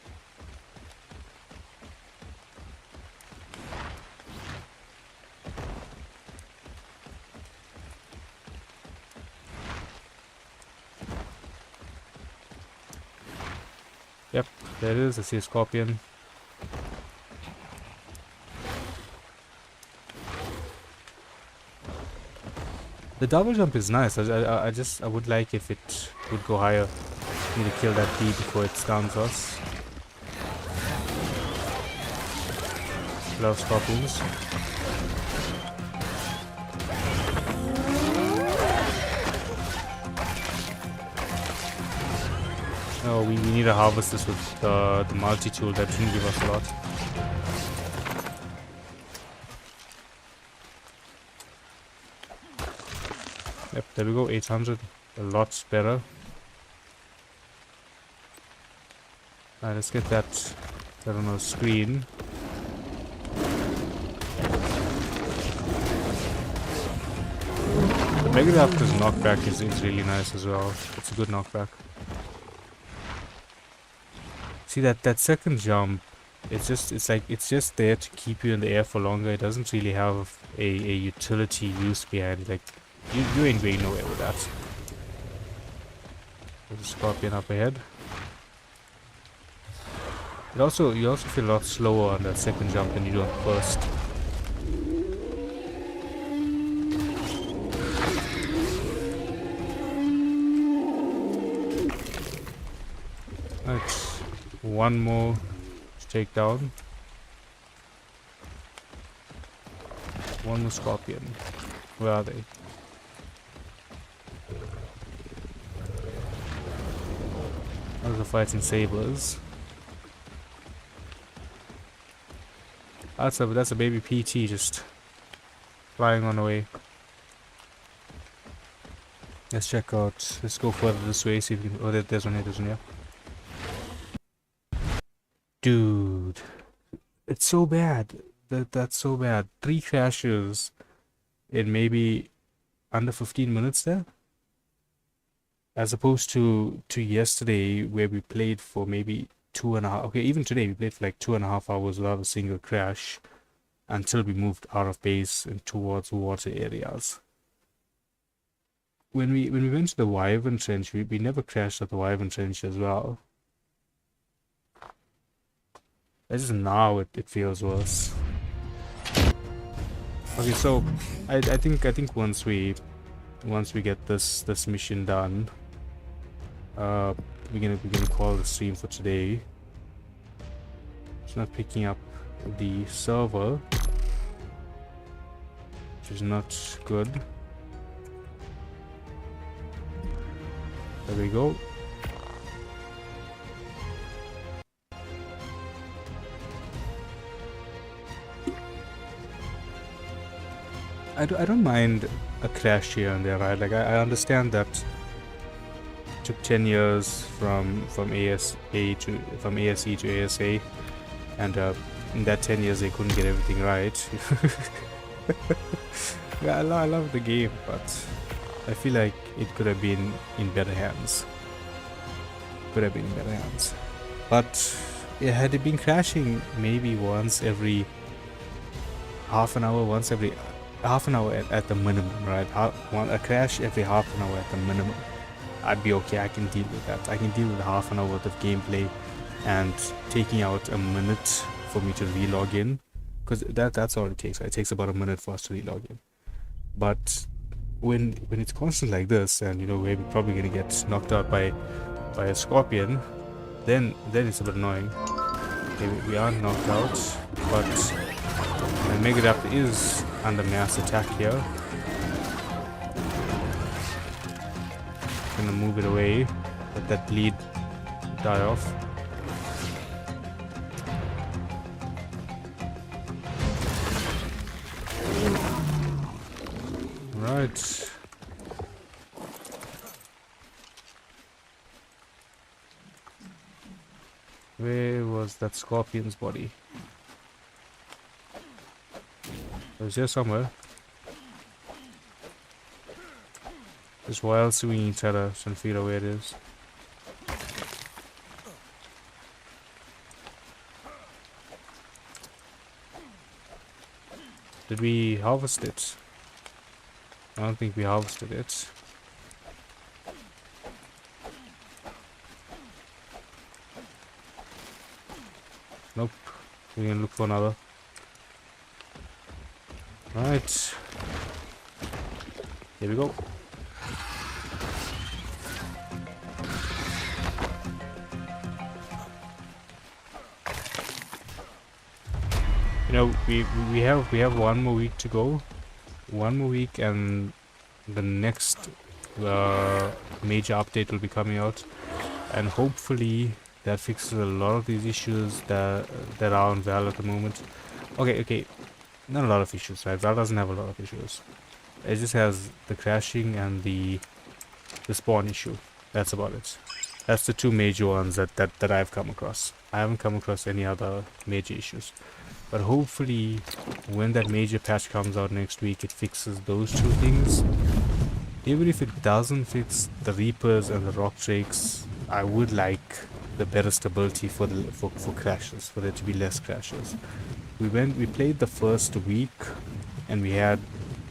Yep, there it is. I see a scorpion. The double jump is nice. I would like if it would go higher. Need to kill that bee before it stuns us. Love scorpions. Oh, we need to harvest this with the multi-tool. That shouldn't give us a lot. Yep, there we go, 800. A lot better. Alright, let's get that on our screen. The Megaraptors knockback is really nice as well. It's a good knockback. See that second jump, it's just there to keep you in the air for longer. It doesn't really have a utility use behind it. Like you ain't going nowhere with that. There's a scorpion up ahead. You also feel a lot slower on that second jump than you do on the first. Right, one more to take down. One more scorpion. Where are they? Those are fighting sabers. That's a baby PT just flying on the way. Let's check out. Let's go further this way. See if we can. Oh, there's one here. There's one here. Dude, it's so bad. That's so bad. 3 crashes in maybe under 15 minutes there. as opposed to yesterday where we played for maybe 2.5. Okay, even today we played for like 2.5 hours without a single crash until we moved out of base and towards water areas. When we went to the Wyvern Trench, we never crashed at the Wyvern Trench as well. It's just now it feels worse. Okay, so I think once we get this mission done, we're gonna call the stream for today. It's not picking up the server, which is not good. There we go. I don't mind a crash here and there, right? Like I understand that it took 10 years from ASE to ASA, and in that 10 years they couldn't get everything right. Yeah, I love the game, but I feel like it could have been in better hands. But it had it been crashing maybe once every half an hour, at the minimum, right? A crash every half an hour at the minimum, I'd be okay. I can deal with that. I can deal with half an hour worth of gameplay and taking out a minute for me to relog in, because that's all it takes. It takes about a minute for us to relog in. But when it's constant like this, and you know we're probably gonna get knocked out by a scorpion, then it's a bit annoying. Okay, we are knocked out, but my Megaraptor is under mass attack here. Gonna move it away, let that bleed die off. Right. Where was that scorpion's body? It was here somewhere. Just wild swinging each other, trying to figure out where it is. Did we harvest it? I don't think we harvested it. Nope. We're gonna look for another. Right. Here we go. You know, we have 1 more week to go. 1 more week, and the next major update will be coming out, and hopefully that fixes a lot of these issues that are on Val at the moment. Okay, not a lot of issues, right? Val doesn't have a lot of issues. It just has the crashing and the spawn issue. That's about it. That's the 2 major ones that I've come across. I haven't come across any other major issues. But hopefully, when that major patch comes out next week, it fixes those 2 things. Even if it doesn't fix the Reapers and the Rock Drakes, I would like the better stability for crashes, for there to be less crashes. We played the first week, and we had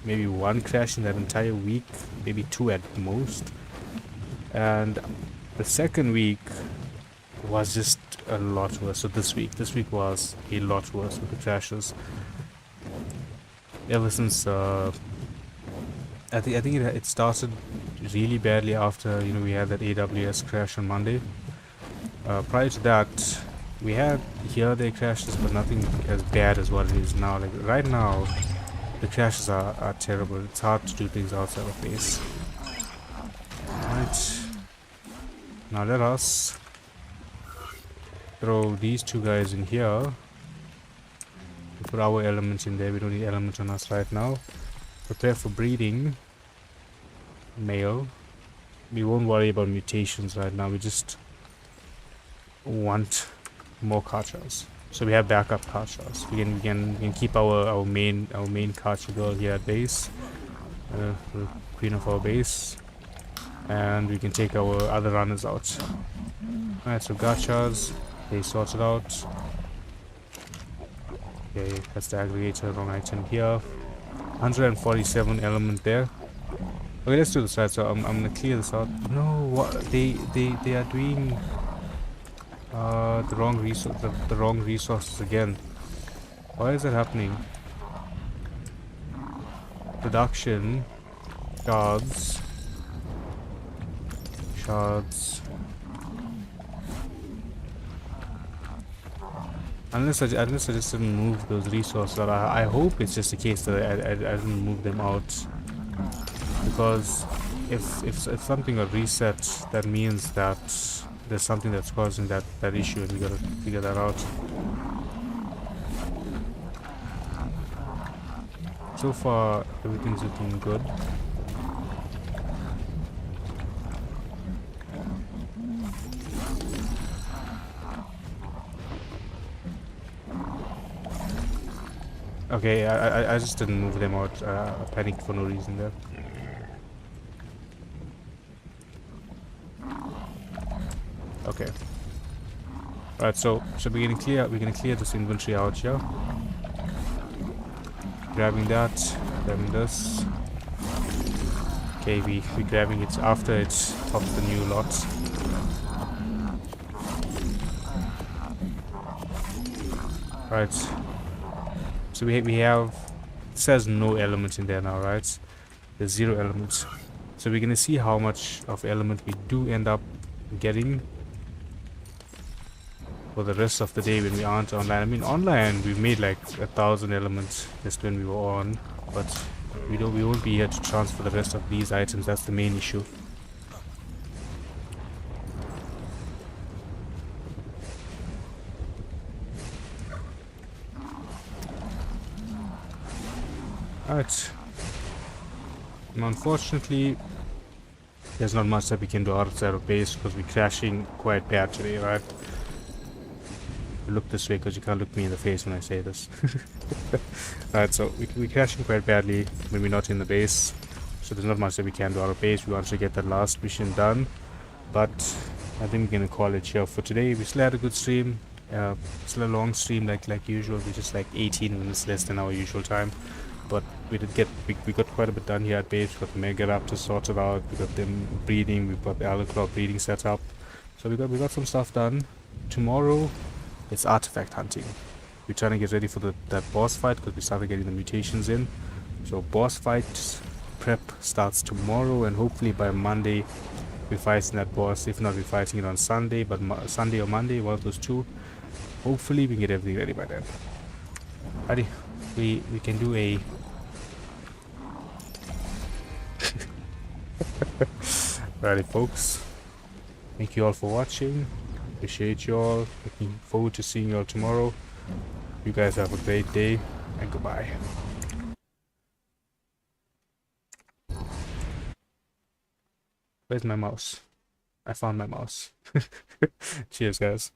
maybe 1 crash in that entire week, maybe 2 at most. And the second week was just a lot worse. So this week was a lot worse with the crashes. Ever since I think it started really badly after, you know, we had that AWS crash on Monday. Prior to that, we had here-there crashes, but nothing as bad as what it is now. Like right now, the crashes are terrible. It's hard to do things outside of base. Right. Now let us throw these 2 guys in here. We put our element in there. We don't need element on us right now. Prepare for breeding. Male. We won't worry about mutations right now. We just want more Karchas. So we have backup Karchas. We can keep our main Karcha girl here at base. The queen of our base. and we can take our other runners out. Alright, so gachas, they sorted out. Okay, that's the aggregator, wrong item here. 147 element there. Okay, let's do this right. So I'm gonna clear this out. No, what they are doing the wrong resource, the wrong resources again. Why is that happening? Production, shards, shards. Unless I just didn't move those resources. I hope it's just the case that I didn't move them out, because if something got reset, that means that there's something that's causing that issue, and we gotta figure that out. So far, everything's looking good. Okay, I just didn't move them out. I panicked for no reason there. Okay. Alright, so we're gonna clear this inventory out here. Grabbing that, grabbing this. Okay, we grabbing it after it pops the new lot. Right. So we have, it says no elements in there now, right? There's 0 elements. So we're gonna see how much of element we do end up getting for the rest of the day when we aren't online. I mean, online we made like 1,000 elements just when we were on, but we won't be here to transfer the rest of these items. That's the main issue. Alright. Unfortunately, there's not much that we can do outside of base because we're crashing quite bad today, right? Look this way because you can't look me in the face when I say this. Alright, so we're crashing quite badly when we're not in the base. So there's not much that we can do out of base. We want to get that last mission done. But I think we're going to call it here for today. We still had a good stream. Still a long stream like usual. We're just like 18 minutes less than our usual time. But we did get, we got quite a bit done here at base. We got the Megaraptors sorted out. We got them breeding. We've got the Elderclaw breeding set up. So we got some stuff done. Tomorrow, it's artifact hunting. We're trying to get ready for that boss fight because we started getting the mutations in. So boss fight prep starts tomorrow, and hopefully by Monday we're fighting that boss. If not, we're fighting it on Sunday, but Sunday or Monday, one of those two. Hopefully we can get everything ready by then. Alrighty, we can do a alrighty folks, thank you all for watching. Appreciate you all. Looking forward to seeing you all tomorrow. You guys have a great day, and goodbye. Where's my mouse? I found my mouse. Cheers, guys.